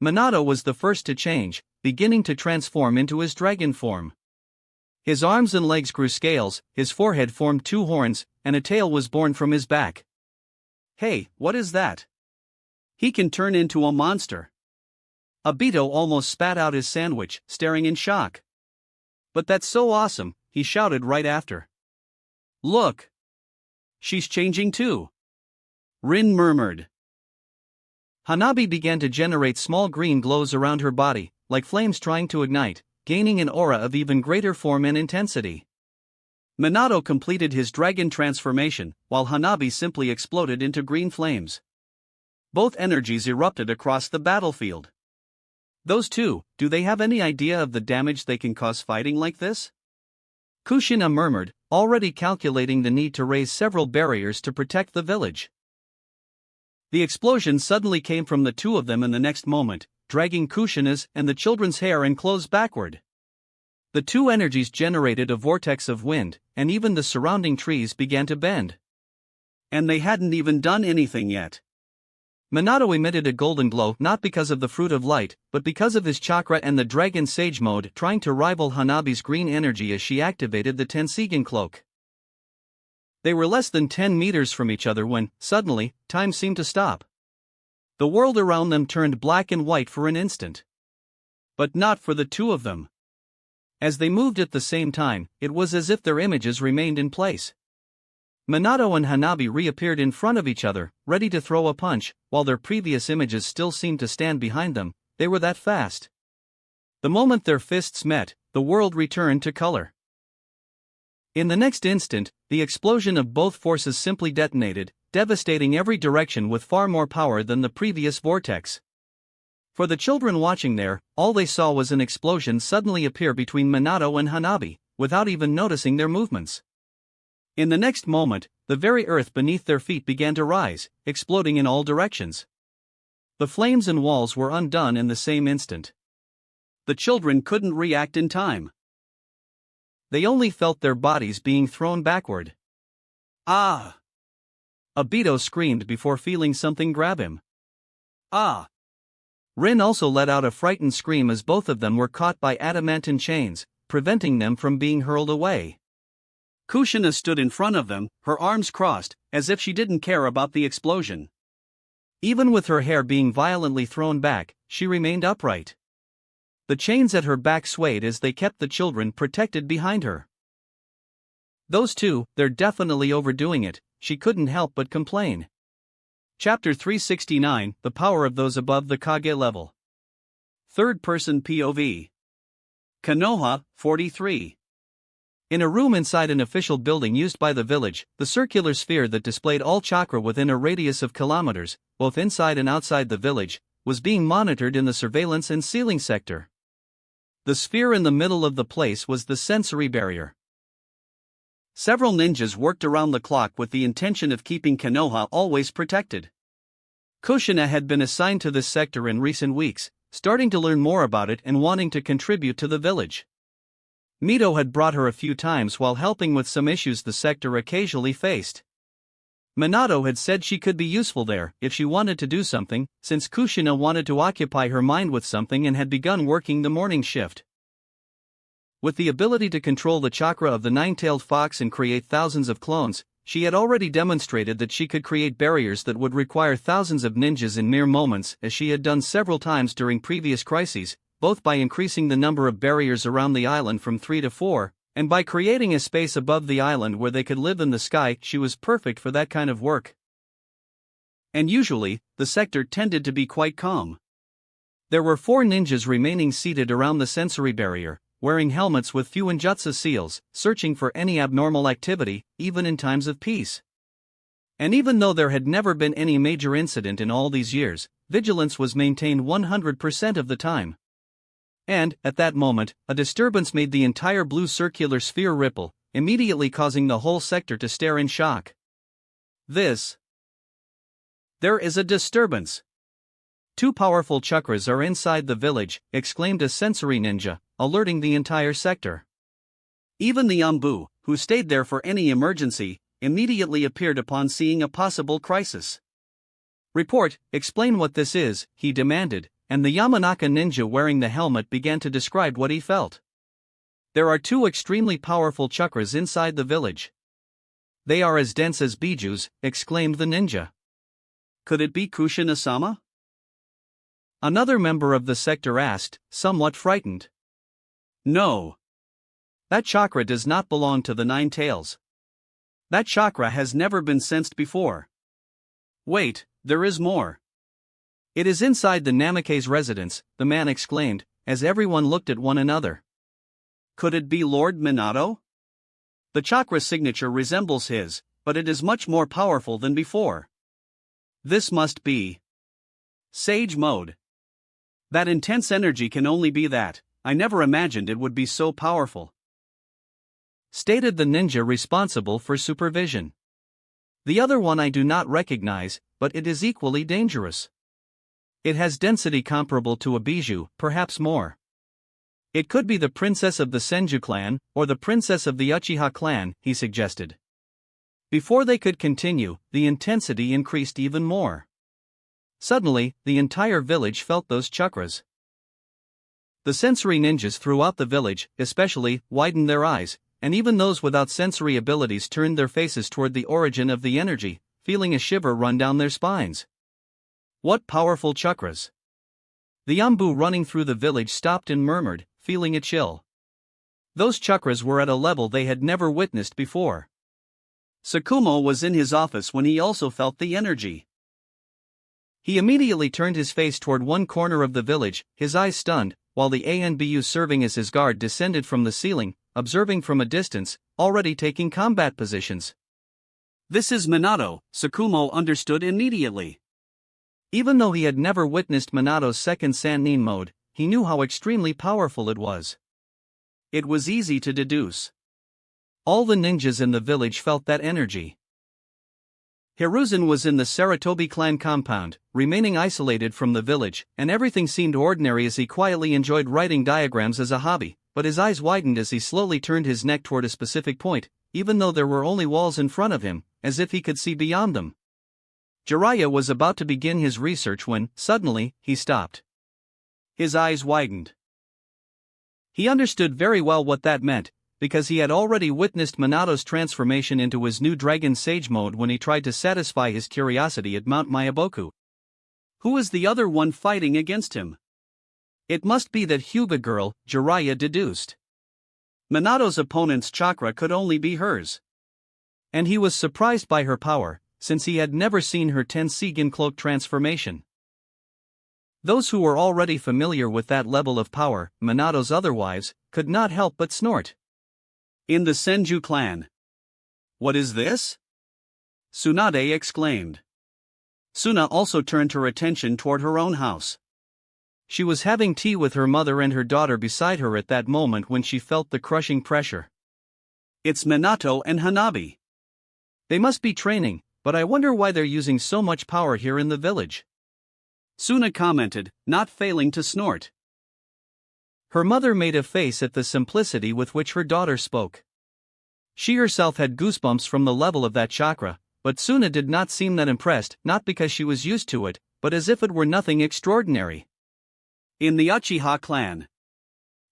Minato was the first to change, beginning to transform into his dragon form. His arms and legs grew scales, his forehead formed two horns, and a tail was born from his back. Hey, what is that? He can turn into a monster. Obito almost spat out his sandwich, staring in shock. But that's so awesome, he shouted right after. Look! She's changing too. Rin murmured. Hanabi began to generate small green glows around her body, like flames trying to ignite, gaining an aura of even greater form and intensity. Minato completed his dragon transformation, while Hanabi simply exploded into green flames. Both energies erupted across the battlefield. Those two, do they have any idea of the damage they can cause fighting like this? Kushina murmured, already calculating the need to raise several barriers to protect the village. The explosion suddenly came from the two of them in the next moment, dragging Kushina's and the children's hair and clothes backward. The two energies generated a vortex of wind, and even the surrounding trees began to bend. And they hadn't even done anything yet. Minato emitted a golden glow not because of the fruit of light, but because of his chakra and the dragon sage mode trying to rival Hanabi's green energy as she activated the Tensigen cloak. They were less than 10 meters from each other when, suddenly, time seemed to stop. The world around them turned black and white for an instant. But not for the two of them. As they moved at the same time, it was as if their images remained in place. Minato and Hanabi reappeared in front of each other, ready to throw a punch, while their previous images still seemed to stand behind them. They were that fast. The moment their fists met, the world returned to color. In the next instant, the explosion of both forces simply detonated, devastating every direction with far more power than the previous vortex. For the children watching there, all they saw was an explosion suddenly appear between Minato and Hanabi, without even noticing their movements. In the next moment, the very earth beneath their feet began to rise, exploding in all directions. The flames and walls were undone in the same instant. The children couldn't react in time. They only felt their bodies being thrown backward. Ah! Obito screamed before feeling something grab him. Ah! Rin also let out a frightened scream as both of them were caught by adamantine chains, preventing them from being hurled away. Kushina stood in front of them, her arms crossed, as if she didn't care about the explosion. Even with her hair being violently thrown back, she remained upright. The chains at her back swayed as they kept the children protected behind her. Those two, they're definitely overdoing it, she couldn't help but complain. Chapter 369, The Power of Those Above the Kage Level. Third-person POV. Konoha, 43. In a room inside an official building used by the village, the circular sphere that displayed all chakra within a radius of kilometers, both inside and outside the village, was being monitored in the surveillance and sealing sector. The sphere in the middle of the place was the sensory barrier. Several ninjas worked around the clock with the intention of keeping Konoha always protected. Kushina had been assigned to this sector in recent weeks, starting to learn more about it and wanting to contribute to the village. Mito had brought her a few times while helping with some issues the sector occasionally faced. Minato had said she could be useful there if she wanted to do something, since Kushina wanted to occupy her mind with something and had begun working the morning shift. With the ability to control the chakra of the nine-tailed fox and create thousands of clones, she had already demonstrated that she could create barriers that would require thousands of ninjas in mere moments, as she had done several times during previous crises, both by increasing the number of barriers around the island from 3 to 4, and by creating a space above the island where they could live in the sky. She was perfect for that kind of work. And usually, the sector tended to be quite calm. There were 4 ninjas remaining seated around the sensory barrier, wearing helmets with Fuinjutsu seals, searching for any abnormal activity, even in times of peace. And even though there had never been any major incident in all these years, vigilance was maintained 100% of the time. And, at that moment, a disturbance made the entire blue circular sphere ripple, immediately causing the whole sector to stare in shock. There is a disturbance. 2 powerful chakras are inside the village, exclaimed a sensory ninja, alerting the entire sector. Even the Ambu, who stayed there for any emergency, immediately appeared upon seeing a possible crisis. Report, explain what this is, he demanded, and the Yamanaka ninja wearing the helmet began to describe what he felt. There are 2 extremely powerful chakras inside the village. They are as dense as bijus, exclaimed the ninja. Could it be Kushina-sama? Another member of the sector asked, somewhat frightened. No. That chakra does not belong to the 9 tails. That chakra has never been sensed before. Wait, there is more. It is inside the Namikaze residence, the man exclaimed, as everyone looked at one another. Could it be Lord Minato? The chakra signature resembles his, but it is much more powerful than before. This must be Sage Mode. That intense energy can only be that. I never imagined it would be so powerful, stated the ninja responsible for supervision. The other one I do not recognize, but it is equally dangerous. It has density comparable to a bijou, perhaps more. It could be the princess of the Senju clan, or the princess of the Uchiha clan, he suggested. Before they could continue, the intensity increased even more. Suddenly, the entire village felt those chakras. The sensory ninjas throughout the village, especially, widened their eyes, and even those without sensory abilities turned their faces toward the origin of the energy, feeling a shiver run down their spines. What powerful chakras! The Ambu running through the village stopped and murmured, feeling a chill. Those chakras were at a level they had never witnessed before. Tsukumo was in his office when he also felt the energy. He immediately turned his face toward one corner of the village, his eyes stunned, while the ANBU serving as his guard descended from the ceiling, observing from a distance, already taking combat positions. This is Minato, Tsukumo understood immediately. Even though he had never witnessed Minato's second Sannin mode, he knew how extremely powerful it was. It was easy to deduce. All the ninjas in the village felt that energy. Hiruzen was in the Saratobi clan compound, remaining isolated from the village, and everything seemed ordinary as he quietly enjoyed writing diagrams as a hobby, but his eyes widened as he slowly turned his neck toward a specific point, even though there were only walls in front of him, as if he could see beyond them. Jiraiya was about to begin his research when, suddenly, he stopped. His eyes widened. He understood very well what that meant, because he had already witnessed Minato's transformation into his new Dragon Sage mode when he tried to satisfy his curiosity at Mount Mayaboku. Who is the other one fighting against him? It must be that Hyuga girl, Jiraiya deduced. Minato's opponent's chakra could only be hers. And he was surprised by her power, since he had never seen her Tenseigen cloak transformation. Those who were already familiar with that level of power, Minato's other wives, could not help but snort. In the Senju clan. What is this? Tsunade exclaimed. Suna also turned her attention toward her own house. She was having tea with her mother and her daughter beside her at that moment when she felt the crushing pressure. It's Minato and Hanabi. They must be training, but I wonder why they're using so much power here in the village. Suna commented, not failing to snort. Her mother made a face at the simplicity with which her daughter spoke. She herself had goosebumps from the level of that chakra, but Suna did not seem that impressed, not because she was used to it, but as if it were nothing extraordinary. In the Uchiha clan,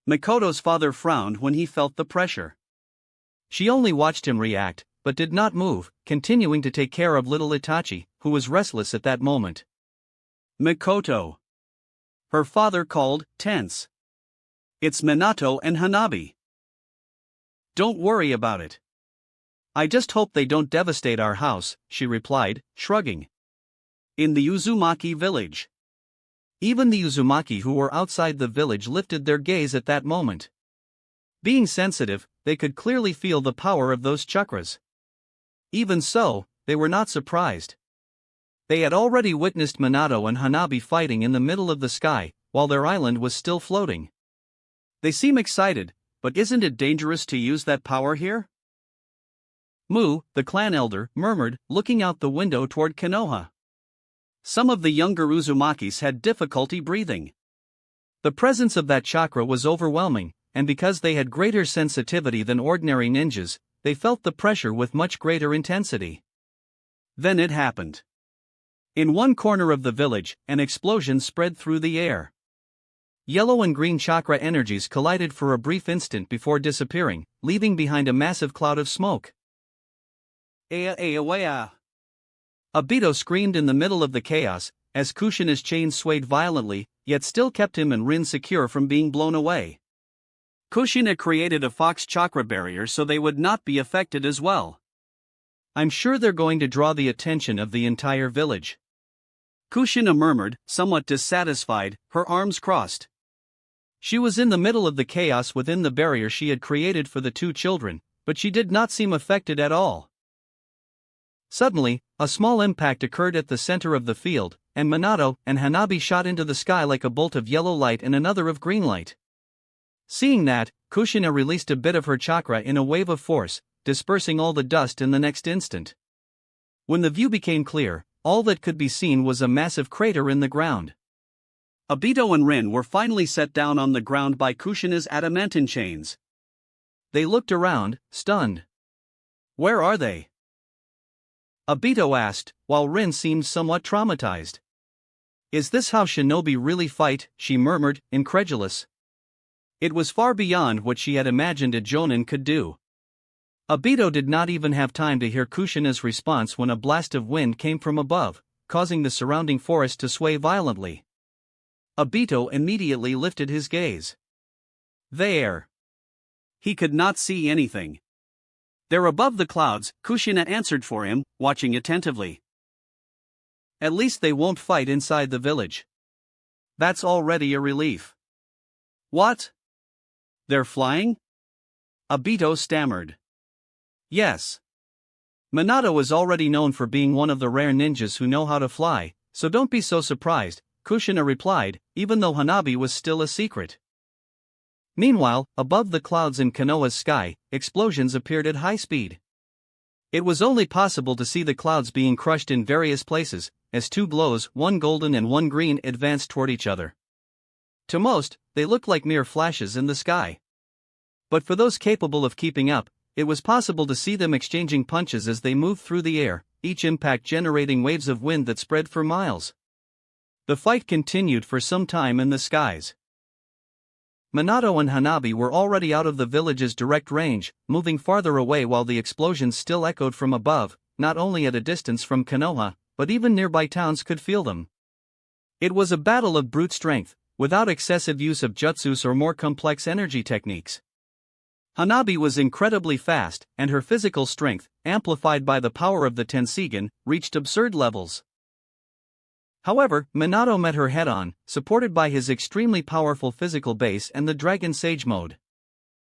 Mikoto's father frowned when he felt the pressure. She only watched him react, but did not move, continuing to take care of little Itachi, who was restless at that moment. Mikoto, her father called, tense. It's Minato and Hanabi. Don't worry about it. I just hope they don't devastate our house, she replied, shrugging. In the Uzumaki village. Even the Uzumaki who were outside the village lifted their gaze at that moment. Being sensitive, they could clearly feel the power of those chakras. Even so, they were not surprised. They had already witnessed Minato and Hanabi fighting in the middle of the sky, while their island was still floating. They seem excited, but isn't it dangerous to use that power here? Mu, the clan elder, murmured, looking out the window toward Konoha. Some of the younger Uzumakis had difficulty breathing. The presence of that chakra was overwhelming, and because they had greater sensitivity than ordinary ninjas, they felt the pressure with much greater intensity. Then it happened. In one corner of the village, an explosion spread through the air. Yellow and green chakra energies collided for a brief instant before disappearing, leaving behind a massive cloud of smoke. Ea. Obito screamed in the middle of the chaos, as Kushina's chain swayed violently, yet still kept him and Rin secure from being blown away. Kushina created a fox chakra barrier so they would not be affected as well. I'm sure they're going to draw the attention of the entire village. Kushina murmured, somewhat dissatisfied, her arms crossed. She was in the middle of the chaos within the barrier she had created for the two children, but she did not seem affected at all. Suddenly, a small impact occurred at the center of the field, and Minato and Hanabi shot into the sky like a bolt of yellow light and another of green light. Seeing that, Kushina released a bit of her chakra in a wave of force, dispersing all the dust in the next instant. When the view became clear, all that could be seen was a massive crater in the ground. Obito and Rin were finally set down on the ground by Kushina's adamantine chains. They looked around, stunned. Where are they? Obito asked, while Rin seemed somewhat traumatized. Is this how shinobi really fight? She murmured, incredulous. It was far beyond what she had imagined a jonin could do. Obito did not even have time to hear Kushina's response when a blast of wind came from above, causing the surrounding forest to sway violently. Obito immediately lifted his gaze. There. He could not see anything. They're above the clouds, Kushina answered for him, watching attentively. At least they won't fight inside the village. That's already a relief. What? They're flying? Obito stammered. Yes. Minato is already known for being one of the rare ninjas who know how to fly, so don't be so surprised, Kushina replied, even though Hanabi was still a secret. Meanwhile, above the clouds in Konoha's sky, explosions appeared at high speed. It was only possible to see the clouds being crushed in various places, as two glows, one golden and one green, advanced toward each other. To most, they looked like mere flashes in the sky. But for those capable of keeping up, it was possible to see them exchanging punches as they moved through the air, each impact generating waves of wind that spread for miles. The fight continued for some time in the skies. Minato and Hanabi were already out of the village's direct range, moving farther away while the explosions still echoed from above, not only at a distance from Konoha, but even nearby towns could feel them. It was a battle of brute strength, without excessive use of jutsus or more complex energy techniques. Hanabi was incredibly fast, and her physical strength, amplified by the power of the Tensigen, reached absurd levels. However, Minato met her head-on, supported by his extremely powerful physical base and the Dragon Sage mode.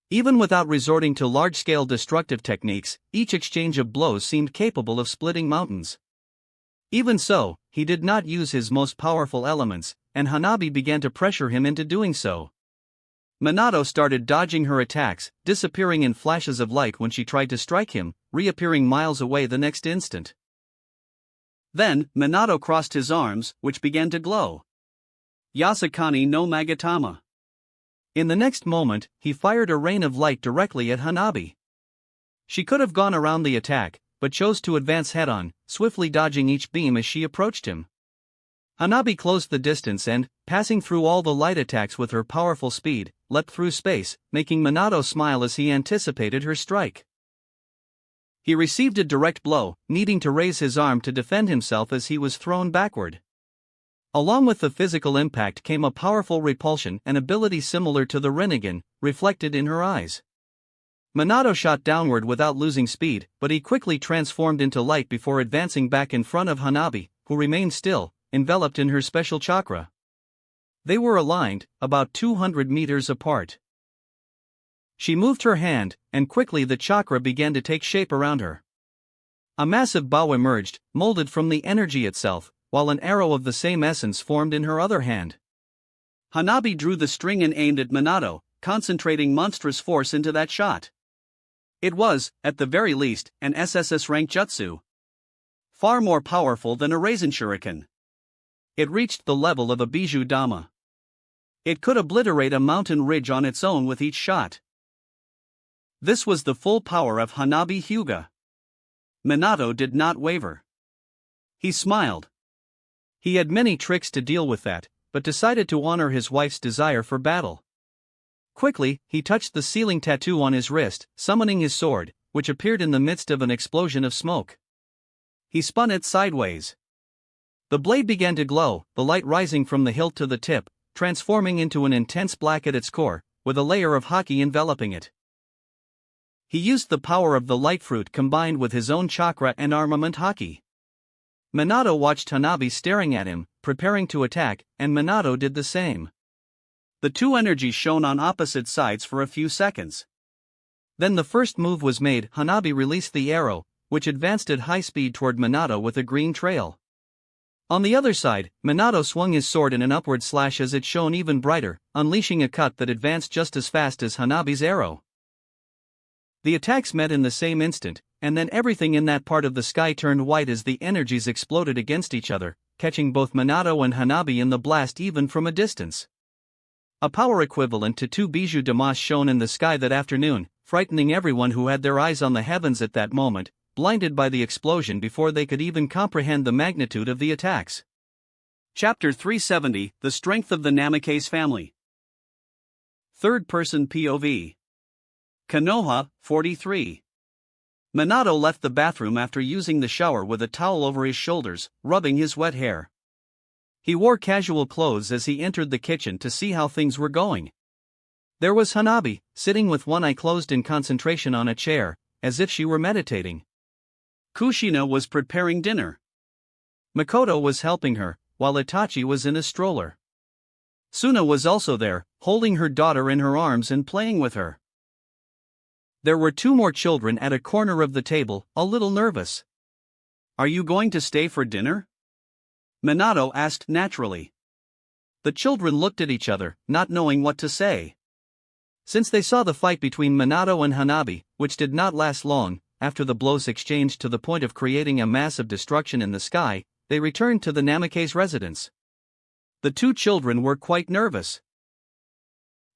Even without resorting to large-scale destructive techniques, each exchange of blows seemed capable of splitting mountains. Even so, he did not use his most powerful elements, and Hanabi began to pressure him into doing so. Minato started dodging her attacks, disappearing in flashes of light when she tried to strike him, reappearing miles away the next instant. Then, Minato crossed his arms, which began to glow. Yasakani no Magatama. In the next moment, he fired a rain of light directly at Hanabi. She could have gone around the attack, but chose to advance head-on, swiftly dodging each beam as she approached him. Hanabi closed the distance and, passing through all the light attacks with her powerful speed, leapt through space, making Minato smile as he anticipated her strike. He received a direct blow, needing to raise his arm to defend himself as he was thrown backward. Along with the physical impact came a powerful repulsion, an ability similar to the Rinnegan, reflected in her eyes. Minato shot downward without losing speed, but he quickly transformed into light before advancing back in front of Hanabi, who remained still, enveloped in her special chakra. They were aligned, about 200 meters apart. She moved her hand, and quickly the chakra began to take shape around her. A massive bow emerged, molded from the energy itself, while an arrow of the same essence formed in her other hand. Hanabi drew the string and aimed at Minato, concentrating monstrous force into that shot. It was, at the very least, an SSS-rank jutsu. Far more powerful than a Raisin Shuriken. It reached the level of a Bijou Dama. It could obliterate a mountain ridge on its own with each shot. This was the full power of Hanabi Hyuga. Minato did not waver. He smiled. He had many tricks to deal with that, but decided to honor his wife's desire for battle. Quickly, he touched the ceiling tattoo on his wrist, summoning his sword, which appeared in the midst of an explosion of smoke. He spun it sideways. The blade began to glow, the light rising from the hilt to the tip, transforming into an intense black at its core, with a layer of haki enveloping it. He used the power of the light fruit combined with his own chakra and armament haki. Minato watched Hanabi staring at him, preparing to attack, and Minato did the same. The two energies shone on opposite sides for a few seconds. Then the first move was made. Hanabi released the arrow, which advanced at high speed toward Minato with a green trail. On the other side, Minato swung his sword in an upward slash as it shone even brighter, unleashing a cut that advanced just as fast as Hanabi's arrow. The attacks met in the same instant, and then everything in that part of the sky turned white as the energies exploded against each other, catching both Minato and Hanabi in the blast even from a distance. A power equivalent to 2 Bijou Damas shone in the sky that afternoon, frightening everyone who had their eyes on the heavens at that moment, blinded by the explosion before they could even comprehend the magnitude of the attacks. Chapter 370: The Strength of the Namikaze Family. Third-person POV. Konoha, 43. Minato left the bathroom after using the shower with a towel over his shoulders, rubbing his wet hair. He wore casual clothes as he entered the kitchen to see how things were going. There was Hanabi, sitting with one eye closed in concentration on a chair, as if she were meditating. Kushina was preparing dinner. Makoto was helping her, while Itachi was in a stroller. Suna was also there, holding her daughter in her arms and playing with her. There were 2 more children at a corner of the table, a little nervous. "Are you going to stay for dinner?" Minato asked naturally. The children looked at each other, not knowing what to say. Since they saw the fight between Minato and Hanabi, which did not last long, after the blows exchanged to the point of creating a mass of destruction in the sky, they returned to the Namikaze residence. The 2 children were quite nervous.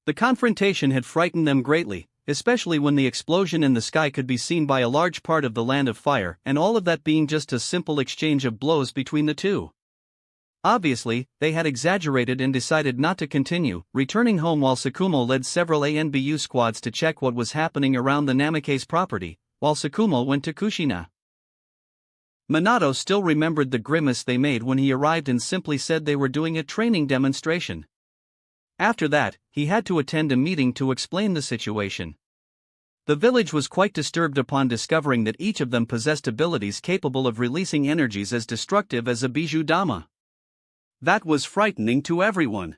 The confrontation had frightened them greatly, especially when the explosion in the sky could be seen by a large part of the Land of Fire, and all of that being just a simple exchange of blows between the 2. Obviously, they had exaggerated and decided not to continue, returning home while Tsukumo led several ANBU squads to check what was happening around the Namikaze property, while Tsukumo went to Kushina. Minato still remembered the grimace they made when he arrived and simply said they were doing a training demonstration. After that, he had to attend a meeting to explain the situation. The village was quite disturbed upon discovering that each of them possessed abilities capable of releasing energies as destructive as a Bijou Dama. That was frightening to everyone.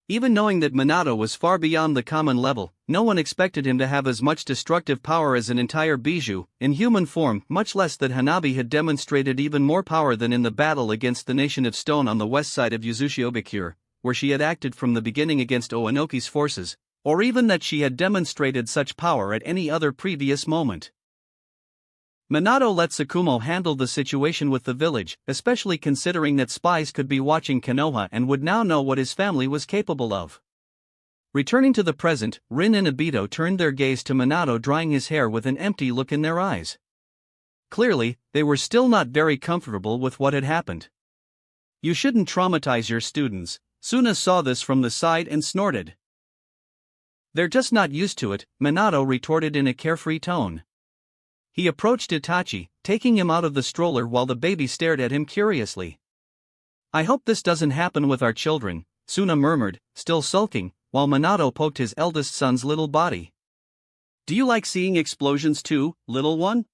Even knowing that Minato was far beyond the common level, no one expected him to have as much destructive power as an entire Bijou, in human form, much less that Hanabi had demonstrated even more power than in the battle against the Nation of Stone on the west side of Uzushi-Obikure, where she had acted from the beginning against Oanoki's forces, or even that she had demonstrated such power at any other previous moment. Minato let Tsukumo handle the situation with the village, especially considering that spies could be watching Konoha and would now know what his family was capable of. Returning to the present, Rin and Obito turned their gaze to Minato drying his hair with an empty look in their eyes. Clearly, they were still not very comfortable with what had happened. "You shouldn't traumatize your students," Suna saw this from the side and snorted. "They're just not used to it," Minato retorted in a carefree tone. He approached Itachi, taking him out of the stroller while the baby stared at him curiously. "I hope this doesn't happen with our children," Suna murmured, still sulking, while Minato poked his eldest son's little body. "Do you like seeing explosions too, little one?"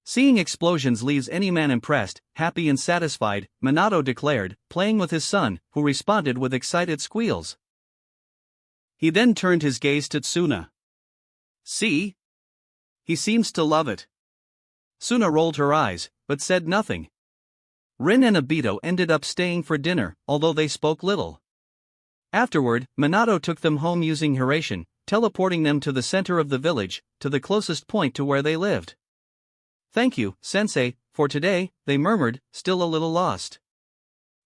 "Seeing explosions leaves any man impressed, happy and satisfied," Minato declared, playing with his son, who responded with excited squeals. He then turned his gaze to Tsuna. "See? He seems to love it." Tsuna rolled her eyes, but said nothing. Rin and Obito ended up staying for dinner, although they spoke little. Afterward, Minato took them home using Hiraishin, teleporting them to the center of the village, to the closest point to where they lived. "Thank you, Sensei, for today," they murmured, still a little lost.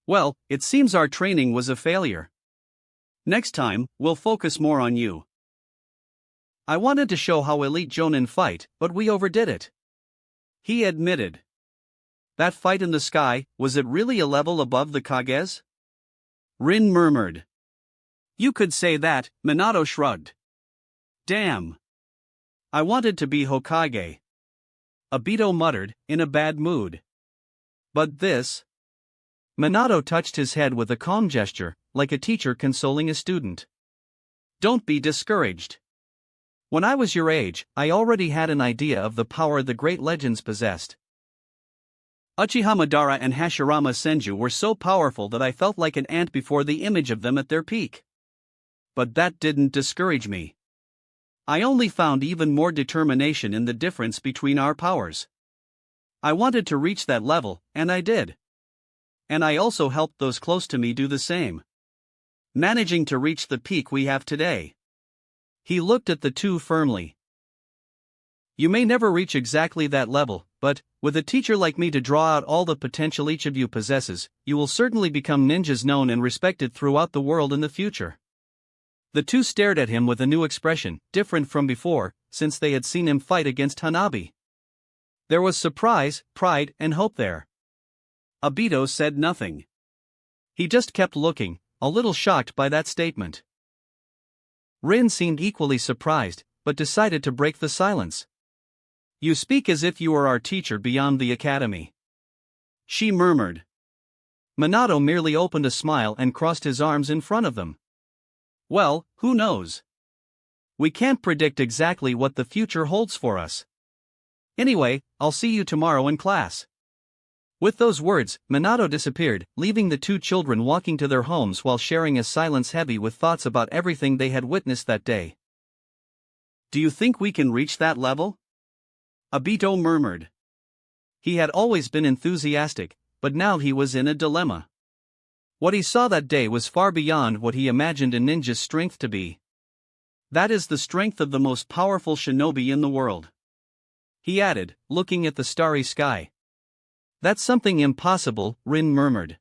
"Well, it seems our training was a failure. Next time, we'll focus more on you. I wanted to show how elite Jonin fight, but we overdid it," he admitted. "That fight in the sky, was it really a level above the Kages?" Rin murmured. "You could say that," Minato shrugged. "Damn. I wanted to be Hokage," Obito muttered, in a bad mood. "But this?" Minato touched his head with a calm gesture, like a teacher consoling a student. "Don't be discouraged. When I was your age, I already had an idea of the power the great legends possessed. Uchiha Madara and Hashirama Senju were so powerful that I felt like an ant before the image of them at their peak. But that didn't discourage me. I only found even more determination in the difference between our powers. I wanted to reach that level, and I did. And I also helped those close to me do the same, managing to reach the peak we have today." He looked at the two firmly. "You may never reach exactly that level, but, with a teacher like me to draw out all the potential each of you possesses, you will certainly become ninjas known and respected throughout the world in the future." The two stared at him with a new expression, different from before, since they had seen him fight against Hanabi. There was surprise, pride, and hope there. Obito said nothing. He just kept looking, a little shocked by that statement. Rin seemed equally surprised, but decided to break the silence. "You speak as if you were our teacher beyond the academy," she murmured. Minato merely opened a smile and crossed his arms in front of them. "Well, who knows? We can't predict exactly what the future holds for us. Anyway, I'll see you tomorrow in class." With those words, Minato disappeared, leaving the two children walking to their homes while sharing a silence heavy with thoughts about everything they had witnessed that day. "Do you think we can reach that level?" Obito murmured. He had always been enthusiastic, but now he was in a dilemma. What he saw that day was far beyond what he imagined a ninja's strength to be. "That is the strength of the most powerful shinobi in the world," he added, looking at the starry sky. "That's something impossible," Rin murmured.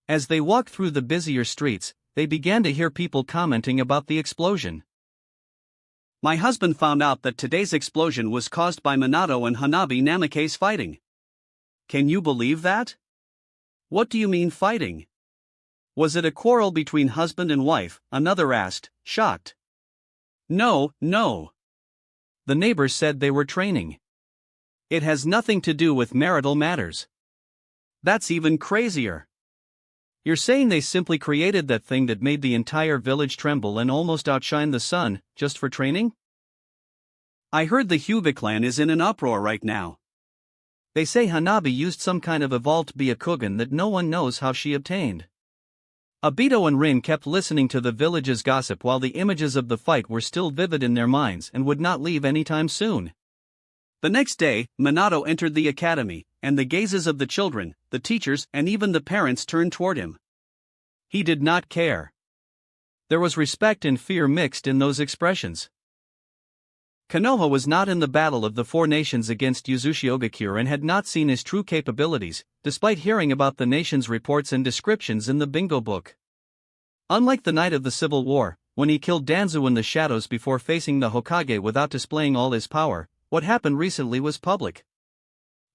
As they walked through the busier streets, they began to hear people commenting about the explosion. "My husband found out that today's explosion was caused by Minato and Hanabi Namikaze fighting. Can you believe that?" "What do you mean fighting? Was it a quarrel between husband and wife?" another asked, shocked. No. The neighbors said they were training. "It has nothing to do with marital matters." "That's even crazier. You're saying they simply created that thing that made the entire village tremble and almost outshine the sun, just for training?" "I heard the Hyuga clan is in an uproar right now. They say Hanabi used some kind of evolved Byakugan that no one knows how she obtained." Obito and Rin kept listening to the village's gossip while the images of the fight were still vivid in their minds and would not leave anytime soon. The next day, Minato entered the academy, and the gazes of the children, the teachers, and even the parents turned toward him. He did not care. There was respect and fear mixed in those expressions. Konoha was not in the battle of the four nations against Uzushi and had not seen his true capabilities, despite hearing about the nation's reports and descriptions in the bingo book. Unlike the night of the Civil War, when he killed Danzo in the shadows before facing the Hokage without displaying all his power, what happened recently was public.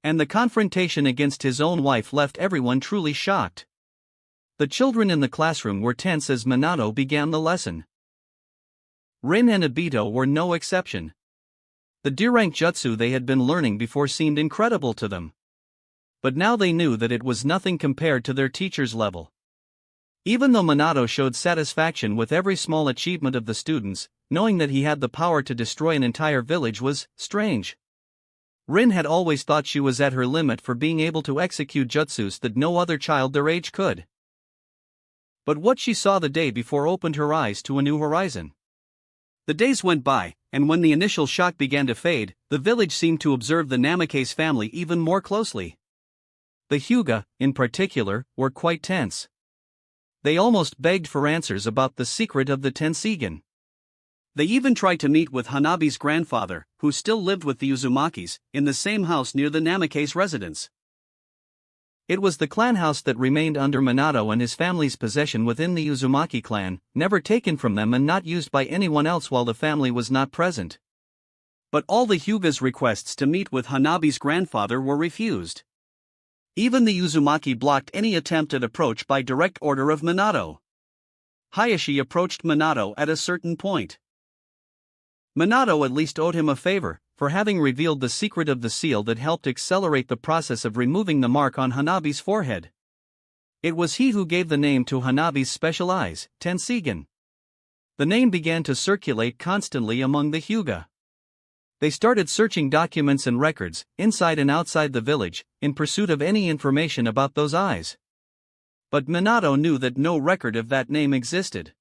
And the confrontation against his own wife left everyone truly shocked. The children in the classroom were tense as Minato began the lesson. Rin and Obito were no exception. The D-rank jutsu they had been learning before seemed incredible to them. But now they knew that it was nothing compared to their teacher's level. Even though Minato showed satisfaction with every small achievement of the students, knowing that he had the power to destroy an entire village was strange. Rin had always thought she was at her limit for being able to execute jutsus that no other child their age could. But what she saw the day before opened her eyes to a new horizon. The days went by, and when the initial shock began to fade, the village seemed to observe the Namikaze family even more closely. The Hyuga, in particular, were quite tense. They almost begged for answers about the secret of the Tenseigan. They even tried to meet with Hanabi's grandfather, who still lived with the Uzumakis, in the same house near the Namikaze residence. It was the clan house that remained under Minato and his family's possession within the Uzumaki clan, never taken from them and not used by anyone else while the family was not present. But all the Hyuga's requests to meet with Hanabi's grandfather were refused. Even the Uzumaki blocked any attempt at approach by direct order of Minato. Hayashi approached Minato at a certain point. Minato at least owed him a favor, for having revealed the secret of the seal that helped accelerate the process of removing the mark on Hanabi's forehead. It was he who gave the name to Hanabi's special eyes, Tenseigan. The name began to circulate constantly among the Hyuga. They started searching documents and records, inside and outside the village, in pursuit of any information about those eyes. But Minato knew that no record of that name existed.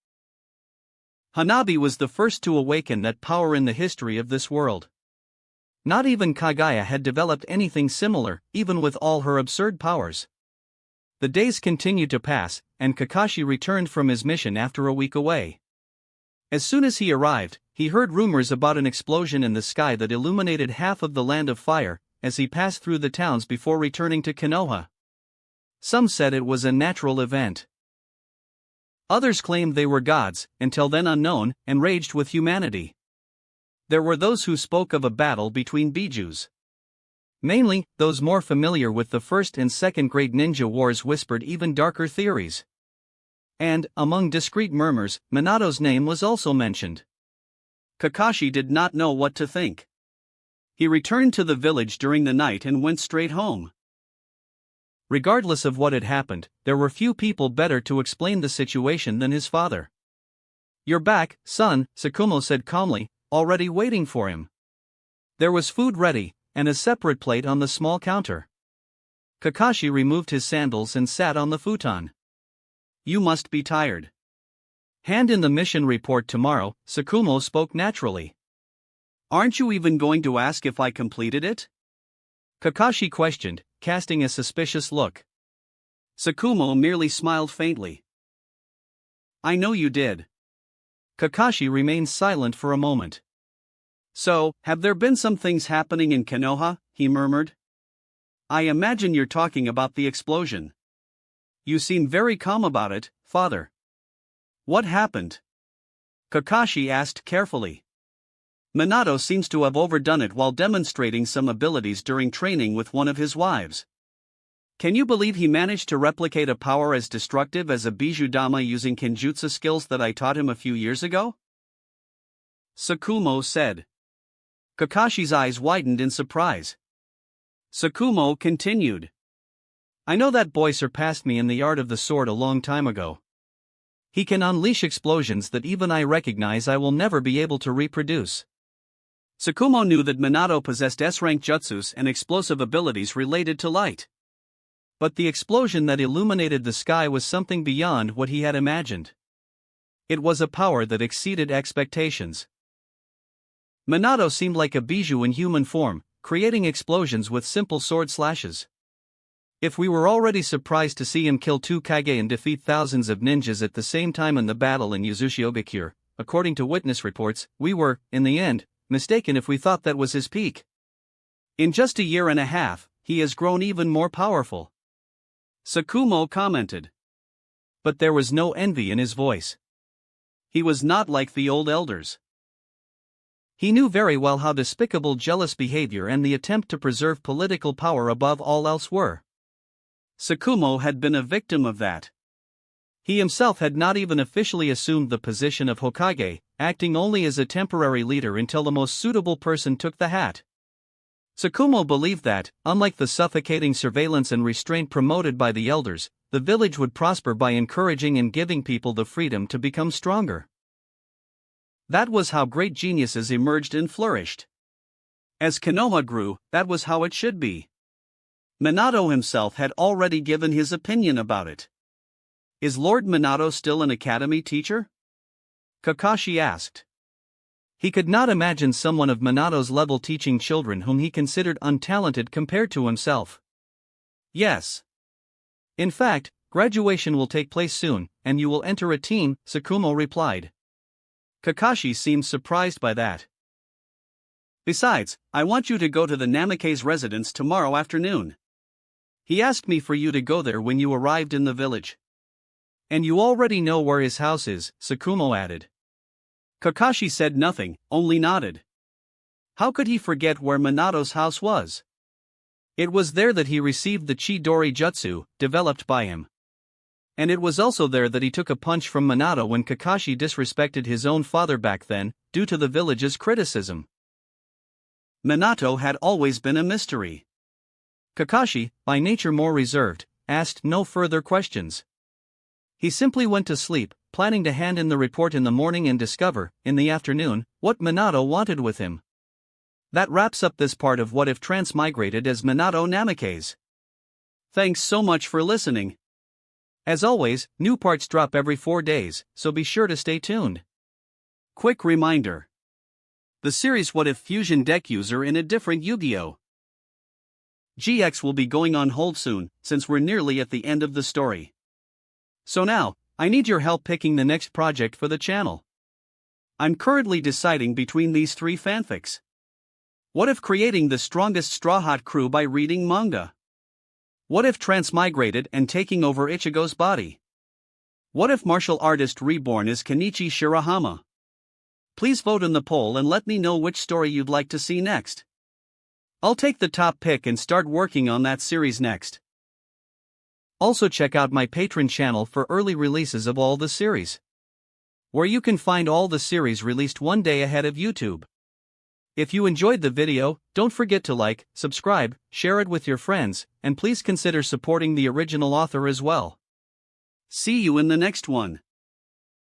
Hanabi was the first to awaken that power in the history of this world. Not even Kaguya had developed anything similar, even with all her absurd powers. The days continued to pass, and Kakashi returned from his mission after a week away. As soon as he arrived, he heard rumors about an explosion in the sky that illuminated half of the Land of Fire, as he passed through the towns before returning to Konoha. Some said it was a natural event. Others claimed they were gods, until then unknown, and raged with humanity. There were those who spoke of a battle between bijus. Mainly, those more familiar with the first and second grade ninja wars whispered even darker theories. And, among discreet murmurs, Minato's name was also mentioned. Kakashi did not know what to think. He returned to the village during the night and went straight home. Regardless of what had happened, there were few people better to explain the situation than his father. "You're back, son," Tsukumo said calmly, already waiting for him. There was food ready, and a separate plate on the small counter. Kakashi removed his sandals and sat on the futon. "You must be tired. Hand in the mission report tomorrow," Tsukumo spoke naturally. "Aren't you even going to ask if I completed it?" Kakashi questioned, casting a suspicious look. Tsukumo merely smiled faintly. "I know you did." Kakashi remained silent for a moment. "So, have there been some things happening in Konoha?" he murmured. "I imagine you're talking about the explosion. You seem very calm about it, father. What happened?" Kakashi asked carefully. "Minato seems to have overdone it while demonstrating some abilities during training with one of his wives. Can you believe he managed to replicate a power as destructive as a Bijudama using Kenjutsu skills that I taught him a few years ago?" Tsukumo said. Kakashi's eyes widened in surprise. Tsukumo continued. "I know that boy surpassed me in the art of the sword a long time ago. He can unleash explosions that even I recognize I will never be able to reproduce." Tsukumo knew that Minato possessed S-rank jutsus and explosive abilities related to light. But the explosion that illuminated the sky was something beyond what he had imagined. It was a power that exceeded expectations. Minato seemed like a bijou in human form, creating explosions with simple sword slashes. If we were already surprised to see him kill 2 Kage and defeat thousands of ninjas at the same time in the battle in Uzushi, according to witness reports, we were, in the end, mistaken if we thought that was his peak. In just a year and a half, he has grown even more powerful," Sakumo commented. But there was no envy in his voice. He was not like the old elders. He knew very well how despicable jealous behavior and the attempt to preserve political power above all else were. Sakumo had been a victim of that. He himself had not even officially assumed the position of Hokage, acting only as a temporary leader until the most suitable person took the hat. Sakumo believed that, unlike the suffocating surveillance and restraint promoted by the elders, the village would prosper by encouraging and giving people the freedom to become stronger. That was how great geniuses emerged and flourished. As Konoha grew, that was how it should be. Minato himself had already given his opinion about it. "Is Lord Minato still an academy teacher?" Kakashi asked. He could not imagine someone of Minato's level teaching children whom he considered untalented compared to himself. "Yes. In fact, graduation will take place soon, and you will enter a team," Sakumo replied. Kakashi seemed surprised by that. "Besides, I want you to go to the Namikaze residence tomorrow afternoon. He asked me for you to go there when you arrived in the village." "And you already know where his house is," Sakumo added. Kakashi said nothing, only nodded. How could he forget where Minato's house was? It was there that he received the Chidori Jutsu, developed by him. And it was also there that he took a punch from Minato when Kakashi disrespected his own father back then, due to the village's criticism. Minato had always been a mystery. Kakashi, by nature more reserved, asked no further questions. He simply went to sleep, planning to hand in the report in the morning and discover, in the afternoon, what Minato wanted with him. That wraps up this part of What If Transmigrated as Minato Namikaze. Thanks so much for listening. As always, new parts drop every 4 days, so be sure to stay tuned. Quick reminder. The series What If Fusion Deck User in a different Yu-Gi-Oh! GX will be going on hold soon, since we're nearly at the end of the story. So now, I need your help picking the next project for the channel. I'm currently deciding between these 3 fanfics. What if creating the strongest Straw Hat crew by reading manga? What if Transmigrated and taking over Ichigo's body? What if martial artist reborn is Kenichi Shirahama? Please vote in the poll and let me know which story you'd like to see next. I'll take the top pick and start working on that series next. Also check out my Patreon channel for early releases of all the series, where you can find all the series released one day ahead of YouTube. If you enjoyed the video, don't forget to like, subscribe, share it with your friends, and please consider supporting the original author as well. See you in the next one.